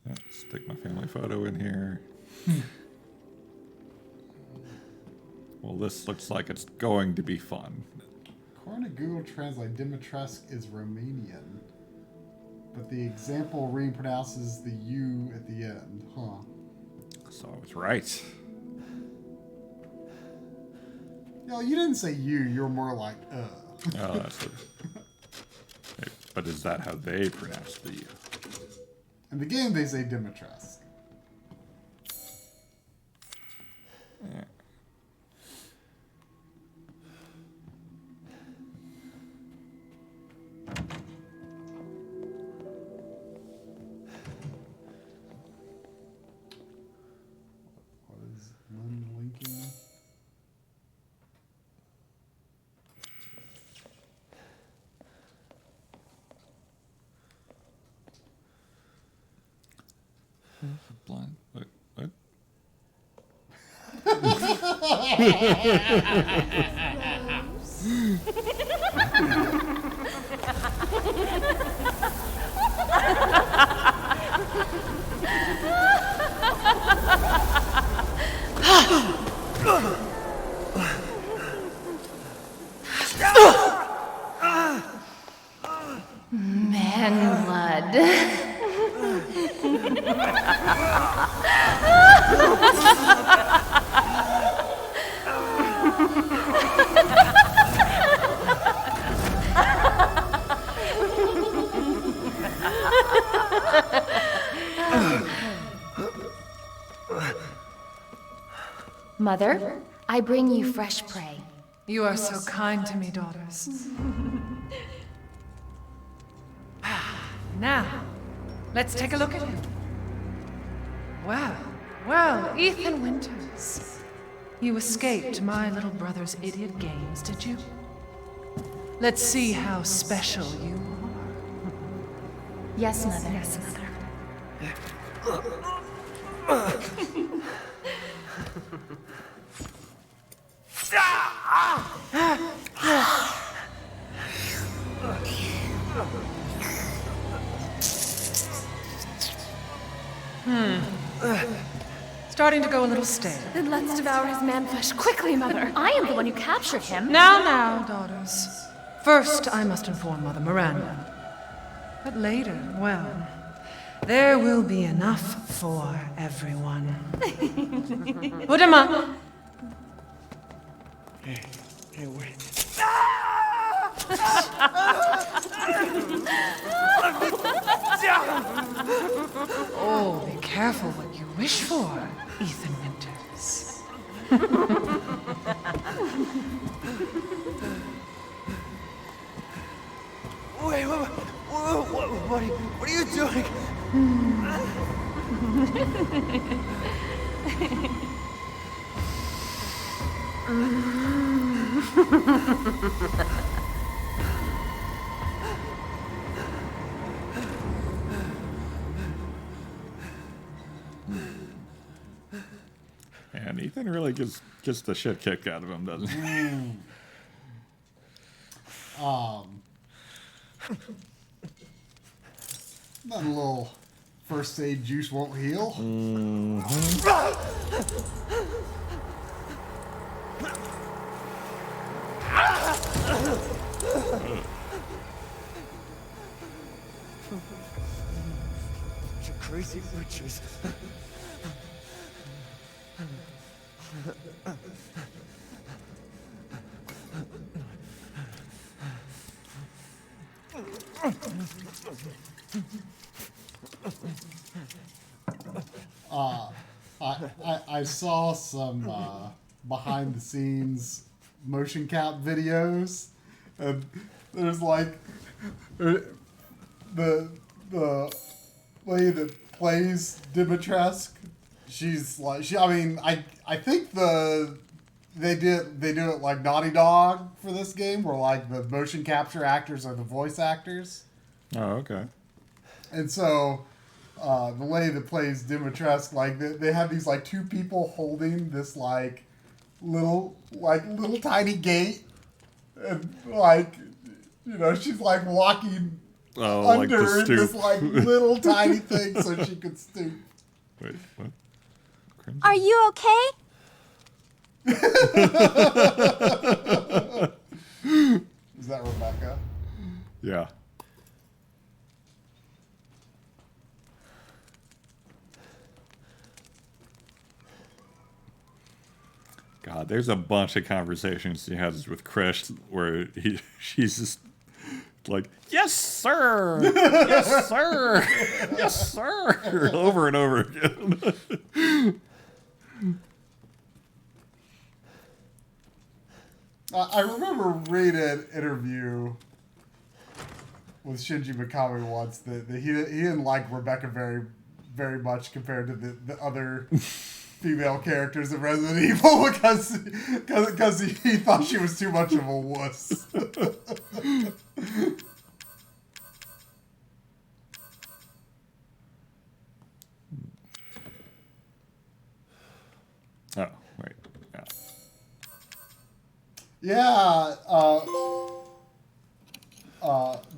Yeah, stick my family photo in here. Well, this looks like it's going to be fun. According to Google Translate, Dimitrescu is Romanian, but the example reading pronounces the U at the end. Huh. So I was right. No, you didn't say you. You're more like, Oh, that's what. But is that how they pronounce the U? In the game, they say Dimitrescu. Yeah. What is linking? Blind. What? Man blood. Mother, I bring you fresh prey. You are so kind to me, daughters. Now, let's take a look at him. Well, Ethan Winters. You escaped my little brother's idiot games, did you? Let's see how special you are. Yes, Mother. Yes, Mother. Starting to go a little stale. Then let's devour his man-flesh quickly, Mother. I am the one who captured him. Now, daughters. First, I must inform Mother Miranda. But later, well, there will be enough for everyone. Udama! Hey, wait. Oh, be careful what you wish for, Ethan Winters. Wait, what are you doing? And Ethan really gets the shit kicked out of him, doesn't he? That little first aid juice won't heal. You crazy witches. I saw some behind the scenes motion cap videos, and there's like the lady that plays Dimitrescu. She's like I think they do it like Naughty Dog for this game, where like the motion capture actors are the voice actors. Oh, okay. And so the lady that plays Dimitrescu, like they have these like two people holding this like little tiny gate, and like she's like walking under like the this stoop. like little tiny thing so she could stoop. Wait, what? Are you okay? Is that Rebecca? Yeah. God, there's a bunch of conversations he has with Chris where she's just like, yes, sir. Yes, sir. Yes, sir. Over and over again. I remember reading an interview with Shinji Mikami once that he didn't like Rebecca very, very much compared to the other female characters of Resident Evil because he thought she was too much of a wuss. Oh, wait. Yeah.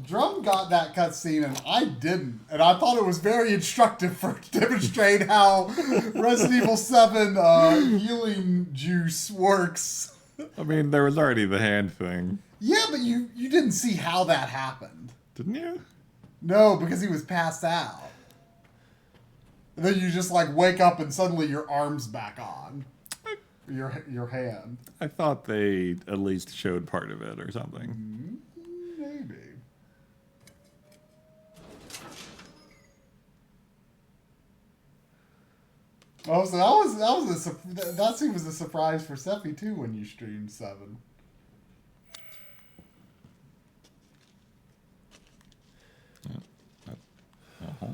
Drum got that cutscene and I didn't. And I thought it was very instructive to demonstrate how Resident Evil 7 healing juice works. I mean, there was already the hand thing. Yeah, but you didn't see how that happened. Didn't you? No, because he was passed out. And then you just like wake up and suddenly your arm's back on. Your hand. I thought they at least showed part of it or something. Maybe. Oh, so that scene was a surprise for Seppi too when you streamed 7. Uh-huh.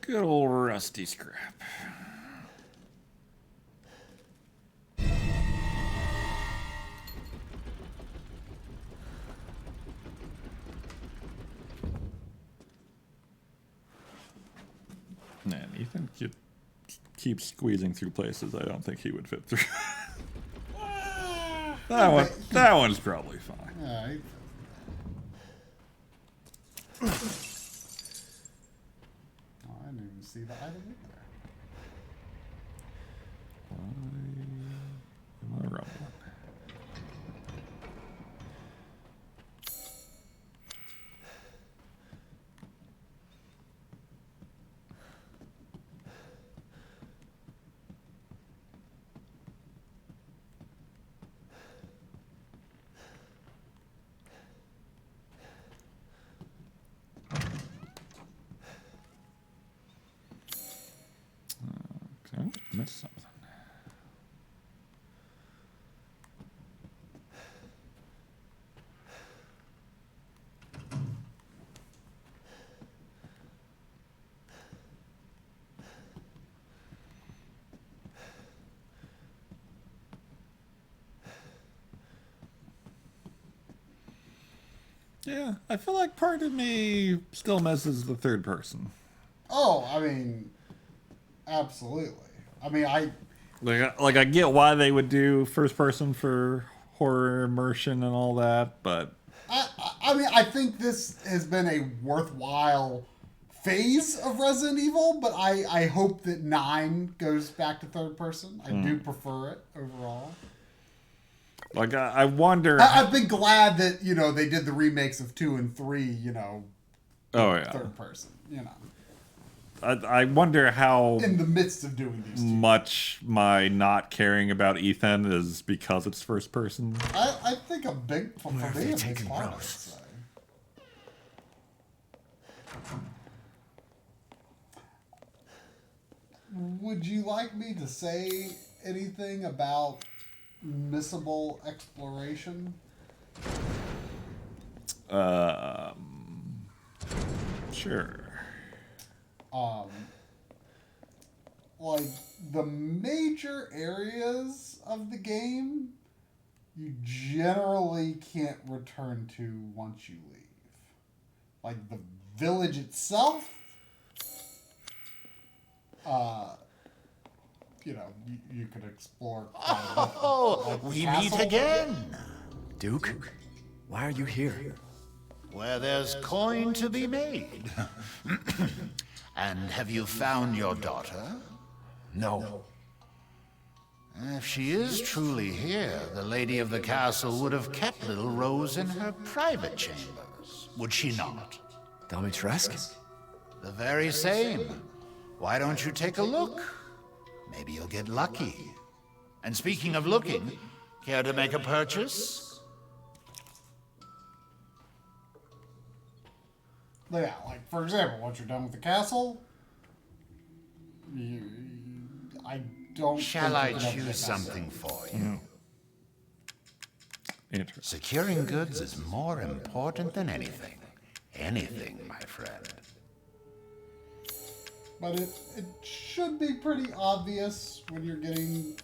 Good old rusty scrap. Man, Ethan keeps squeezing through places I don't think he would fit through. That one's probably fine. All right. I didn't even see the item in there. Why am I wrong? Missed something. Yeah, I feel like part of me still misses the third person. Oh, I mean, absolutely. I mean, Like I get why they would do first person for horror immersion and all that, but I mean, I think this has been a worthwhile phase of Resident Evil, but I hope that 9 goes back to third person. I do prefer it overall. Like I wonder. I've been glad that they did the remakes of 2 and 3. Oh yeah, third person. I wonder how In the midst of doing these two. much my not caring about Ethan is because it's first person. I think a big for me a big part of it. Would you like me to say anything about missable exploration? Sure. Like the major areas of the game, you generally can't return to once you leave. Like the village itself, you could explore. Oh, we meet again. Duke, why are you here? Where there's coin to be made. And have you found your daughter? No. If she is truly here, the lady of the castle would have kept little Rose in her private chambers, would she not? Dimitrescu? The very same. Why don't you take a look? Maybe you'll get lucky. And speaking of looking, care to make a purchase? Yeah, like for example, once you're done with the castle, I don't. Shall I choose something for you? Securing goods is more important than anything. Anything, my friend. But it should be pretty obvious when you're getting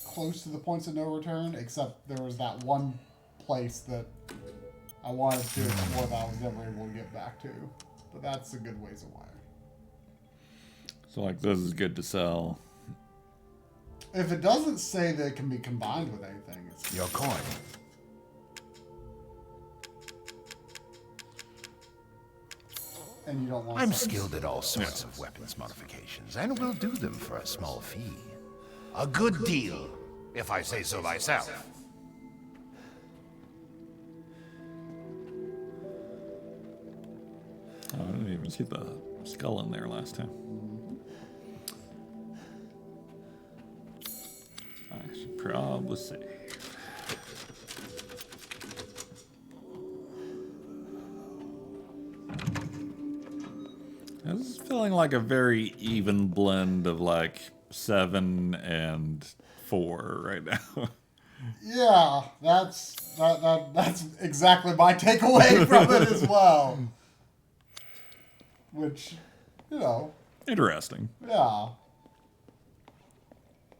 close to the points of no return, except there was that one place that I wanted to explore that I was never able to get back to. But that's a good ways away. So like this is good to sell. If it doesn't say that it can be combined with anything, it's your coin. And you don't want I'm skilled at all sorts of weapons modifications, and will do them for a small fee. A good deal, if I say so myself. Oh, I didn't even see the skull in there last time. I should probably save. This is feeling like a very even blend of like 7 and 4 right now. Yeah, that's exactly my takeaway from it as well. Which, interesting. Yeah.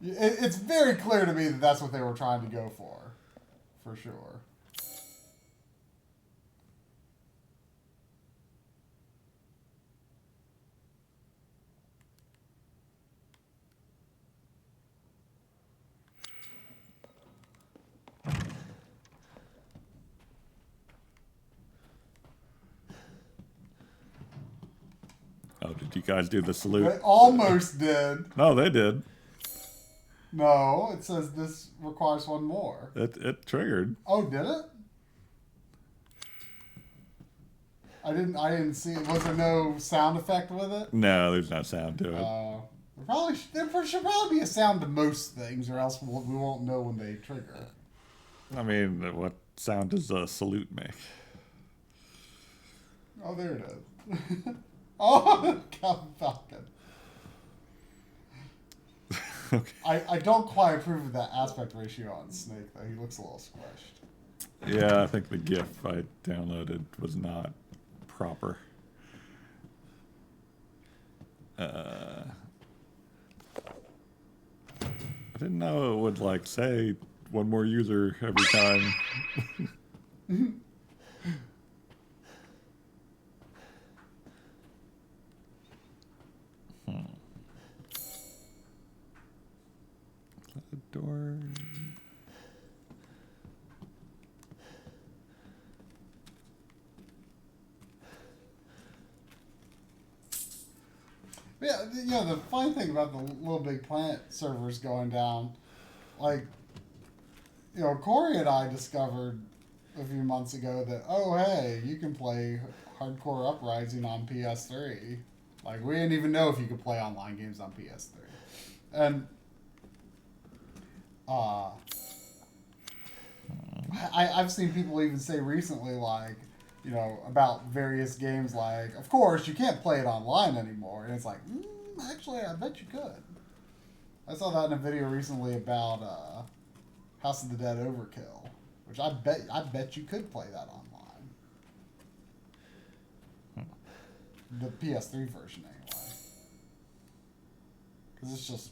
It's very clear to me that that's what they were trying to go for sure. Oh, did you guys do the salute? They almost did. No, they did. No, it says this requires one more. It triggered. Oh, did it? I didn't see it. Was there no sound effect with it? No, there's no sound to it. There should probably be a sound to most things, or else we won't know when they trigger. I mean, what sound does a salute make? Oh, there it is. Oh, Captain Falcon. Okay. I don't quite approve of that aspect ratio on Snake, though. He looks a little squished. Yeah, I think the GIF I downloaded was not proper. I didn't know it would like say one more user every time. The door. Yeah, the funny thing about the Little Big Planet servers going down, like, Corey and I discovered a few months ago that, oh, hey, you can play Hardcore Uprising on PS3. Like, we didn't even know if you could play online games on PS3. And, I've seen people even say recently, like, about various games, like, of course, you can't play it online anymore. And it's like, actually, I bet you could. I saw that in a video recently about House of the Dead Overkill, which I bet you could play that online. The PS3 version, anyway. Because it's just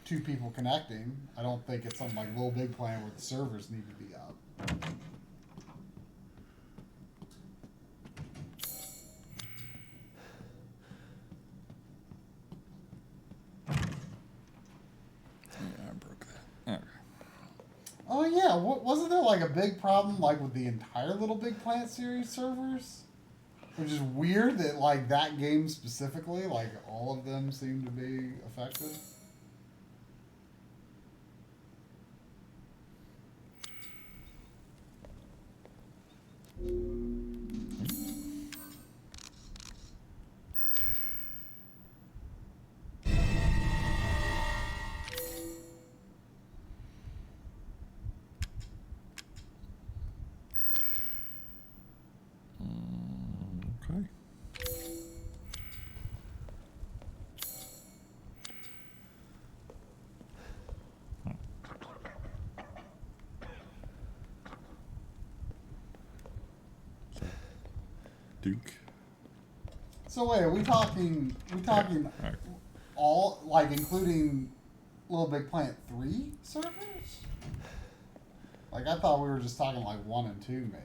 two people connecting. I don't think it's something like Little Big Planet where the servers need to be up. Oh yeah, wasn't there like a big problem like with the entire Little Big Planet series servers? Which is weird that like that game specifically, like all of them seem to be affected. Okay. Duke. So wait, are we talking all, like, including Little Big Planet 3 servers? Like, I thought we were just talking like 1 and 2 maybe.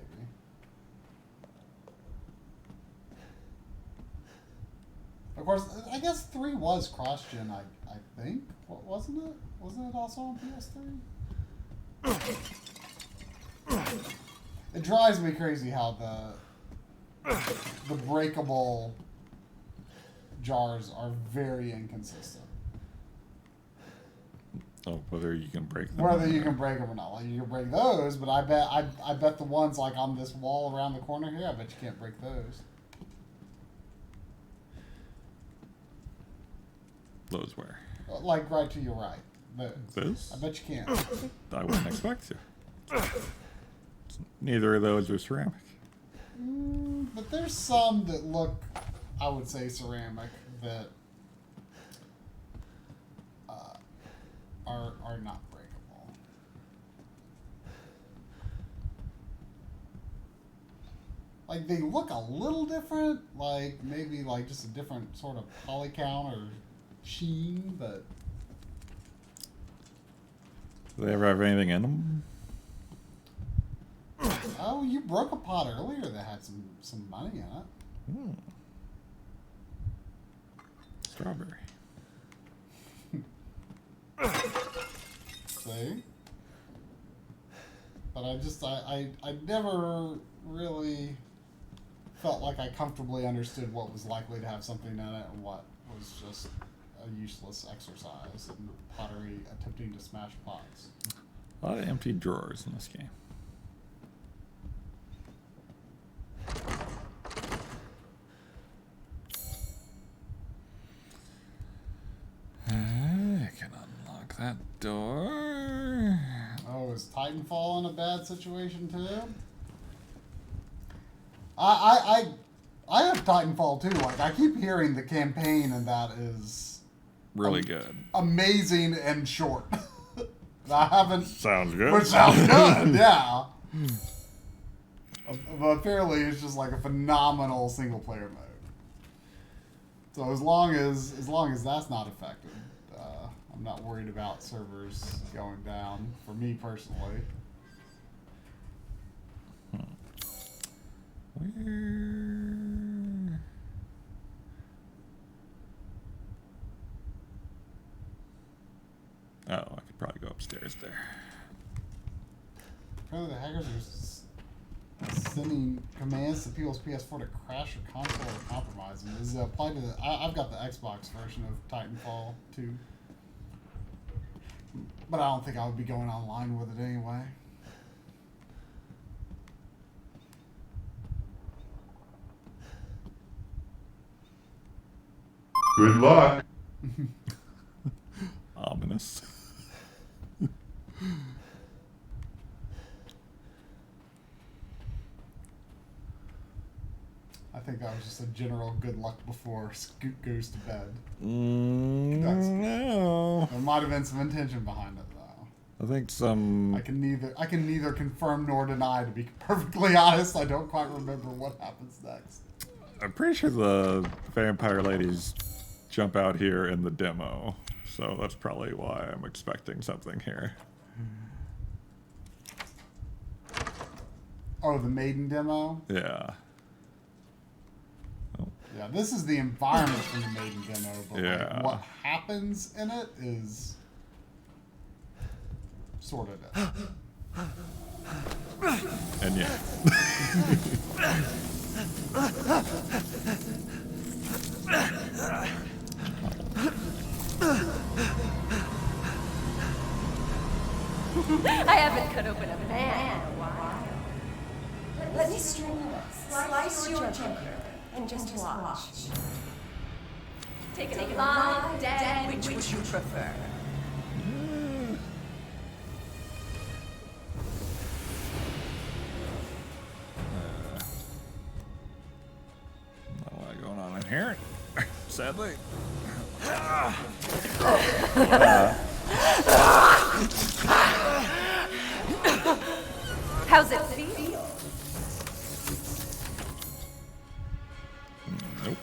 Of course, I guess 3 was cross-gen, I think. Wasn't it? Wasn't it also on PS3? It drives me crazy how the breakable jars are very inconsistent. Oh, whether you can break them. Whether you can break them or not. Like, you can break those, but I bet the ones like on this wall around the corner here, I bet you can't break those. Those where? Like right to your right. Those? I bet you can't. I wouldn't expect to. Neither of those are ceramic. But there's some that look, I would say, ceramic that are not breakable. Like, they look a little different, like maybe like just a different sort of poly count or sheen, but Do they ever have anything in them? oh, you broke a pot earlier that had some money in it. Strawberry. See? But I never really felt like I comfortably understood what was likely to have something in it and what was just a useless exercise in pottery attempting to smash pots. A lot of empty drawers in this game. I can unlock that door. Oh, is Titanfall in a bad situation too? I have Titanfall too. Like, I keep hearing the campaign and that is really good. Amazing and short. I haven't. Sounds good. Which sounds good, yeah. But apparently, it's just like a phenomenal single player mode. So as long as that's not affected, I'm not worried about servers going down. For me personally. Where? Oh, I could probably go upstairs there. Apparently the hackers are sending commands to people's PS4 to crash your console or compromise them. Is it applied to the... I've got the Xbox version of Titanfall 2. But I don't think I would be going online with it anyway. Good luck. Ominous. I think that was just a general good luck before Scoot goes to bed. No. There might have been some intention behind it, though. I think some... I can neither confirm nor deny, to be perfectly honest. I don't quite remember what happens next. I'm pretty sure the vampire ladies jump out here in the demo. So that's probably why I'm expecting something here. Oh, the maiden demo? Yeah. Yeah, this is the environment from the maiden demo, but Yeah. like, what happens in it is sort of it. And yeah. I haven't cut open a man. Let me slice your joker and just watch. Take it alive, dead, Which would you prefer? Not a lot going on in here, sadly. How's it feel? Nope.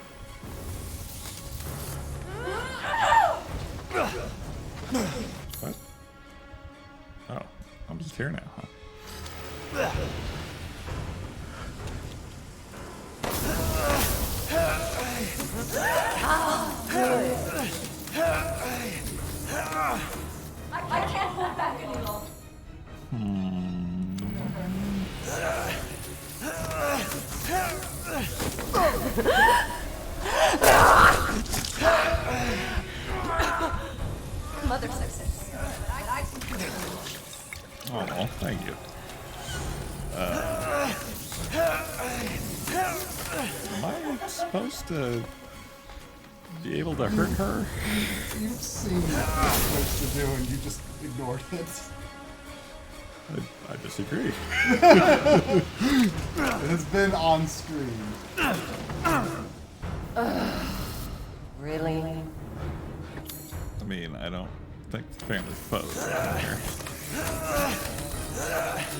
What? Oh, I'm just here now, huh? Good. I can't hold back any longer. Mother says Oh, thank you. Am I supposed to be able to hurt her? You've seen what you're supposed to do and you just ignored it. I disagree. It has been on screen. Really? I mean, I don't think the family photos are here.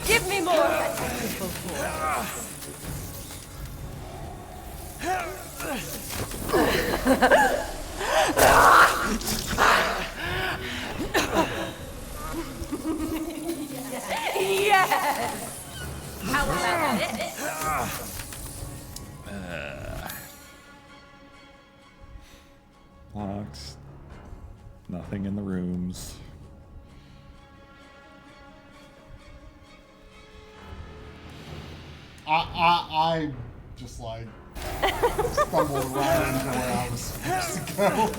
give me more of that technical force. Yes! How about this? Locked. Nothing in the rooms. I just like stumbled right into where I was supposed to go.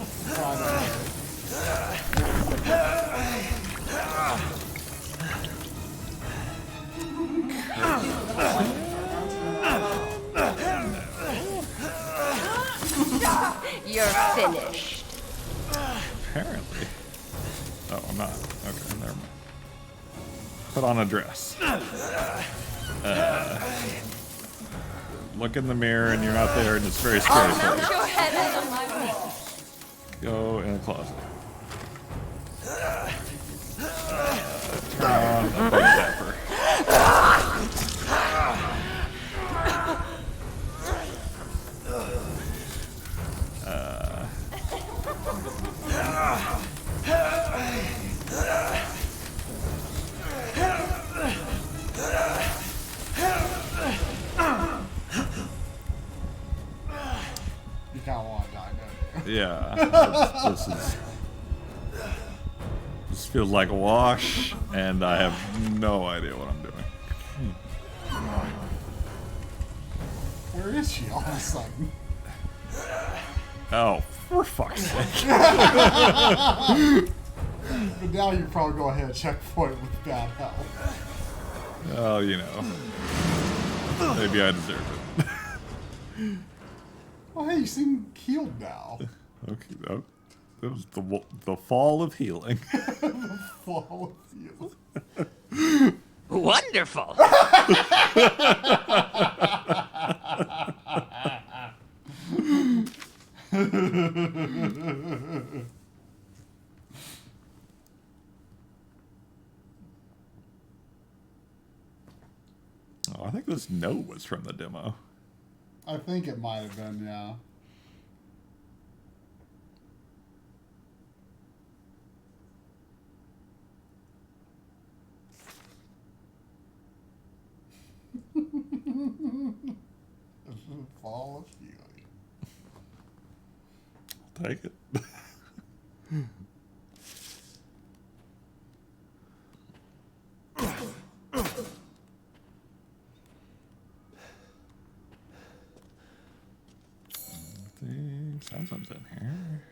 You're finished. Apparently. Oh, I'm not. Okay, never mind. Put on a dress. Look in the mirror and you're not there and it's very scary for you. Your head is on my wall. go in the closet. Turn on a bug zapper. You kind of want to die, don't you? Yeah. This feels like a wash, and I have no idea what I'm doing. Where is she all of a sudden? Oh, for fuck's sake. But now you probably go ahead and checkpoint with bad health. Oh, you know. Maybe I deserve it. Well, hey, you seem healed now. Okay, that was the fall of healing. The fall of healing. Wonderful. Oh, I think this note was from the demo. I think it might have been, yeah. Fall of healing. I'll take it. Something's in here.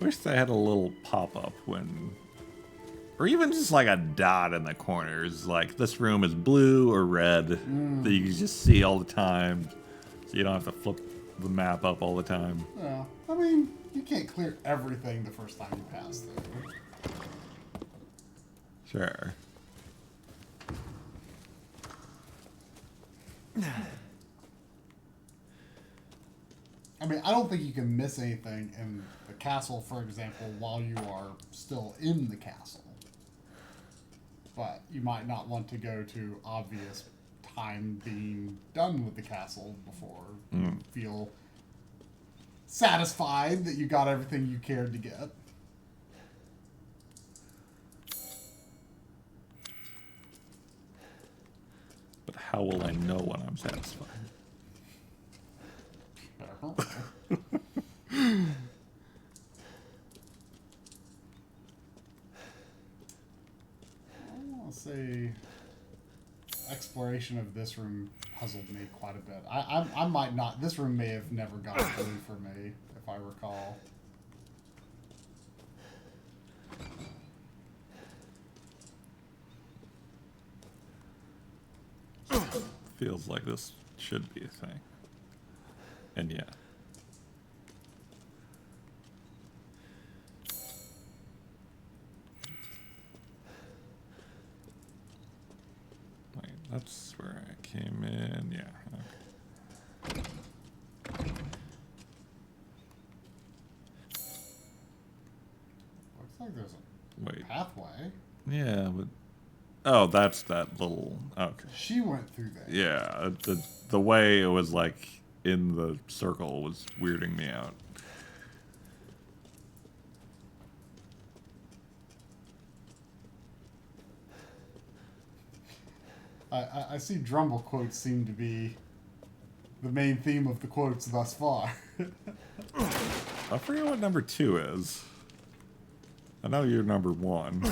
I wish they had a little pop-up when, or even just like a dot in the corners, like this room is blue or red, that you can just see all the time, so you don't have to flip the map up all the time. Yeah, I mean, you can't clear everything the first time you pass through. Sure. I mean, I don't think you can miss anything in the castle, for example, while you are still in the castle. But you might not want to go to obvious time being done with the castle before you feel satisfied that you got everything you cared to get. But how will I know when I'm satisfied? I'll say exploration of this room puzzled me quite a bit. I might not. This room may have never gone through for me, if I recall. Feels like this should be a thing. And yeah. Wait, that's where I came in. Yeah. Okay. Looks like there's a Wait. pathway. Yeah, but oh, that's that little. Okay. She went through there. Yeah, the way it was like in the circle was weirding me out. I see Drumble quotes seem to be the main theme of the quotes thus far. I forget what number 2 is. I know you're number 1.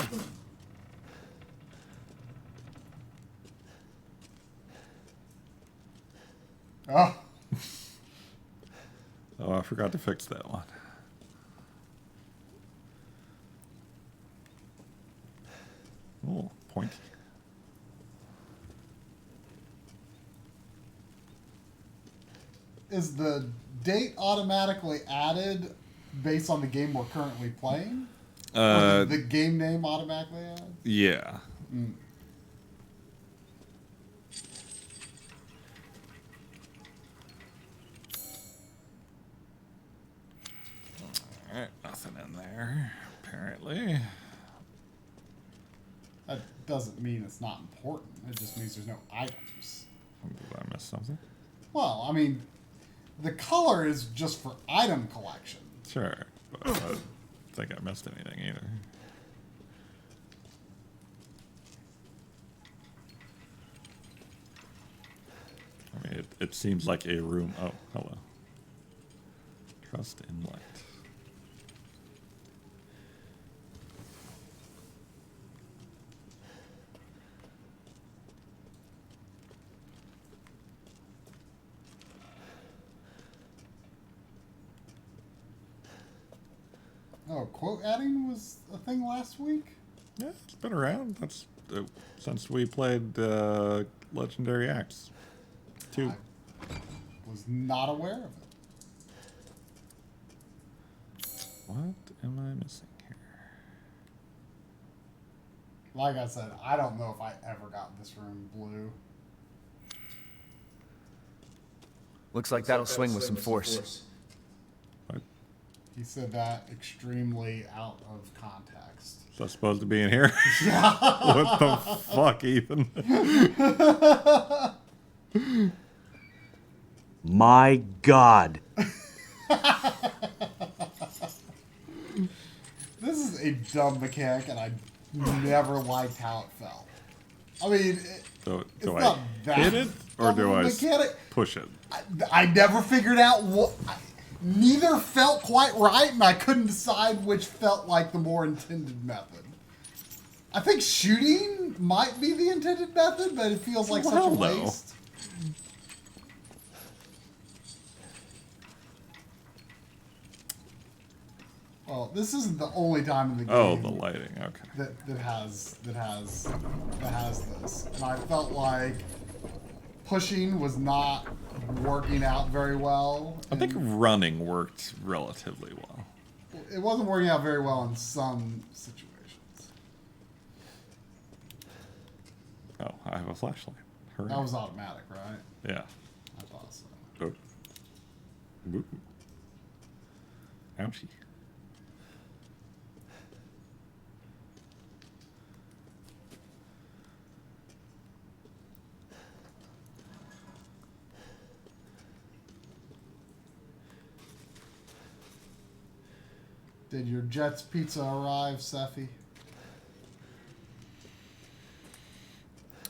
Oh. Oh, I forgot to fix that one. Oh, pointy. Is the date automatically added based on the game we're currently playing? Or the game name automatically added? Yeah. Mm. Alright, nothing in there, apparently. That doesn't mean it's not important. It just means there's no items. Did I miss something? Well, I mean, the color is just for item collection. Sure, but I don't think I missed anything either. I mean, it seems like a room. Oh, hello. Trust in light. Oh, quote adding was a thing last week? Yeah, it's been around. That's since we played Legendary Axe 2. I was not aware of it. What am I missing here? Like I said, I don't know if I ever got this room blue. Looks like that'll swing with some force. What? He said that extremely out of context. Is that supposed to be in here? Yeah. What the fuck, Ethan? My God. This is a dumb mechanic, and I never liked how it felt. I mean, Do it's I not that hit it, or do I mechanic. push it? I never figured out what. Neither felt quite right, and I couldn't decide which felt like the more intended method. I think shooting might be the intended method, but it feels like such a waste. Well, this isn't the only time in the game. Oh, the lighting. Okay. That has this, and I felt like pushing was not working out very well. I think running worked relatively well. It wasn't working out very well in some situations. Oh, I have a flashlight. Hurry. That was automatic, right? Yeah. I thought so. Oh. Ooh. Ouchie. Did your Jets pizza arrive, Seffi?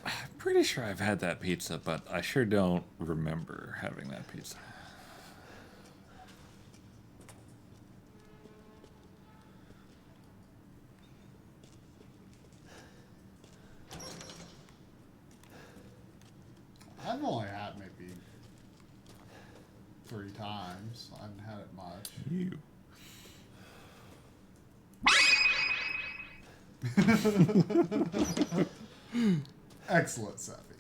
I'm pretty sure I've had that pizza, but I sure don't remember having that pizza. I've only had maybe 3 times. I haven't had it much. You. Excellent, Seffi.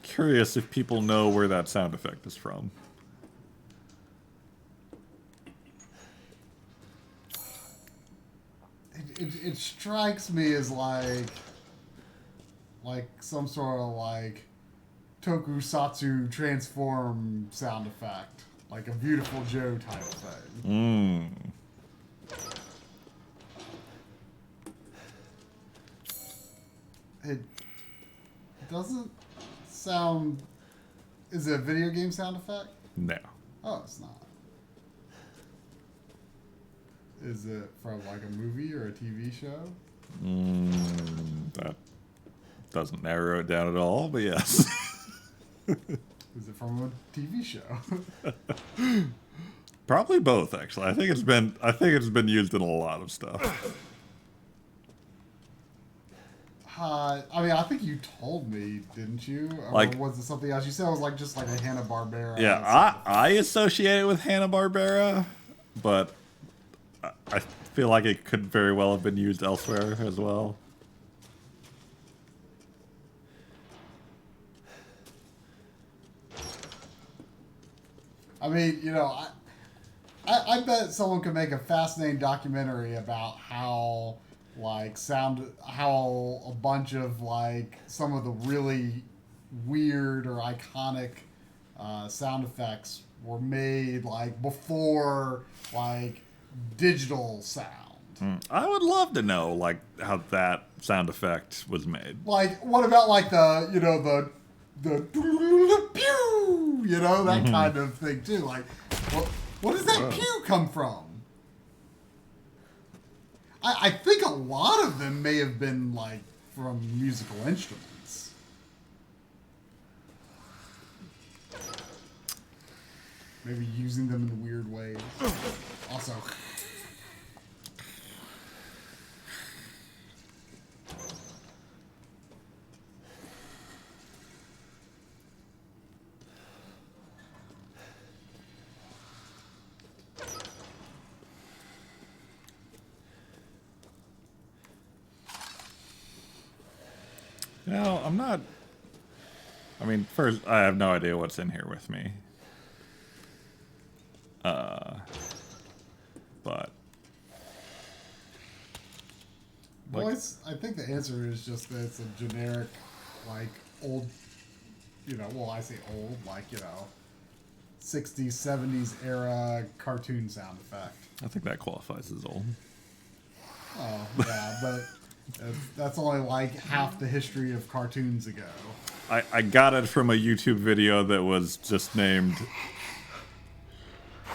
Curious if people know where that sound effect is from. It strikes me as like some sort of like tokusatsu transform sound effect, like a Beautiful Joe type thing. It doesn't sound. Is it a video game sound effect? No. Oh, it's not. Is it from like a movie or a TV show? That doesn't narrow it down at all, but yes. Is it from a TV show? Probably both, actually. I think it's been used in a lot of stuff. I mean, I think you told me, didn't you? Or Like, was it something else? You said it was like just like a Hanna-Barbera. Yeah, I associate it with Hanna-Barbera, but I feel like it could very well have been used elsewhere as well. I mean, you know, I bet someone could make a fascinating documentary about how how a bunch of like some of the really weird or iconic sound effects were made like before like digital sound. I would love to know like how that sound effect was made. Like, what about like the pew, you know, that kind of thing too. Like, what does that pew come from? I think a lot of them may have been like from musical instruments. Maybe using them in weird ways. Also. No, I'm not. I mean, first, I have no idea what's in here with me. But. Well, I think the answer is just that it's a generic, like, old, you know, well, I say old, like, you know, 60s, 70s era cartoon sound effect. I think that qualifies as old. Oh, yeah, but that's only like half the history of cartoons ago. I got it from a YouTube video that was just named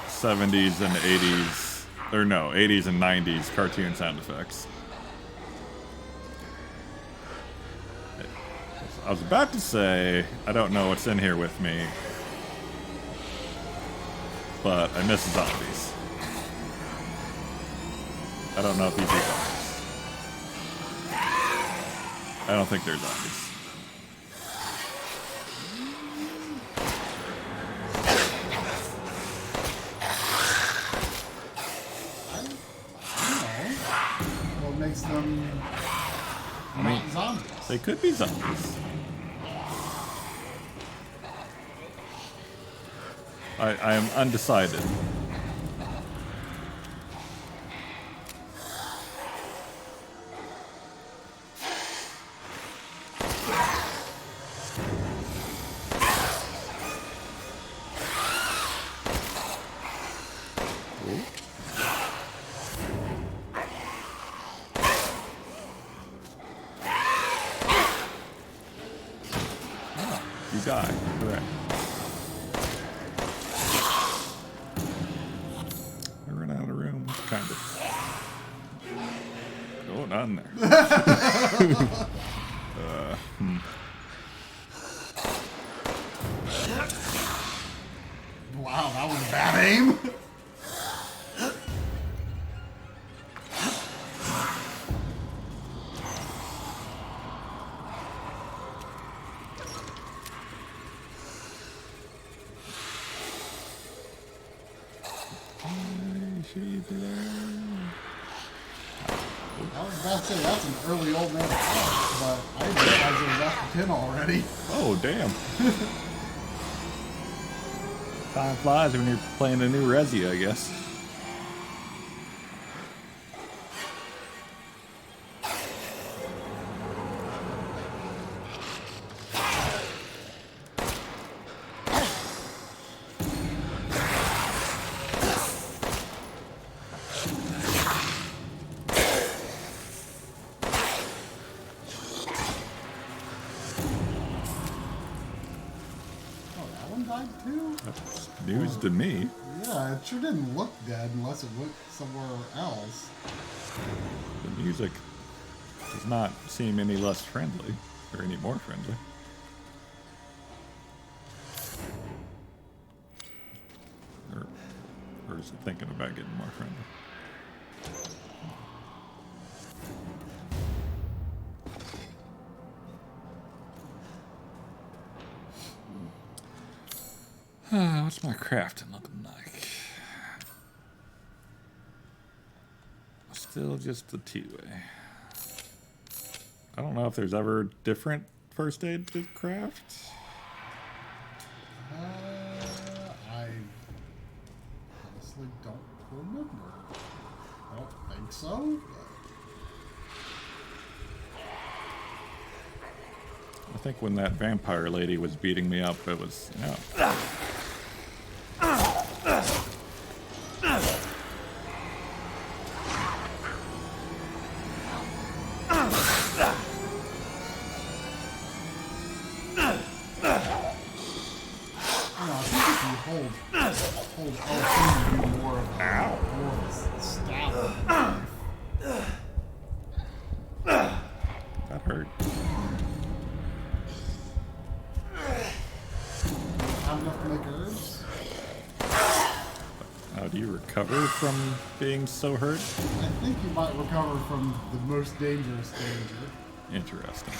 70s and 80s, or no, 80s and 90s cartoon sound effects. I was about to say, I don't know what's in here with me, but I miss zombies. I don't know if these are zombies. I don't think they're zombies. What makes them not zombies? They could be zombies. I am undecided. You die. Correct. I ran out of room, kind of. Oh, not in there. Wow, that was bad aim. I was about to say that's an early old man boss, but I didn't realize it was after 10 already. Oh, damn. Time flies when you're playing a new Resi, I guess. That's news to me. Yeah, it sure didn't look dead unless it went somewhere else. The music does not seem any less friendly, or any more friendly. Or is it thinking about getting more friendly? What's my crafting looking like? Still just the two-way. I don't know if there's ever different first aid to craft. I remember. I don't think so. I think when that vampire lady was beating me up, it was, you know. Hold L2 to do more of a stab. That hurt. Have enough to make herbs? How do you recover from being so hurt? I think you might recover from the most dangerous danger. Interesting.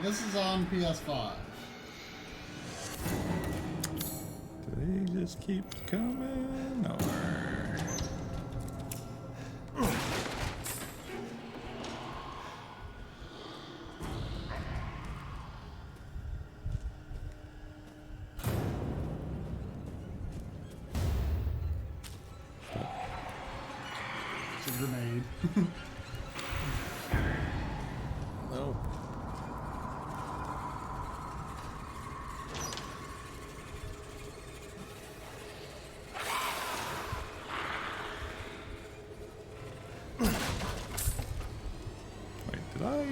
This is on PS5. Do they just keep coming? Or... It's a grenade. No. Did I?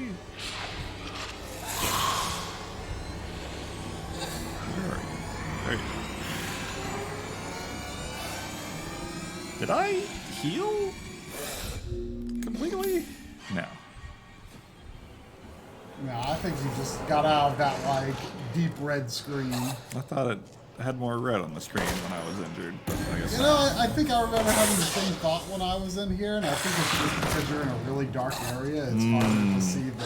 Where are you? There you go. Did I heal? Completely? No. No, I think you just got out of that, like, deep red screen. I thought it had more red on the screen when I was injured, but I guess You know, I think I remember having the same thought when I was in here, and I think it's just because you're in a really dark area, it's harder to see the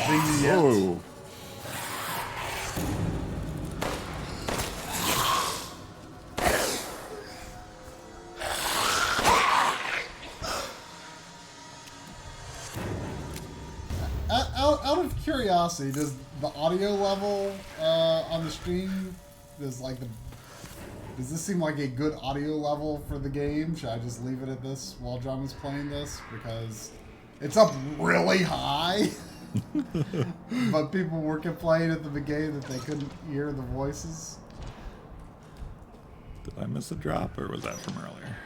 vignette. Whoa. Out of curiosity, does the audio level on the stream, does this seem like a good audio level for the game? Should I just leave it at this while John is playing this? Because it's up really high. But people were complaining at the beginning that they couldn't hear the voices. Did I miss a drop, or was that from earlier?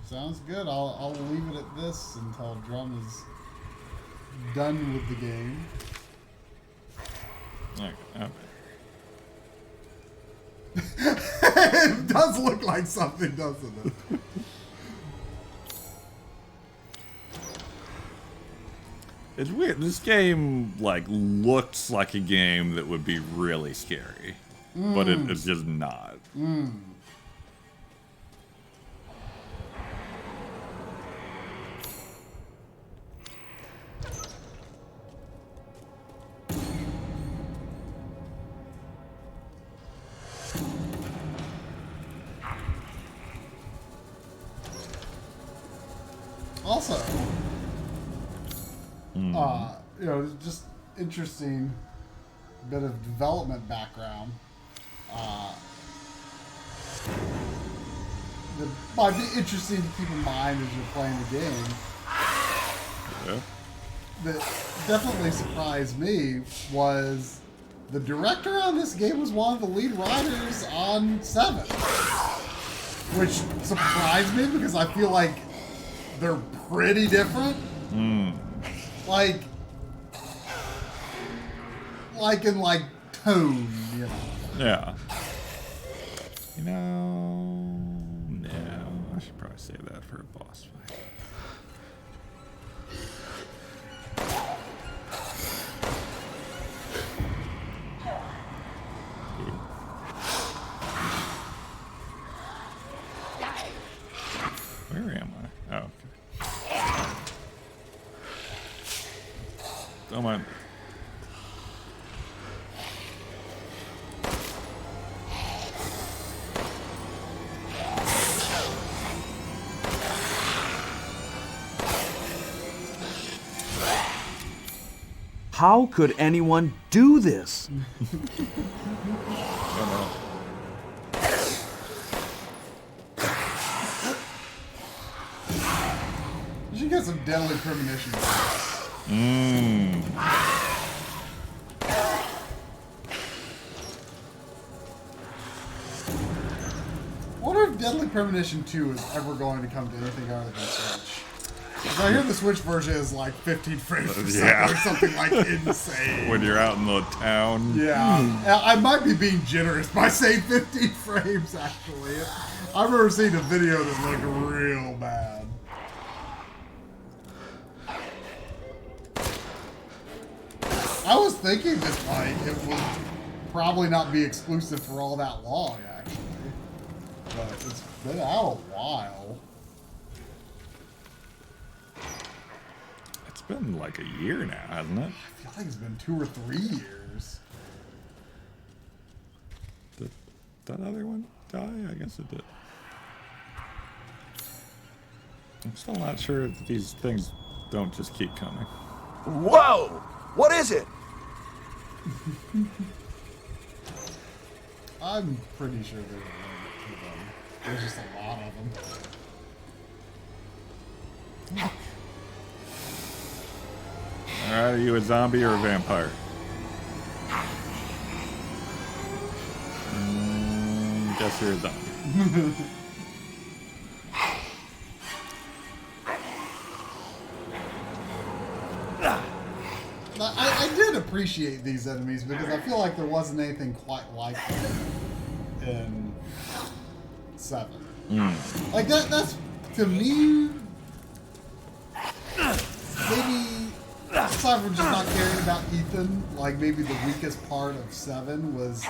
Sounds good. I'll leave it at this until Drum is done with the game. Okay. It does look like something, doesn't it? It's weird. This game, like, looks like a game that would be really scary. But it's just not. Also, you know, just interesting bit of development background. That might be interesting to keep in mind as you're playing the game. Yeah. That definitely surprised me was the director on this game was one of the lead writers on 7. Which surprised me because I feel like they're pretty different. Like in tone, you know. Yeah. You know, no, I should probably save that for a boss fight. Where am I? Oh, okay. Don't mind. How could anyone do this? You should get some deadly premonition. I wonder if Deadly Premonition 2 is ever going to come to anything other than Switch. Because I hear the Switch version is like 15 frames per second or something like insane. When you're out in the town. Yeah. I might be being generous by saying 15 frames, actually. I remember seeing a video that looked real bad. I was thinking this mic, it would probably not be exclusive for all that long, actually. But it's been out a while. It's been like a year now, hasn't it? I feel like it's been 2 or 3 years. Did that other one die? I guess it did. I'm still not sure if these things don't just keep coming. Whoa! What is it? I'm pretty sure there's a limit to them. There's just a lot of them. Alright, are you a zombie or a vampire? Guess you're a zombie. I did appreciate these enemies because I feel like there wasn't anything quite like them in 7. Like that's to me maybe aside from just not caring about Ethan, like maybe the weakest part of 7 was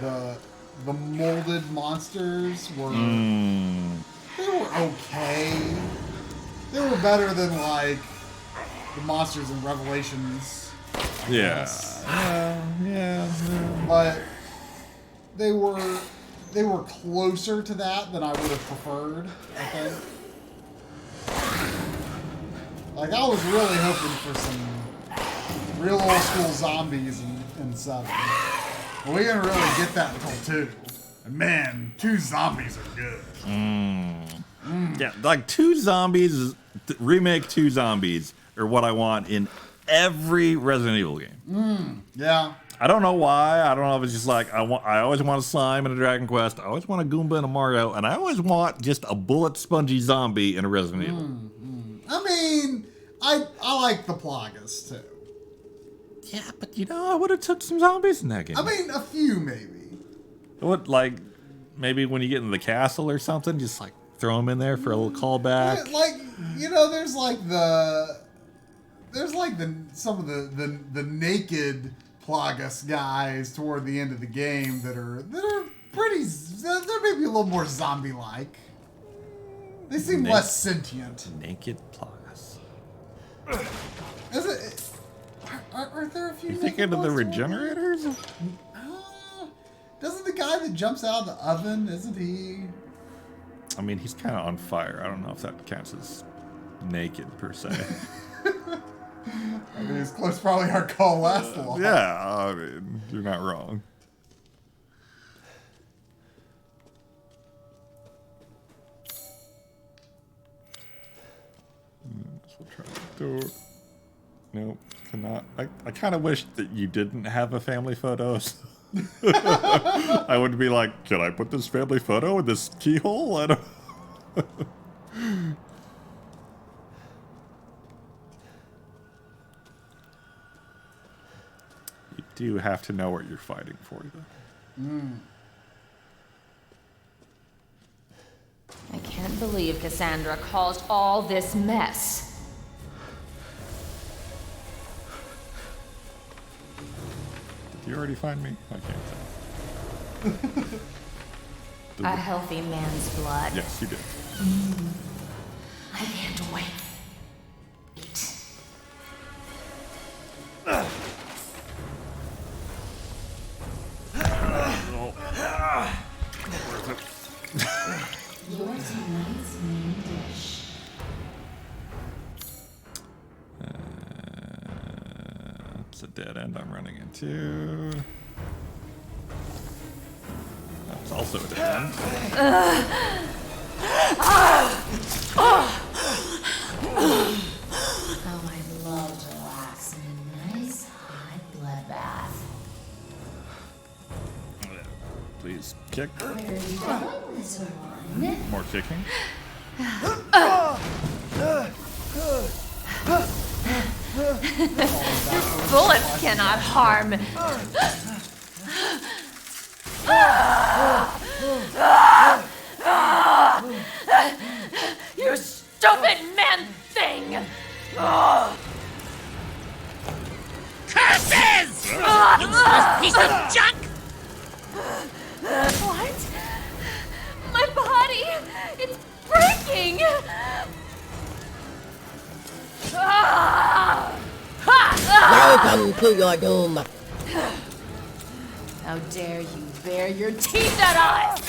the molded monsters were they were okay. They were better than like the monsters in Revelations. Yeah. But they were closer to that than I would have preferred, I think. Like I was really hoping for some real old school zombies in 7. But we didn't really get that until 2. And man, 2 zombies are good. Yeah, like 2 zombies, remake 2 zombies are what I want in every Resident Evil game. Yeah. I don't know why. I don't know if it's just like I always want a slime in a Dragon Quest. I always want a Goomba in a Mario, and I always want just a bullet spongy zombie in a Resident Evil. I mean, I like the Plagas too. Yeah, but you know, I would have took some zombies in that game. I mean, a few maybe. What, like maybe when you get into the castle or something, just like throw them in there for a little callback. Yeah, like you know, there's some of the naked Plagas guys toward the end of the game that are pretty. They're maybe a little more zombie-like. They seem less sentient. Naked Plagas. Is it? Are there a few? You thinking of the regenerators? Doesn't the guy that jumps out of the oven, isn't he? I mean, he's kind of on fire. I don't know if that counts as naked per se. I mean, his clothes probably aren't gonna last long. Yeah, I mean, you're not wrong. We'll try to do it. Nope, cannot. I kind of wish that you didn't have a family photo. I would be like, can I put this family photo in this keyhole? I don't. You do have to know what you're fighting for, though. I can't believe Cassandra caused all this mess. Did you already find me? I can't tell. A healthy man's blood. Yes, you did. I can't wait. Your tonight's main dish. It's a dead end I'm running into. That's also a dead end. Oh, I'd love to relax in a nice hot bloodbath. Please kick. Where are you going, little one? More kicking. Your bullets cannot harm. You stupid man thing! Curses! Useless piece of junk! What? My body! It's breaking! Welcome to your doom. How dare you bare your teeth at us!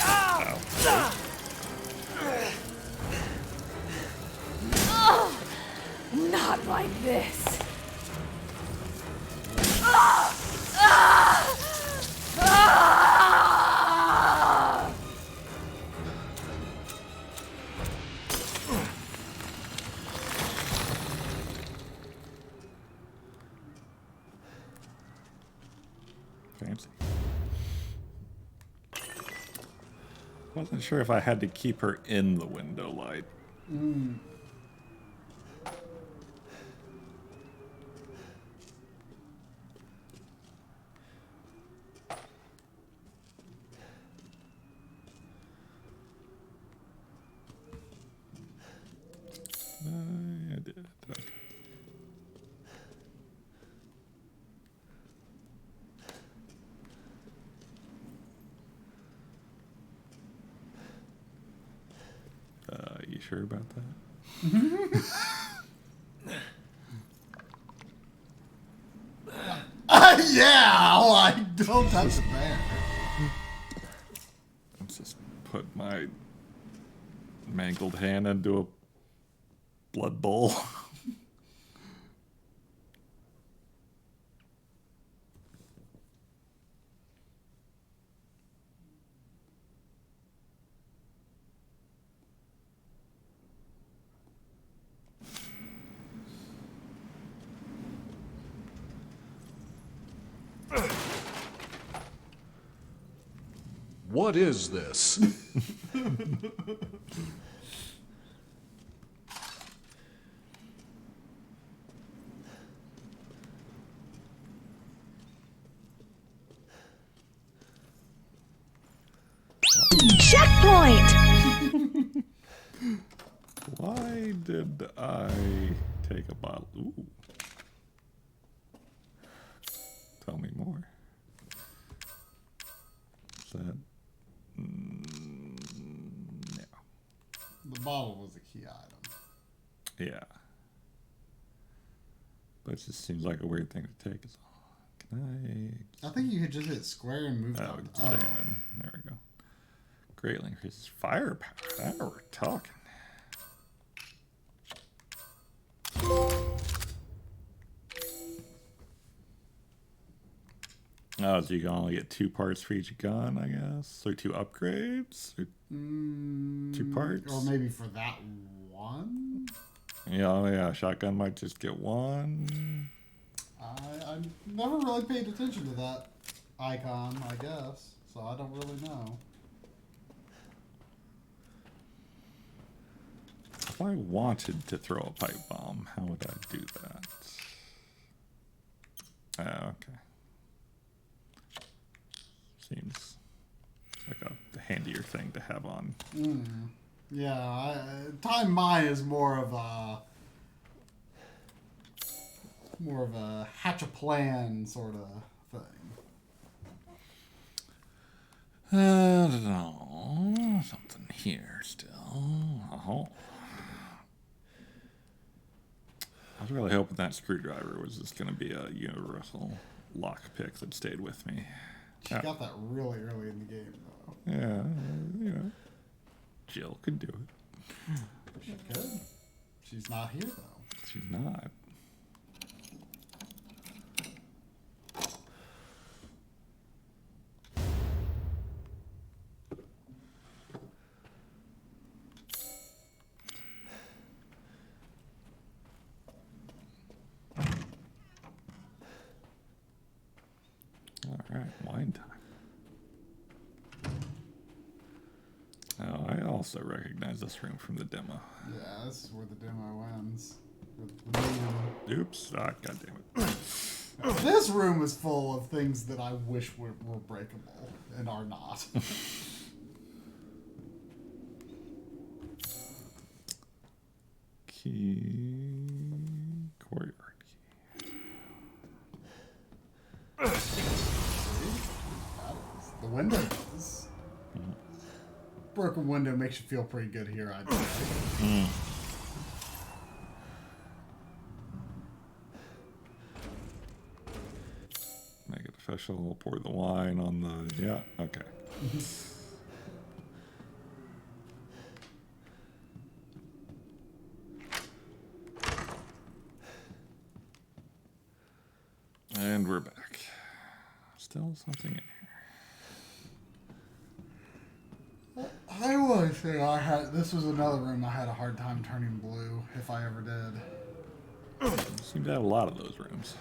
Not like this. Fancy. Wasn't sure if I had to keep her in the window light. I did. Okay. You sure about that? Yeah, like, don't touch it there. Let's just put my mangled hand into a blood bowl. What is this? Checkpoint! Why did I take a bottle? Ooh. Tell me more. Is that? No. The bottle was a key item. Yeah. But it just seems like a weird thing to take. Can I think you could just hit square and move on. Examine. There we go. Greatly increases firepower. Now we're talking. Oh, so you can only get 2 parts for each gun, I guess? Or 2 upgrades? Or 2 parts? Or maybe for that one? Yeah, oh yeah, shotgun might just get 1. I never really paid attention to that icon, I guess. So I don't really know. If I wanted to throw a pipe bomb, how would I do that? Oh, okay. Seems like a handier thing to have on. Yeah, time mine is more of a hatch a plan sort of thing. I don't know. Something here still. Oh. was really hoping that screwdriver was just going to be a universal lockpick that stayed with me. She got that really early in the game, though. Yeah, you know, Jill could do it. She could. She's not here, though. She's not. All right, wine time. Oh, I also recognize this room from the demo. Yeah, this is where the demo ends. Oops. Ah, God damn it. This room is full of things that I wish were breakable and are not. Key. Courtyard key. The window does. Broken window makes you feel pretty good here, I'd say. Make it official. Pour the wine on the... Yeah, okay. And we're back. Still something in here. I want to say this was another room I had a hard time turning blue, if I ever did. Seem to have a lot of those rooms.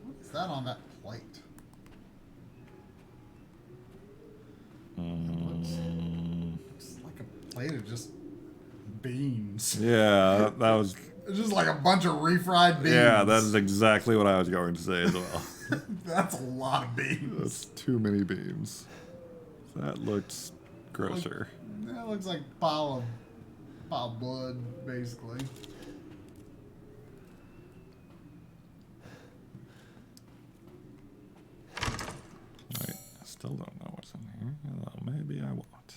What's that on that plate? Looks like a plate of just beans. Yeah, that was... It's just like a bunch of refried beans. Yeah, that is exactly what I was going to say as well. That's a lot of beans. That's too many beans. That looks grosser. That looks like pile of blood, basically. Wait, I still don't know what's in here. Well, maybe I won't.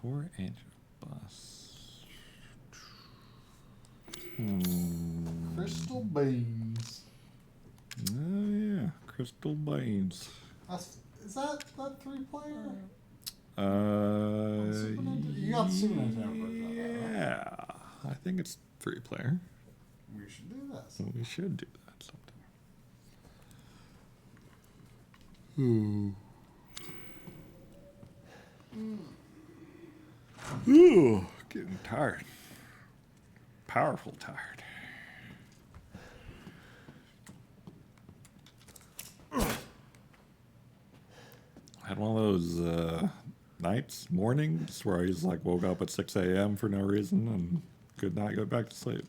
4-inch bus. Crystal beans. Oh yeah, crystal beans. Is that 3-player? You got the Super Nintendo version of that, right? Yeah, I think it's 3-player. We should do this. We should do that sometime. Ooh, getting tired. Powerful tired. I had one of those mornings where I just like woke up at 6 a.m. for no reason and could not go back to sleep.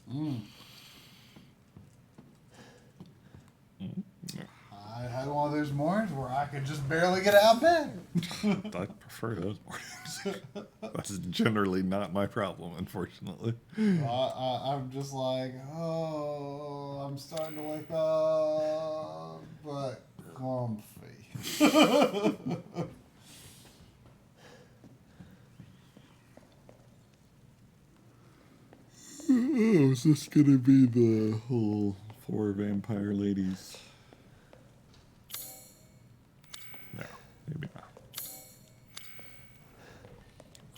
I had one of those mornings where I could just barely get out of bed. I prefer those mornings. That's generally not my problem, unfortunately. I'm just like, oh, I'm starting to wake up, but comfy. Oh, is this gonna be the whole 4 vampire ladies? No, maybe not.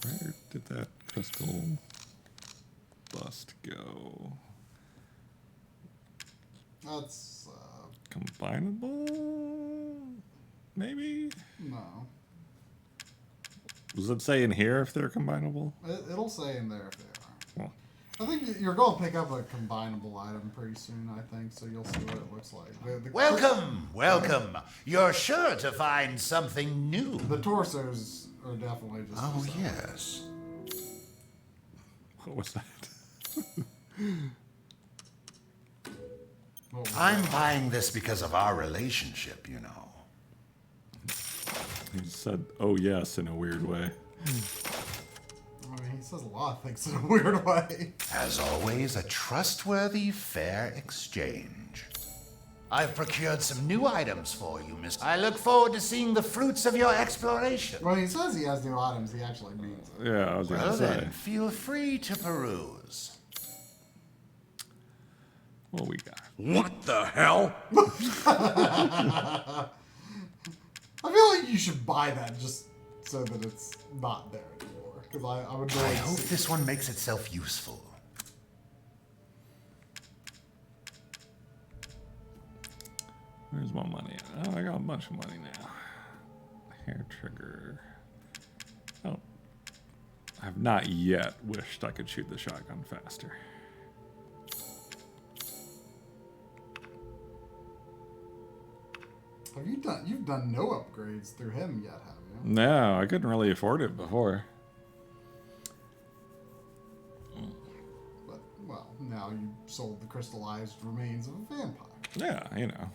Where did that crystal bust go? That's combinable? Maybe? No. Does it say in here if they're combinable? It'll say in there if they are. Well, I think you're going to pick up a combinable item pretty soon, I think, so you'll see what it looks like. Welcome, welcome. You're sure to find something new. The torsos are definitely just... Oh, yes. What was that? I'm buying this because of our relationship, you know. He said, oh yes, in a weird way. I mean, he says a lot of things in a weird way. As always, a trustworthy, fair exchange. I've procured some new items for you, Miss. I look forward to seeing the fruits of your exploration. When he says he has new items, he actually means it. Yeah, I was going to Well say. then, feel free to peruse. What we got? What the hell? I feel like you should buy that just so that it's not there anymore. Because I would. I hope this one makes itself useful. Where's my money at? Oh, I got a bunch of money now. Hair trigger. Oh. I've not yet wished I could shoot the shotgun faster. You've done no upgrades through him yet, have you? No, I couldn't really afford it before. But, well, now you sold the crystallized remains of a vampire. Yeah, you know.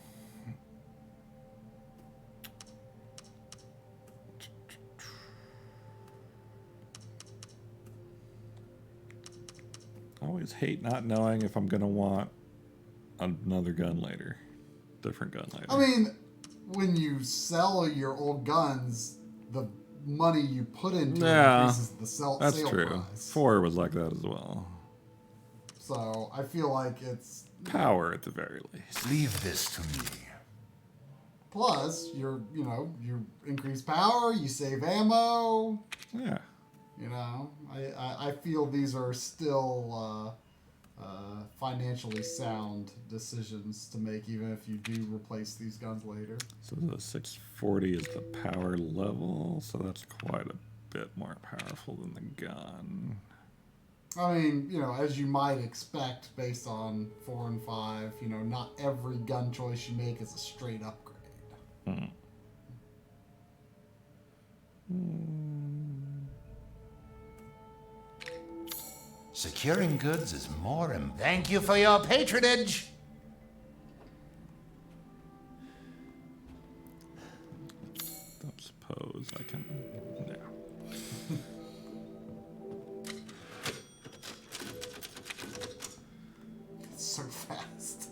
I always hate not knowing if I'm going to want another gun later. Different gun later. I mean, when you sell your old guns, the money you put into it increases the sale that's sale true. price. 4 was like that as well. So I feel like it's Power at the very least. Leave this to me. plus you increase power, you save ammo. Yeah. You know, I feel these are still financially sound decisions to make, even if you do replace these guns later. So the 640 is the power level, so that's quite a bit more powerful than the gun. I mean, as you might expect based on 4 and 5, not every gun choice you make is a straight upgrade. Securing goods is more and thank you for your patronage. Don't suppose I can. No. It's so fast.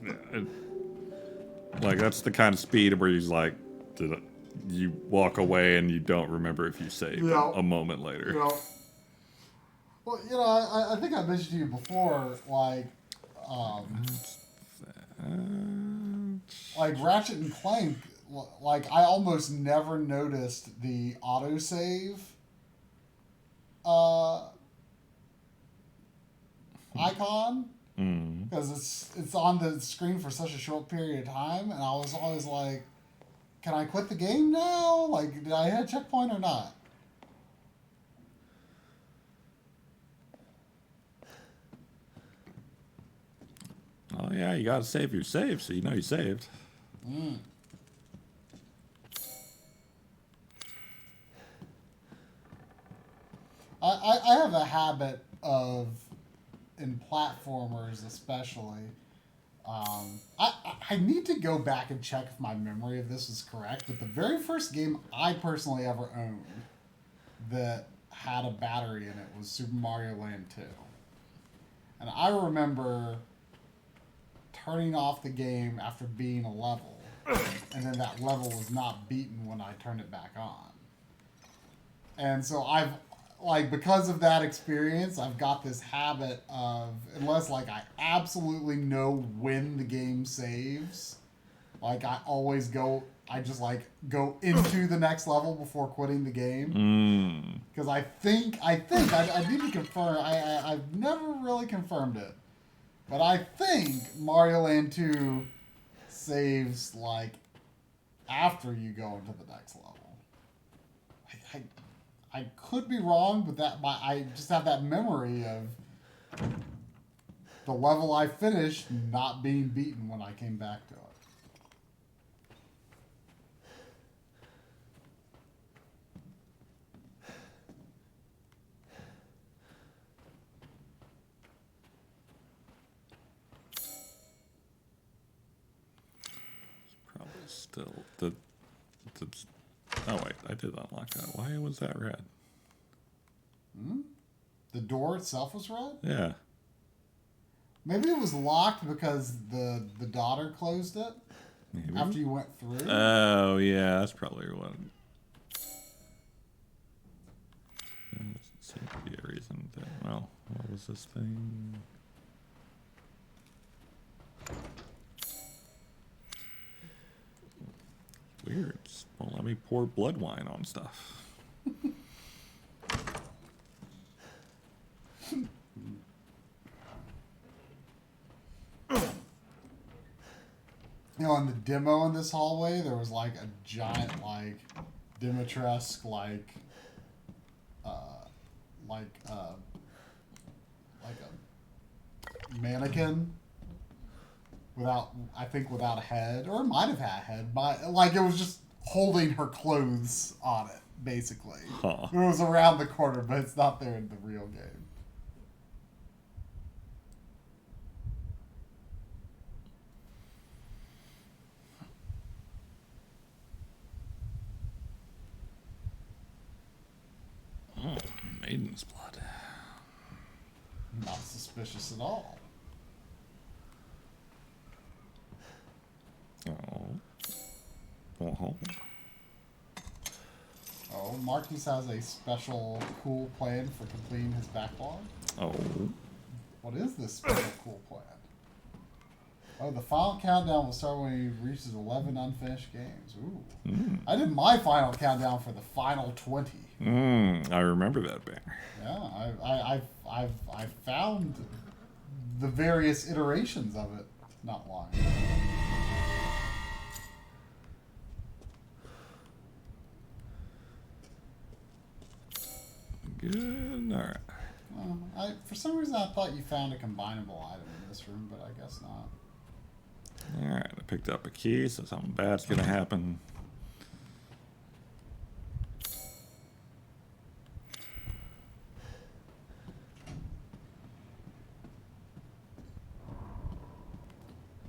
Yeah, like that's the kind of speed where he's like, you walk away and you don't remember if you saved a moment later. Well, I think I mentioned to you before, like Ratchet and Clank, like I almost never noticed the autosave icon because it's on the screen for such a short period of time, and I was always like, can I quit the game now? Like, did I hit a checkpoint or not? Oh yeah, you gotta save your save, so you know you saved. I have a habit of, in platformers especially, I need to go back and check if my memory of this is correct, but the very first game I personally ever owned that had a battery in it was Super Mario Land 2. And I remember turning off the game after beating a level, and then that level was not beaten when I turned it back on. And so because of that experience, I've got this habit of, unless I absolutely know when the game saves, I just go into the next level before quitting the game. Because I need to confirm, I've never really confirmed it, but I think Mario Land 2 saves after you go into the next level. I could be wrong, but I just have that memory of the level I finished not being beaten when I came back to it. Probably still the oh wait, I did unlock that. Why was that red? The door itself was red? Yeah. Maybe it was locked because the daughter closed it Maybe. after you went through. Oh, yeah, that's probably one. There doesn't seem to be a reason that, well, what was this thing? Weird. Just won't let me pour blood wine on stuff. You know, in the demo in this hallway, there was like a giant, like, Dimitresque, like a mannequin without a head, or it might have had a head, but like it was just holding her clothes on it, basically. Huh. It was around the corner, but it's not there in the real game. Oh, maiden's blood. Not suspicious at all. Oh. Oh, Marquis has a special cool plan for completing his backlog. Oh. What is this special cool plan? Oh, the final countdown will start when he reaches 11 unfinished games. Ooh. I did my final countdown for the final 20. I remember that banner. Yeah, I found the various iterations of it not long ago. Good. All right. Well, for some reason I thought you found a combinable item in this room, but I guess not. All right. I picked up a key, so something bad's gonna happen.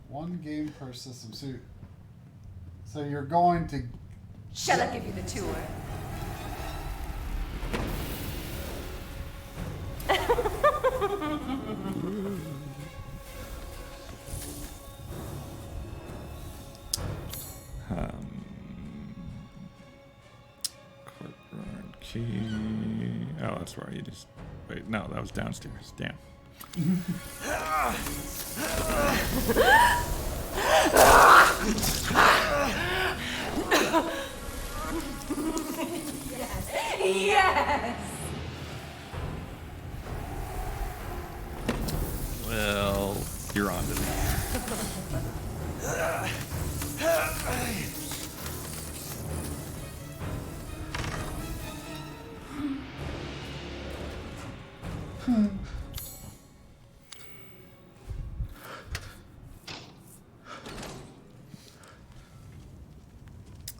One game per system. So you're going to... Shall I give you the tour? Courtyard key. Oh, that's right. You just wait. No, that was downstairs. Damn. Yes! Well, you're on to me.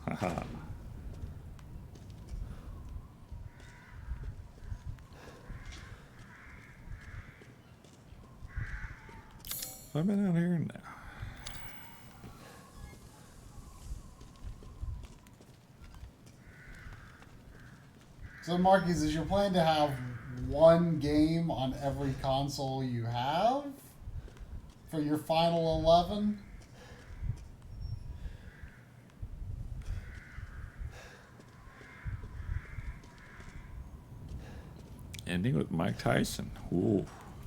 Haha. I've been out here now. So, Marquis, is your plan to have one game on every console you have for your final 11? Ending with Mike Tyson. Ooh.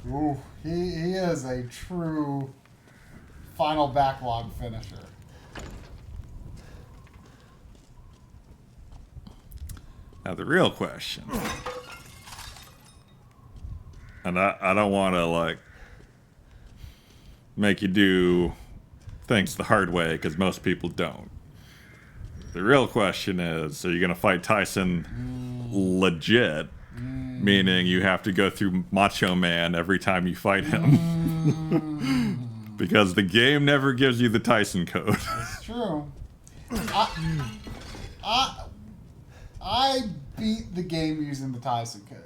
Ooh, he is a true final backlog finisher. Now the real question, and I don't want to like make you do things the hard way because most people don't. The real question is, are you going to fight Tyson legit? Meaning you have to go through Macho Man every time you fight him. Because the game never gives you the Tyson code. That's true. I beat the game using the Tyson code.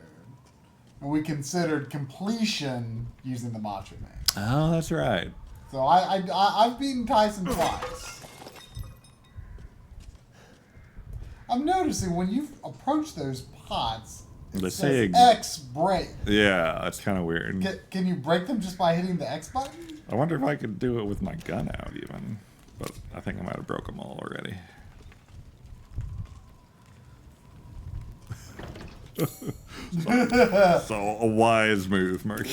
And we considered completion using the Macho Man. Oh, that's right. So I've beaten Tyson twice. I'm noticing when you approach those pots, They It say says X break. Yeah, that's kind of weird. Can you break them just by hitting the X button? I wonder if I could do it with my gun out even, but I think I might have broke them all already. So a wise move, Mark.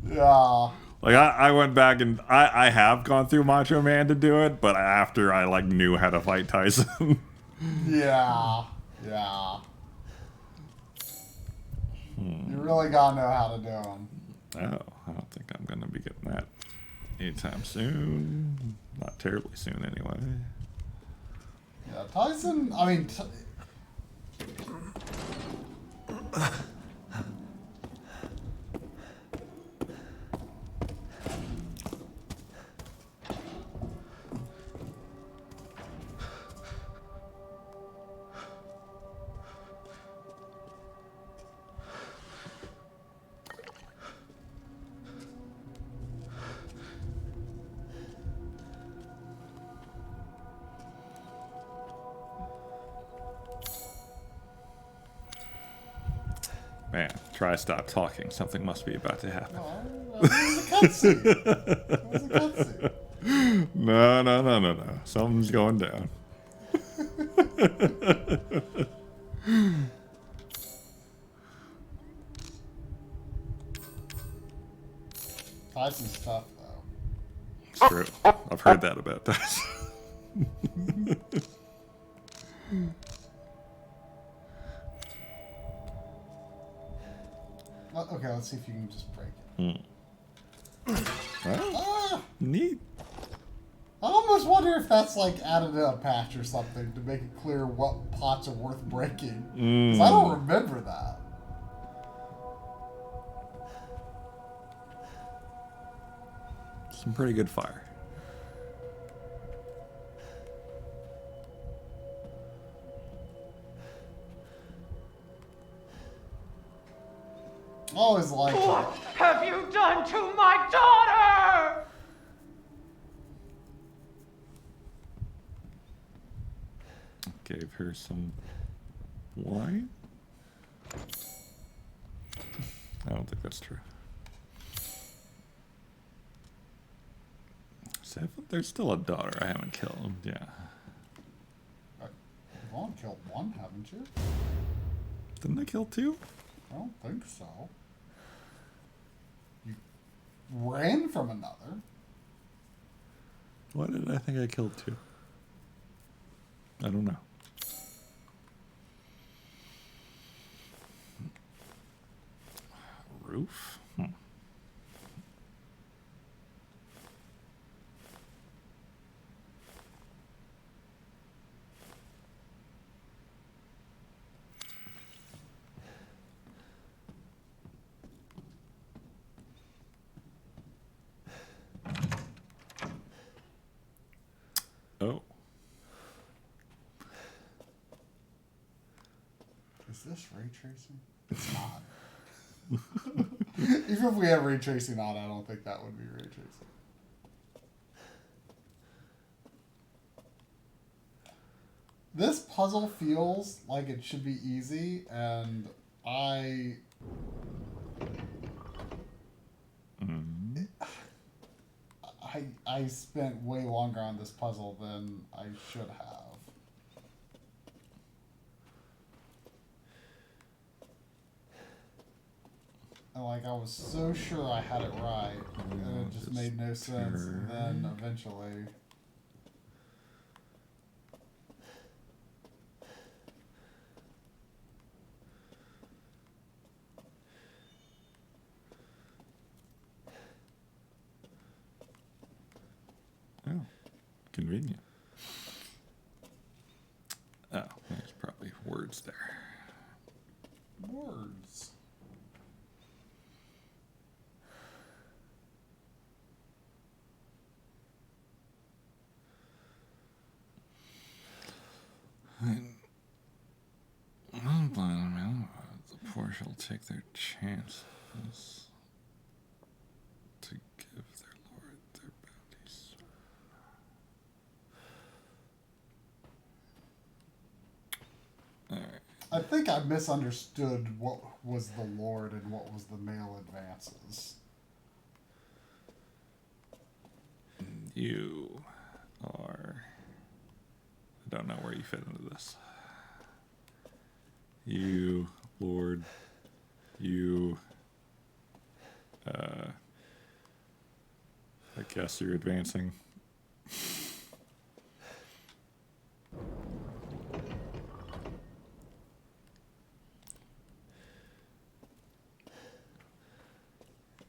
Yeah. Like I went back and I have gone through Macho Man to do it, but after I like knew how to fight Tyson. Yeah. Yeah. You really gotta know how to do them. Oh, I don't think I'm gonna be getting that anytime soon. Not terribly soon, anyway. Yeah, Tyson. I mean. Man, try stop talking. Something must be about to happen. It was a cutscene. It was a cutscene. No. Something's going down. Tyson's tough, though. It's true. I've heard that about Tyson. Okay, let's see if you can just break it. Well, neat. I almost wonder if that's like added to a patch or something to make it clear what pots are worth breaking. 'Cause I don't remember that. Some pretty good fire. I always like What have you done to my daughter? Gave her some wine? I don't think that's true. There's still a daughter I haven't killed. Yeah. You've only killed one, haven't you? Didn't I kill two? I don't think so. You ran from another. Why did I think I killed two? I don't know. Roof? Oh. Is this ray tracing? It's not. Even if we have ray tracing on, I don't think that would be ray tracing. This puzzle feels like it should be easy, and I spent way longer on this puzzle than I should have. And like I was so sure I had it right, and it just made no sense. And then eventually, oh, convenient. Oh, there's probably words there. words. The poor shall take their chances to give their lord their bounties. I think I misunderstood what was the Lord and what was the male advances. You are... I don't know where you fit into this. You, Lord, you... I guess you're advancing.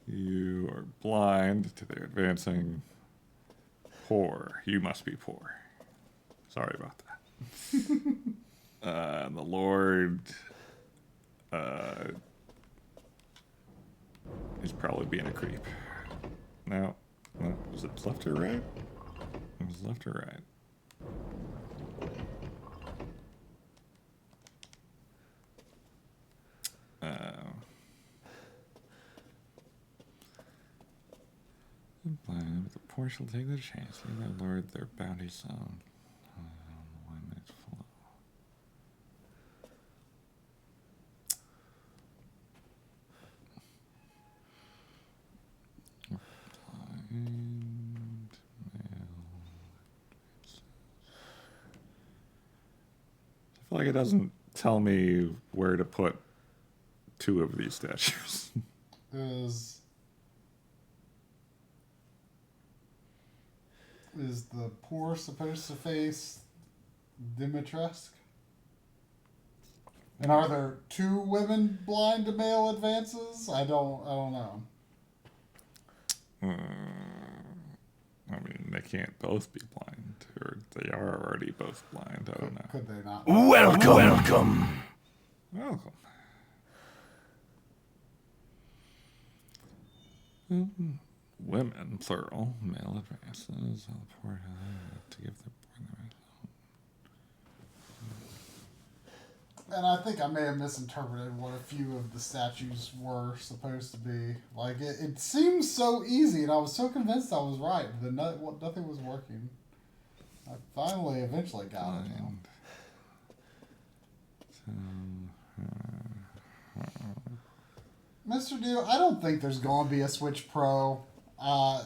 You are blind to their advancing. Poor. You must be poor. Sorry about that. The Lord is probably being a creep. No. Was it left or right? It was left or right. But the poor shall take their chance. Leave their Lord their bounty sown. When it's flow. Blind male. I feel like it doesn't tell me where to put two of these statues. Is the poor supposed to face Dimitrescu? And are there two women blind to male advances? I don't know. I mean, they can't both be blind, or they are already both blind. I don't know. Could they not? Welcome. Women, plural, male advances. All the poor to give the poor the right. And I think I may have misinterpreted what a few of the statues were supposed to be. Like, it seems so easy, and I was so convinced I was right, but nothing was working. I finally, eventually got it. Mr. Dew, I don't think there's going to be a Switch Pro. I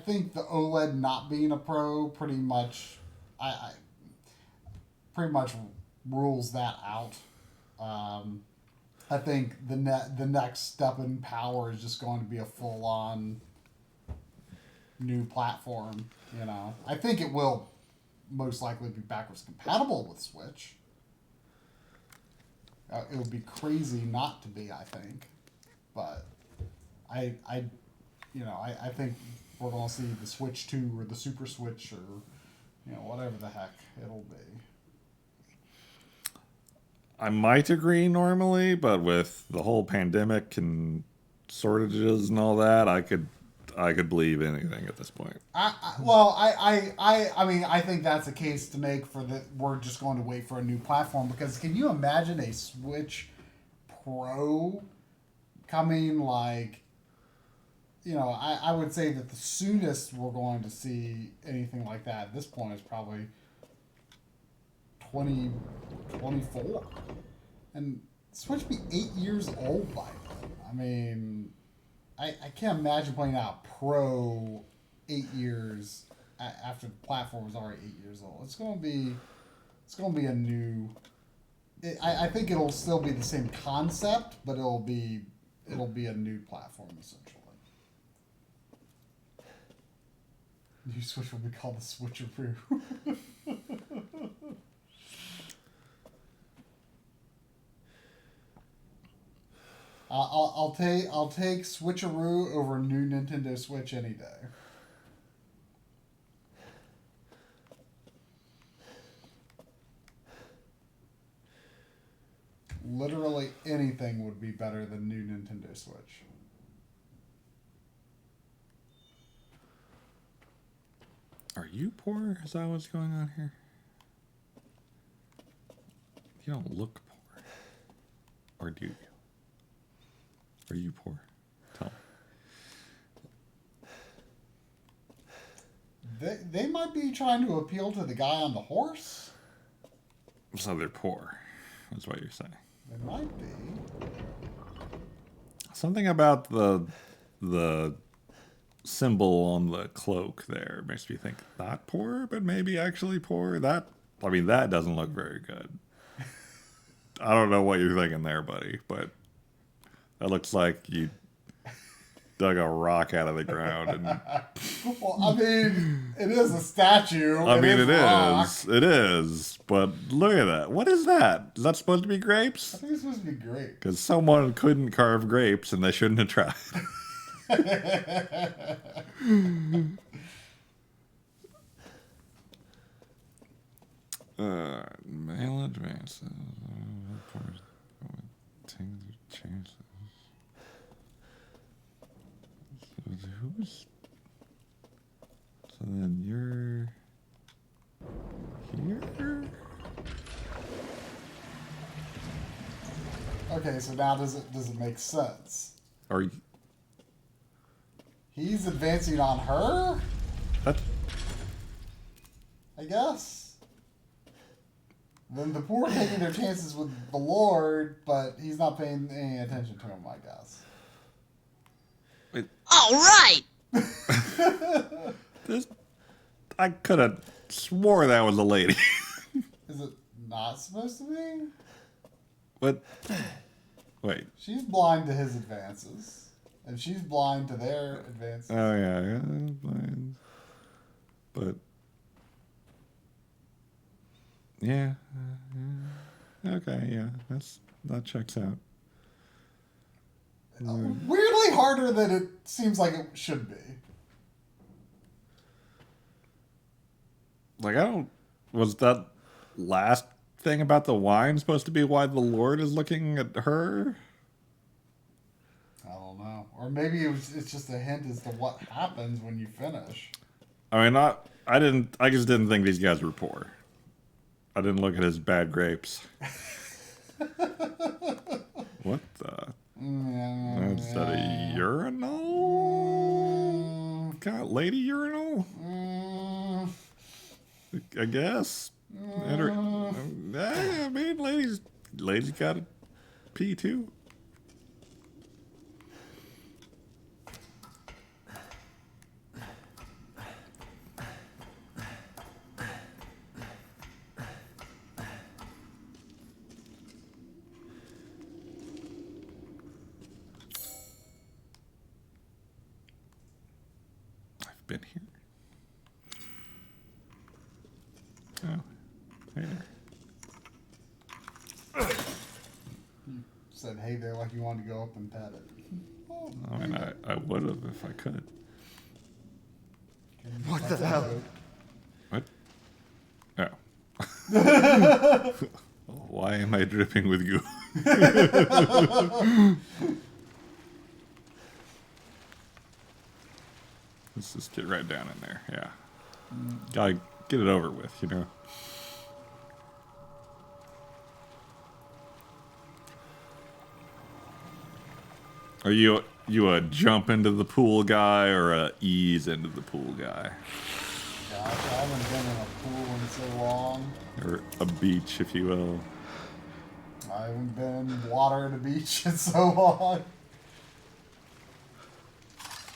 think the OLED not being a Pro pretty much rules that out. I think the next step in power is just going to be a full-on new platform. You know, I think it will most likely be backwards compatible with Switch. It would be crazy not to be, I think, but I think we're going to see the Switch 2 or the Super Switch or whatever the heck it'll be. I might agree normally, but with the whole pandemic and shortages and all that, I could believe anything at this point. I mean, I think that's a case to make for we're just going to wait for a new platform, because can you imagine a Switch Pro coming, like, I would say that the soonest we're going to see anything like that at this point is probably 2024. And Switch be 8 years old by then. I mean, I can't imagine putting out Pro 8 years after the platform is already 8 years old. It's going to be a new. I think it'll still be the same concept, but it'll be a new platform essentially. New Switch will be called the Switcheroo. I'll take Switcheroo over new Nintendo Switch any day. Literally anything would be better than new Nintendo Switch. Are you poor? Is that what's going on here? You don't look poor. Or do you? Are you poor? Tell me. They might be trying to appeal to the guy on the horse. So they're poor, is what you're saying. They might be. Something about the symbol on the cloak there makes me think not poor, but maybe actually poor. That doesn't look very good. I don't know what you're thinking there, buddy, but that looks like you dug a rock out of the ground. And Well, I mean, it is a statue. It is. But look at that. What is that? Is that supposed to be grapes? I think it's supposed to be grapes. Because someone couldn't carve grapes, and they shouldn't have tried. Mail advances. Changes. So then you're here? Okay, so now does it make sense? Are you? He's advancing on her? That... I guess. Then the poor are taking their chances with the Lord, but he's not paying any attention to him, I guess. All right! I could have swore that was a lady. Is it not supposed to be? What? Wait. She's blind to his advances. And she's blind to their advances. Oh, yeah. Blind. But... Yeah. Okay, yeah. That checks out. Weirdly harder than it seems like it should be. Like, was that last thing about the wine supposed to be why the Lord is looking at her? I don't know. Or maybe it's just a hint as to what happens when you finish. I mean, I just didn't think these guys were poor. I didn't look at his bad grapes. What the? Is that a urinal? God, lady urinal? I guess. I mean, ladies gotta pee too. I've been here. Oh, hey there. You said hey there like you wanted to go up and pet it. Oh, I mean, I would have if I could. What the hell? What? Oh. Why am I dripping with goo? Let's just get right down in there. Yeah. Gotta get it over with, you know. Are you a jump into the pool guy or a ease into the pool guy? Gosh, I haven't been in a pool in so long. Or a beach, if you will. I haven't been in water at a beach in so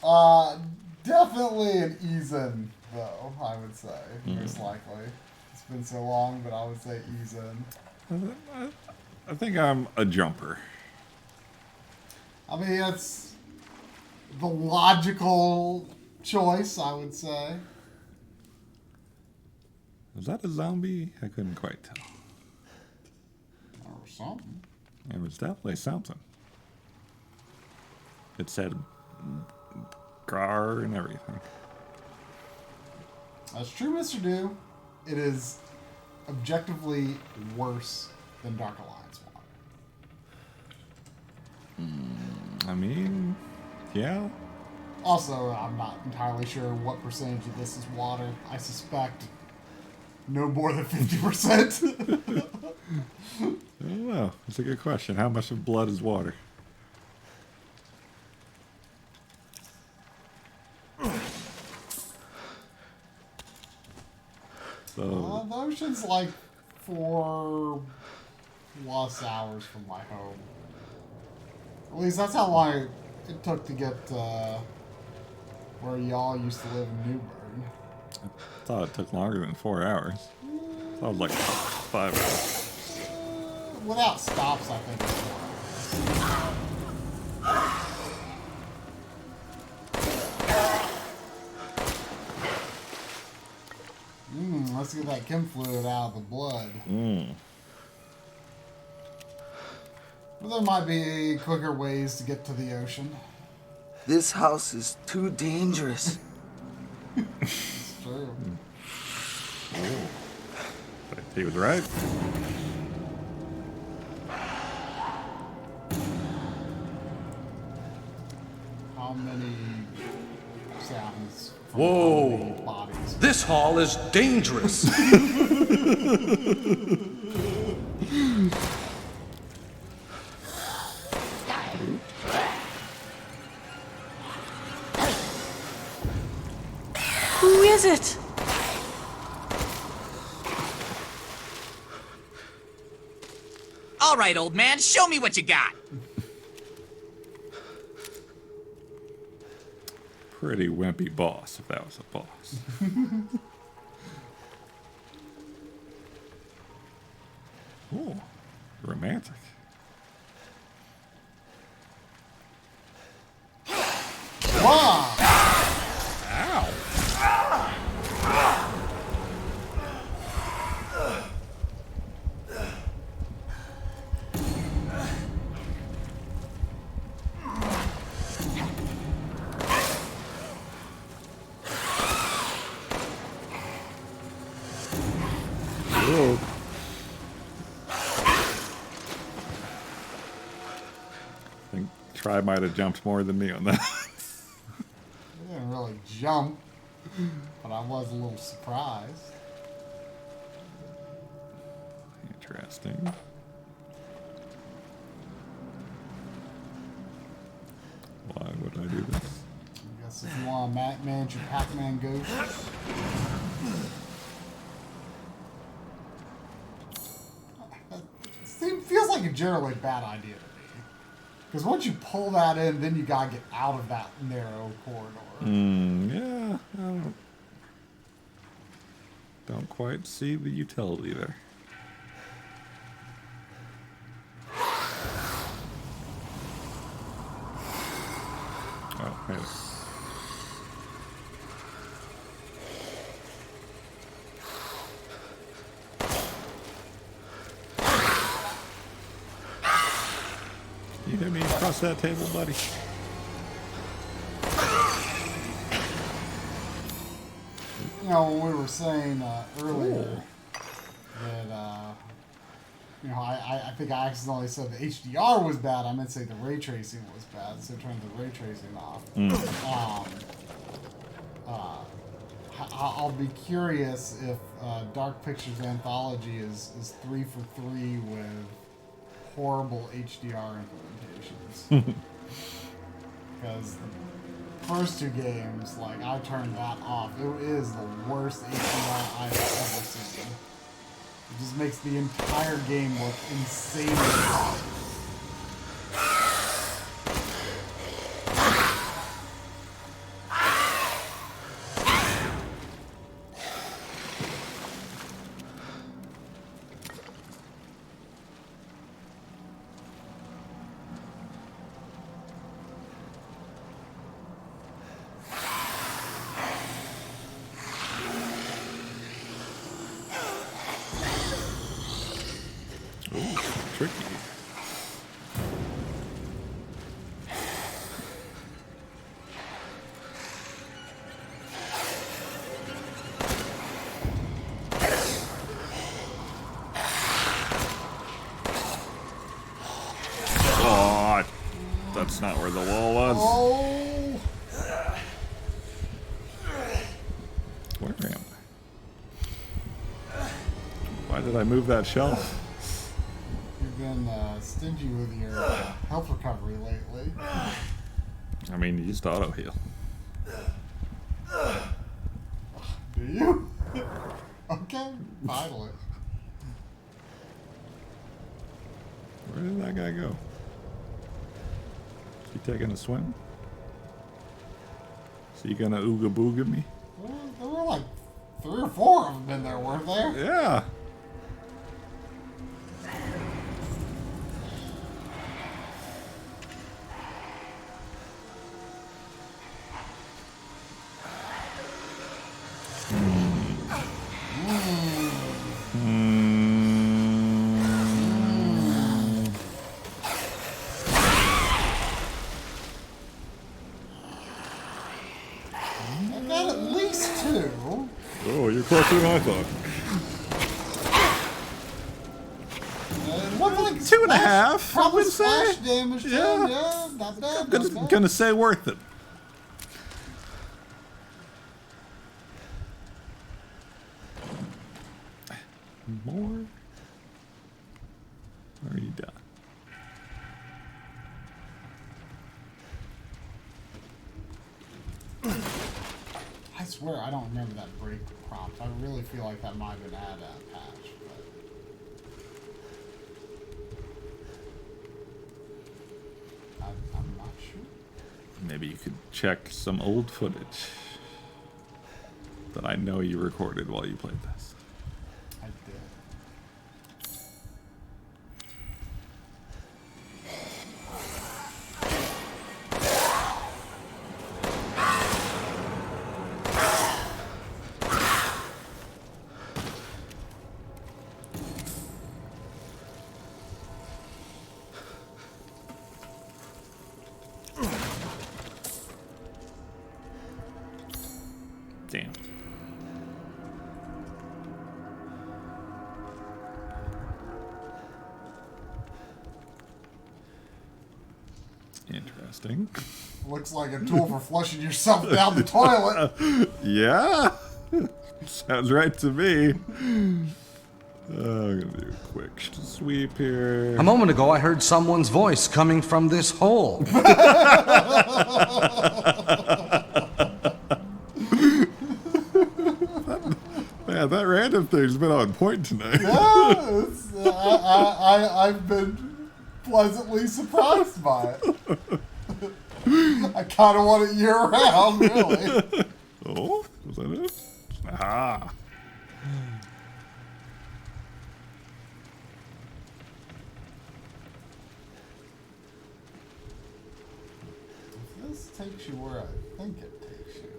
long. Definitely an ease in, though, I would say, most likely. It's been so long, but I would say ease in. I think I'm a jumper. I mean, that's the logical choice, I would say. Is that a zombie? I couldn't quite tell. Or something. It was definitely something. It said gar and everything. That's true, Mr. Do. It is objectively worse than Dark Alliance water. I mean, yeah. Also, I'm not entirely sure what percentage of this is water. I suspect no more than 50%. I don't know. That's a good question. How much of blood is water? So, the ocean's like 4+ hours from my home. At least that's how long it took to get where y'all used to live in Newburgh. I thought it took longer than 4 hours. I thought it was like 5 hours. Without stops, I think it's 4 hours. Let's get that chem fluid out of the blood. But there might be quicker ways to get to the ocean. This house is too dangerous. It's true. He was right. How many sounds from Whoa. how many bodies? This hall is dangerous. Who is it? All right, old man, show me what you got. Pretty wimpy boss, if that was a boss. Ooh, romantic. Wow! Ow! Whoa. I think Tri might have jumped more than me on that. I didn't really jump, but I was a little surprised. Interesting. Why would I do this? I guess if you want to manage your Pac-Man ghosts. It feels like a generally bad idea to me. Because once you pull that in, then you gotta get out of that narrow corridor. Yeah, I don't quite see the utility there. Oh, maybe. You hit me across that table, buddy. You know, when we were saying earlier that, you know, I think I accidentally said the HDR was bad. I meant to say the ray tracing was bad, so turn the ray tracing off. I'll be curious if Dark Pictures Anthology is 3 for 3 with horrible HDR implementations. Because the first 2 games, like, I turned that off. It is the worst HDR I've ever seen. It just makes the entire game look insanely bad. Tricky. Oh, that's not where the wall was. Oh! Where am I? Why did I move that shelf? You've been stingy with your health recovery lately. I mean, you used auto heal. Do you? Okay, finally. Where did that guy go? Is he taking a swim? Is he gonna ooga booga me? Well, there were like 3 or 4 of them in there, weren't there? Yeah. I got at least 2. Oh, you're closer than I thought. What, like 2.5? Probably I would splash say. damage. Yeah. Yeah, not bad. I'm gonna say worth it. More? Or are you done? I swear I don't remember that break prompt. I really feel like that might have been added at patch. But I'm not sure. Maybe you could check some old footage that I know you recorded while you played this. I did. Damn. Interesting. Looks like a tool for flushing yourself down the toilet. Yeah. Sounds right to me. I'm gonna do a quick sweep here. A moment ago, I heard someone's voice coming from this hole. Man, that random thing's been on point tonight. Yeah, I've been pleasantly surprised by it. I kind of want it year round, really. Oh, was that it? Ah. If this takes you where I think it takes you.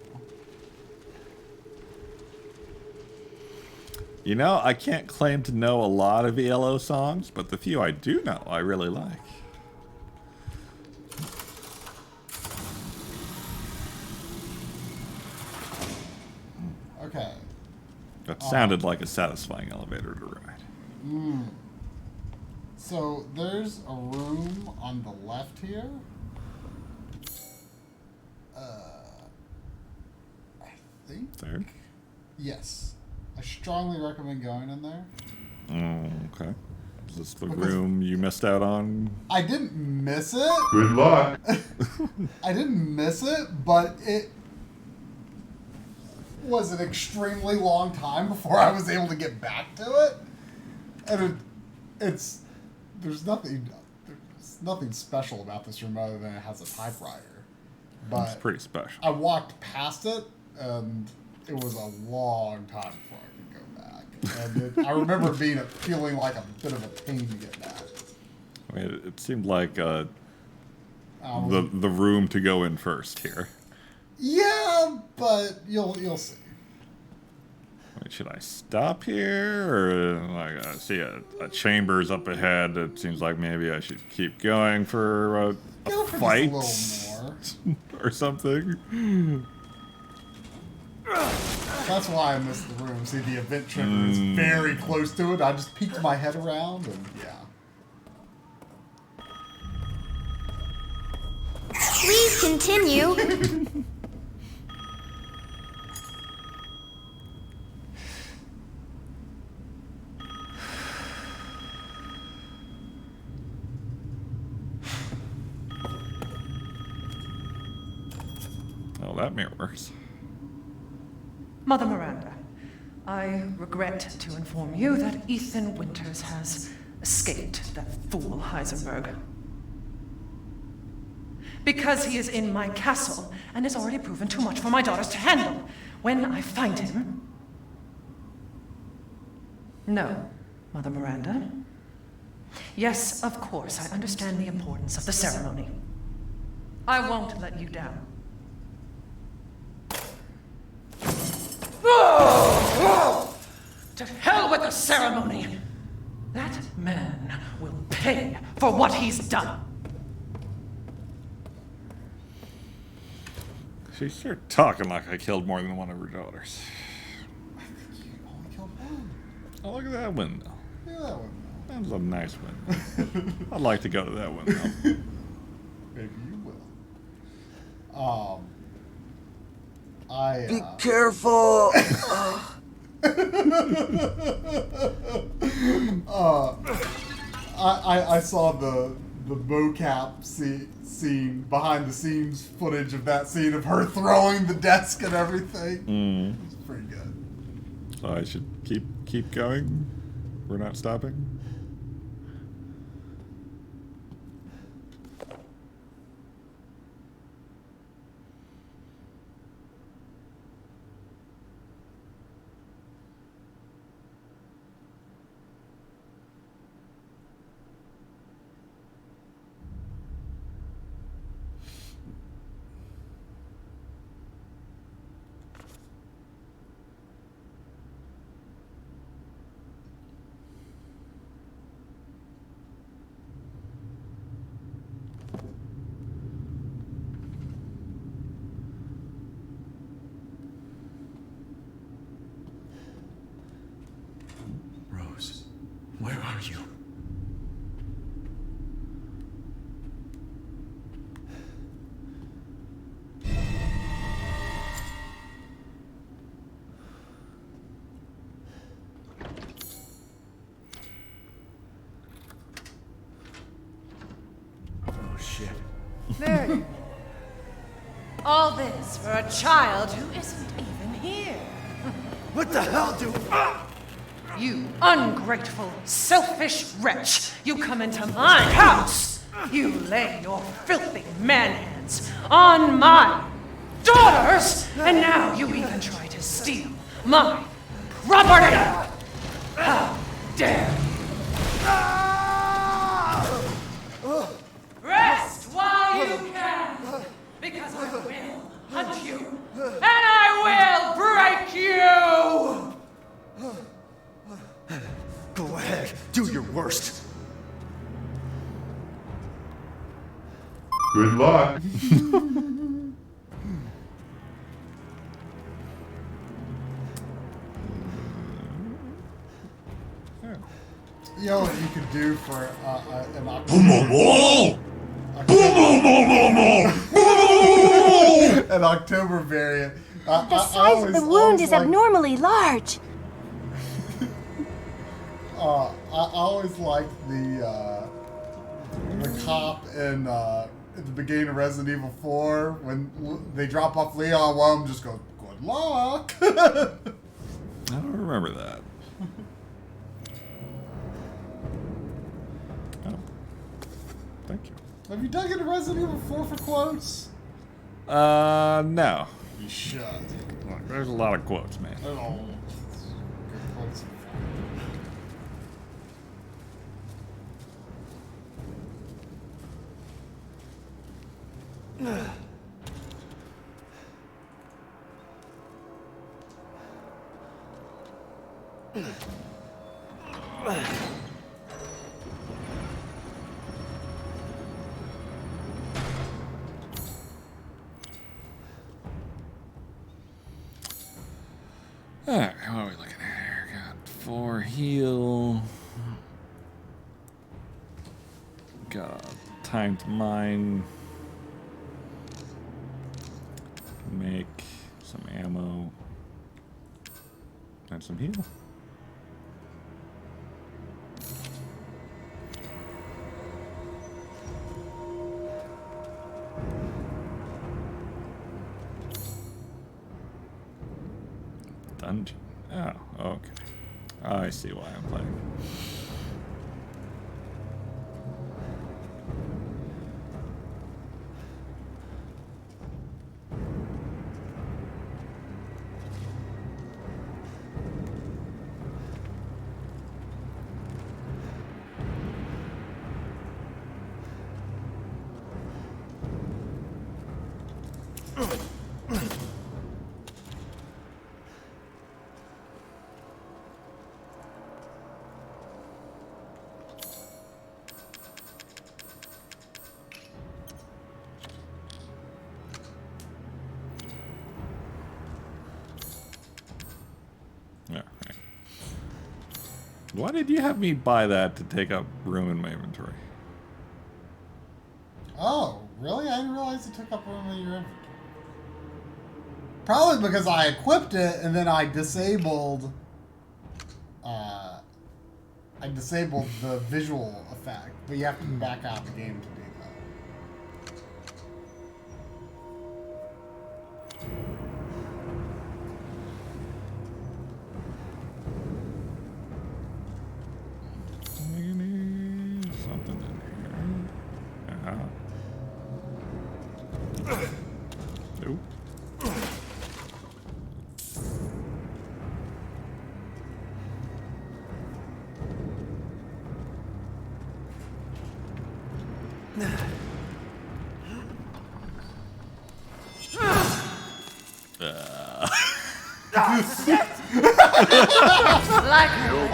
You know, I can't claim to know a lot of ELO songs, but the few I do know, I really like. Okay. That sounded like a satisfying elevator to ride. So there's a room on the left here. I think. There. Yes. I strongly recommend going in there. Oh, okay. Is this the room you missed out on? I didn't miss it. Good luck. I didn't miss it, but it was an extremely long time before I was able to get back to it. And there's nothing special about this room other than it has a typewriter. But It's pretty special. I walked past it, and it was a long time before I could go back. And I remember feeling like a bit of a pain to get back. I mean, it seemed like the room to go in first here. Yeah, but you'll see. Wait, should I stop here, or like I see a chambers up ahead? It seems like maybe I should keep going for a fight Just a little more. or something. That's why I missed the room. See, the event trigger is very close to it. I just peeked my head around, and yeah. Please continue. Oh, that mirror works. Mother Miranda, I regret to inform you that Ethan Winters has escaped that fool Heisenberg. Because he is in my castle and has already proven too much for my daughters to handle. When I find him... No, Mother Miranda. Yes, of course, I understand the importance of the ceremony. I won't let you down. To hell with the ceremony! That man will pay for what he's done. She started talking like I killed more than one of her daughters. Oh, look at that window. Yeah, that window. That was a nice window. I'd like to go to that window. Maybe you will. Be careful. I saw the mocap scene, behind the scenes footage of that scene of her throwing the desk and everything. It's pretty good. So I should keep going? We're not stopping? Rose, where are you? Oh, shit. There you are. All this for a child who isn't even here. What the hell do... You ungrateful, selfish wretch! You come into my house! You lay your filthy man-hands on my daughters! And now you even try to steal my property! How dare you! Rest while you can! Because I will hunt you! And I will break you! Go ahead, do your worst. Good luck. You know what you could do for an an October variant. The size of the wound is abnormally large. I always liked the cop in at the beginning of Resident Evil 4 when they drop off Leon. One of them just go, "Good luck." I don't remember that. Oh, thank you. Have you dug into Resident Evil 4 for quotes? No. You should. Look, there's a lot of quotes, man. Oh, good quotes. Alright, what are we looking at here? Got 4 heal. Got time to mine. Make some ammo. And some heal. Dungeon. Oh, okay. I see why I'm playing. Why did you have me buy that to take up room in my inventory? Oh, really? I didn't realize it took up room in your inventory. Probably because I equipped it and then I disabled the visual effect, but you have to back out the game to do that. Something in here. Nope.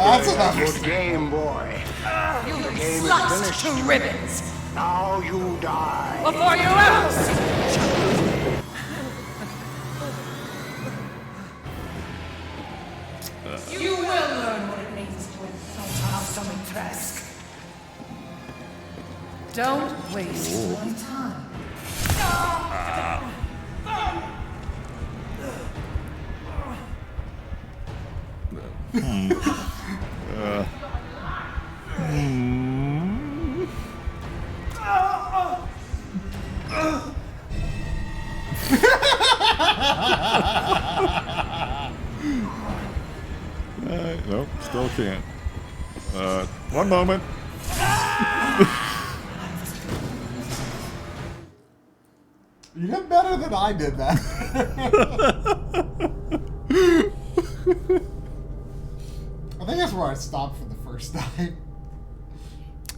That's a good game, boy. You The game is sliced finished. to ribbons. Now you die. Before you ever see. You will learn what it means to insult our stomach Trask. Don't waste my time. Nope, still can't. One moment. You did better than I did that. I think that's where I stopped for the first time.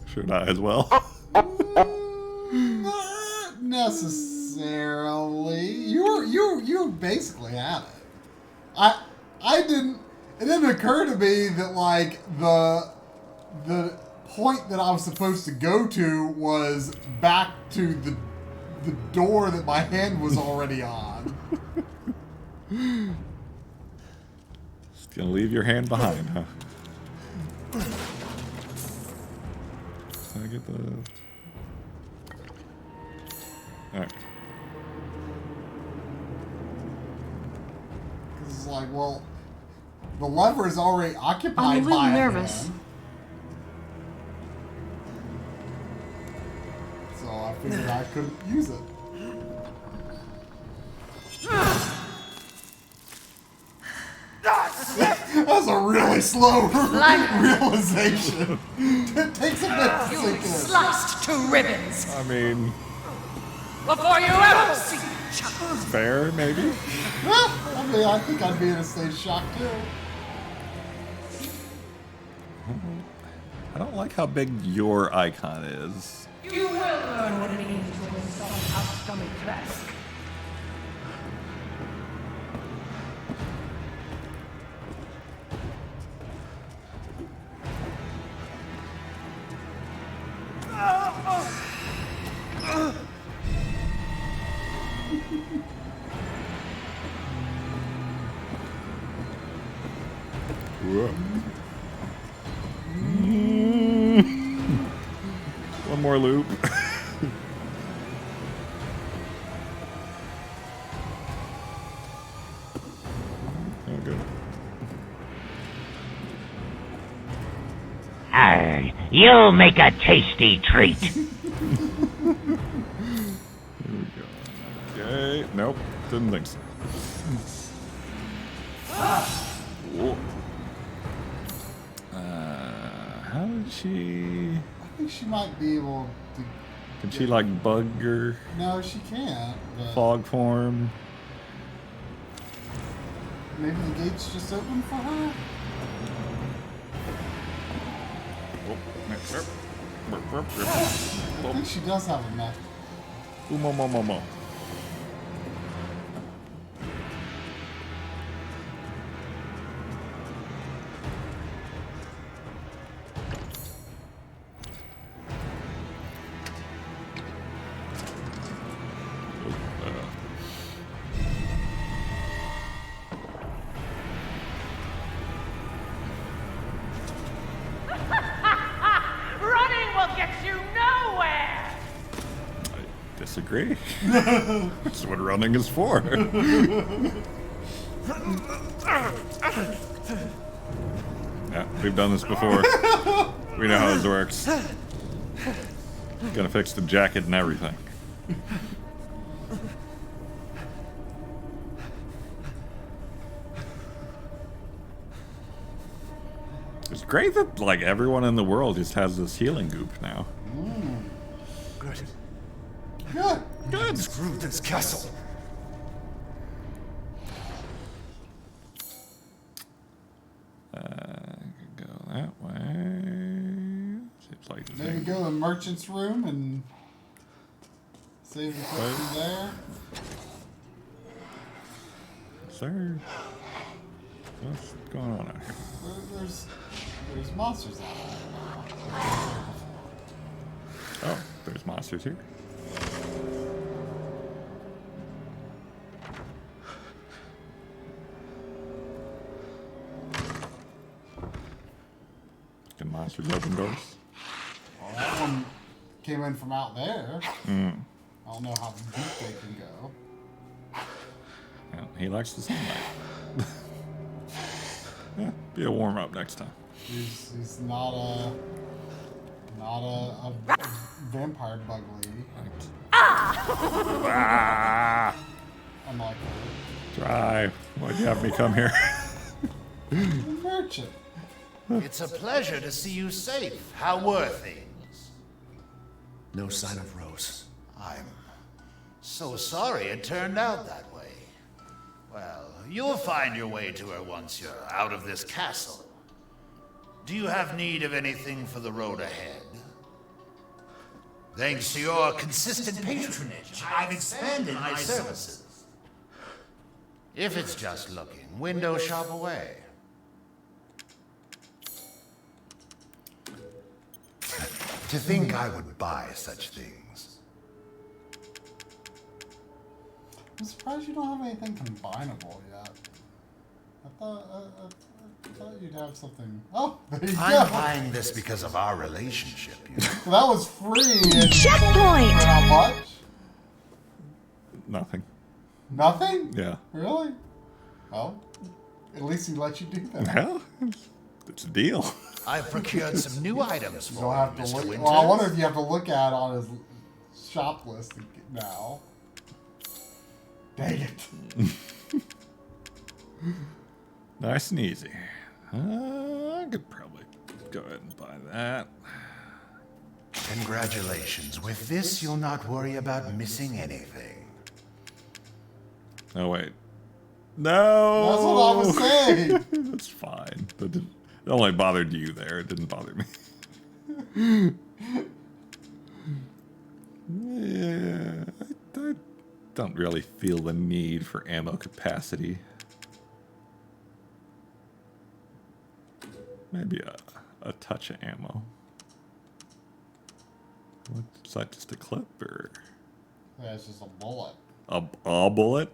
Should I as well? Not necessarily. You basically had it. It didn't occur to me that like the point that I was supposed to go to was back to the door that my hand was already on. Just gonna leave your hand behind, huh? Can I get the... Alright. It's like, well, the lever is already occupied I'm a little by nervous. hand. So I figured I couldn't use it. That's a really slow realization. It takes a bit to You sink in. sliced to ribbons. I mean, Before you ever see. fair, maybe? Well, I mean, I think I'd be in a state of shock too. I don't like how big your icon is. You will learn what it means to insult our stomach Trask. One more loop. Oh, good. You'll make a tasty treat. Here we go. Okay. Nope. Didn't think so. Whoa. How did she... I think she might be able to... Can she, like, bug her No, she can't. But fog form? maybe the gate's just open for her? I think she does have a map. Mo. disagree. That's what running is for. Yeah, we've done this before. We know how this works. Gonna fix the jacket and everything. It's great that like everyone in the world just has this healing goop now. Good. Good. Good. Screw this castle. Could go that way. Seems like the Maybe go to the merchant's room and save the question there. Sir, what's going on out here? There's monsters out there. Oh, there's monsters here. Can monsters open doors? Well, that one came in from out there. Mm. I don't know how deep they can go. Yeah, he likes the sunlight. Yeah, be a warm up next time. He's not a vampire bug lady. Ah! Unlike Try. Why'd you have me come here? the merchant. It's a pleasure to see you safe. How were things? No sign of Rose. I'm so sorry it turned out that way. Well, you'll find your way to her once you're out of this castle. Do you have need of anything for the road ahead? Thanks to your consistent patronage, I've expanded my services. If it's just looking, window shop away. To think I would buy such things. I'm surprised you don't have anything combinable yet. I thought you'd have something. Oh, there you go. I'm buying this because of our relationship, you know. So that was free. And Checkpoint! For how much? Nothing. Nothing? Yeah. Really? Well, at least he let you do that. Well, it's a deal. I've procured some new items You for don't you, have to Mr. look. Winters. Well, I wonder if you have to look at on his shop list now. Dang it. Nice and easy. I could probably go ahead and buy that. Congratulations. With this, you'll not worry about missing anything. Oh, wait. No! That's what I was saying. That's fine. It only bothered you there. It didn't bother me. Yeah, I don't really feel the need for ammo capacity. Maybe a touch of ammo. What's that, just a clip or? Yeah, it's just a bullet. A bullet?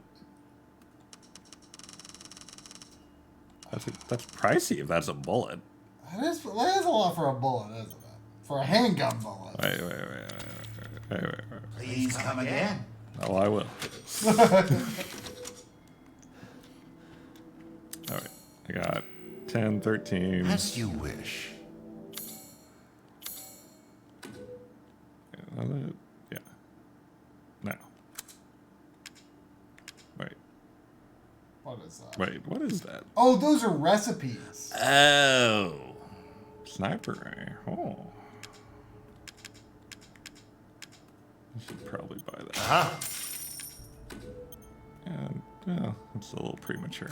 That's pricey if that's a bullet. That is a lot for a bullet, isn't it? For a handgun bullet. Wait. Please come again. Oh, I will. Alright, I got 10, 13. As you wish. Yeah. No. Wait. What is that? Wait, what is that? Oh, those are recipes. Oh. Sniper ray. Oh. I should probably buy that. Uh-huh. And, well, it's a little premature.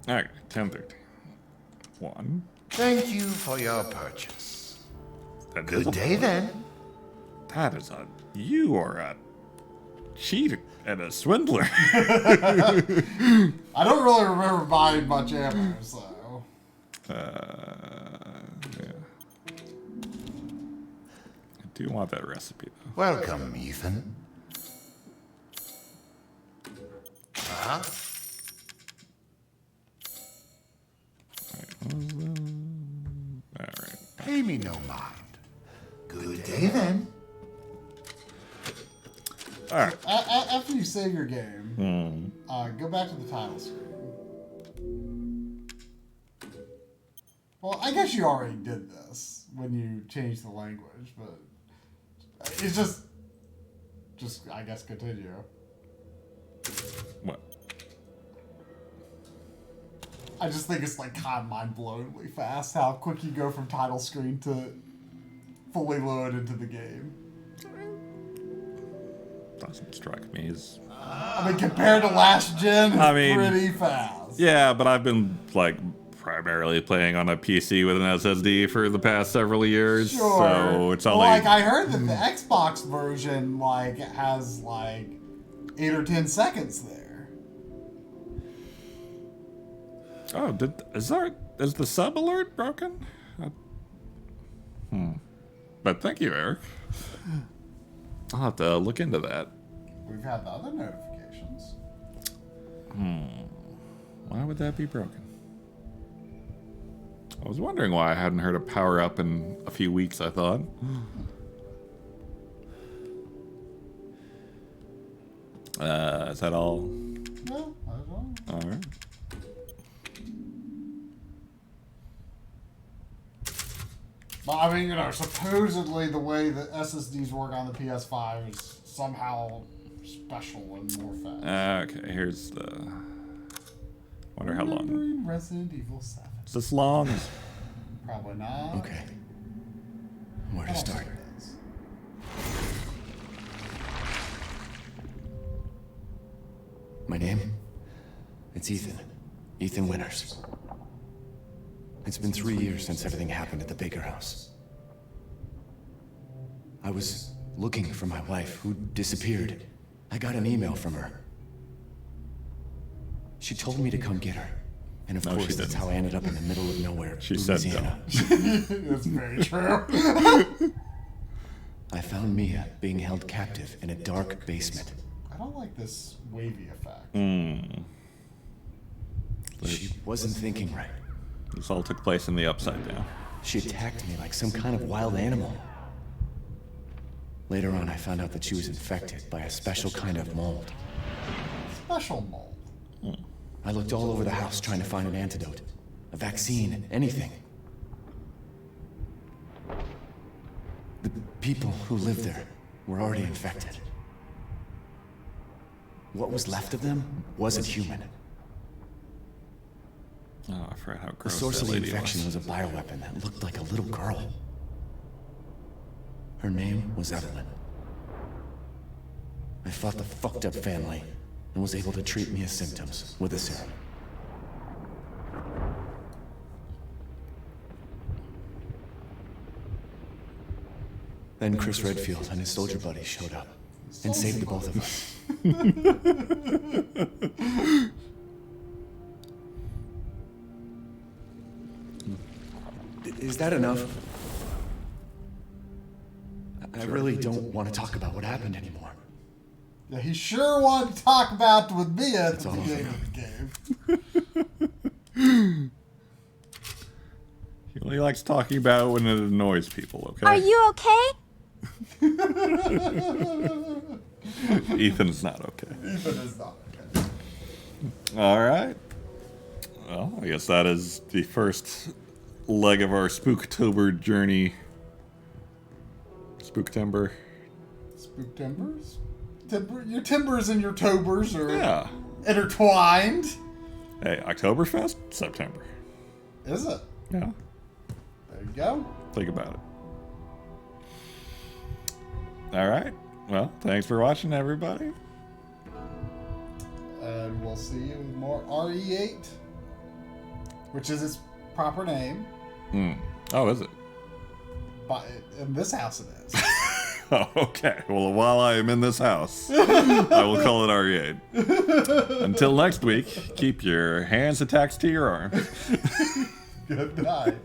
Alright, 10, 13. 1. Thank you for your purchase. That Good is a day, bullet. then. That is a... You are a cheat and a swindler. I don't really remember buying much ammo, so... Yeah. I do want that recipe, though. Welcome, Ethan. Uh-huh. Alright. Pay me no mind. Good day, then. All right. After you save your game, go back to the title screen. Well, I guess you already did this when you changed the language, but it's just I guess continue. What? I just think it's like kind of mind-blowingly fast how quick you go from title screen to fully load into the game. Doesn't strike me as... I mean, compared to last gen, it's pretty fast. Yeah, but I've been like primarily playing on a PC with an SSD for the past several years, so it's only... Like, I heard that the Xbox version like has like 8 or 10 seconds there. Oh, is the sub alert broken? But thank you, Eric. I'll have to look into that. We've had the other notifications. Why would that be broken? I was wondering why I hadn't heard a power up in a few weeks, I thought. Is that all? No, not at all. All right. But I mean, supposedly the way that SSDs work on the PS5 is somehow special and more fast. Okay, here's the... Wonder how long. Resident Evil 7. Is this long? Probably not. Okay. Where to start? My name? It's Ethan. Ethan Winters. It's been 3 years since everything happened at the Baker house. I was looking for my wife, who disappeared. I got an email from her. She told me to come get her. And of course, that's how I ended up in the middle of nowhere, Louisiana. That's very true. I found Mia being held captive in a dark basement. I don't like this wavy effect. She wasn't thinking right. This all took place in the Upside Down. She attacked me like some kind of wild animal. Later on, I found out that she was infected by a special kind of mold. Special mold? I looked all over the house trying to find an antidote, a vaccine, anything. The people who lived there were already infected. What was left of them wasn't human. Oh, I forgot how The gross source that of the lady infection was. was a bioweapon that looked like a little girl. Her name was Evelyn. I fought the fucked up family and was able to treat Mia's symptoms with a serum. Then Chris Redfield and his soldier buddies showed up and saved the both of us. Is that enough? I really don't want to talk about what happened anymore. Yeah, he sure wanted to talk about with Mia at the beginning of the game. He only likes talking about when it annoys people, okay? Are you okay? Ethan's not okay. Ethan is not okay. All right. Well, I guess that is the first leg of our Spooktober journey. Spooktember. Spooktimbers? Your timbers and your tobers are intertwined. Hey, Oktoberfest? September. Is it? Yeah. There you go. Think about it. All right. Well, thanks for watching, everybody. And we'll see you with more RE8, which is its proper name. Oh, is it? But in this house it is. Oh, okay. Well, while I am in this house, I will call it RE8. Until next week, keep your hands attached to your arms. Good night.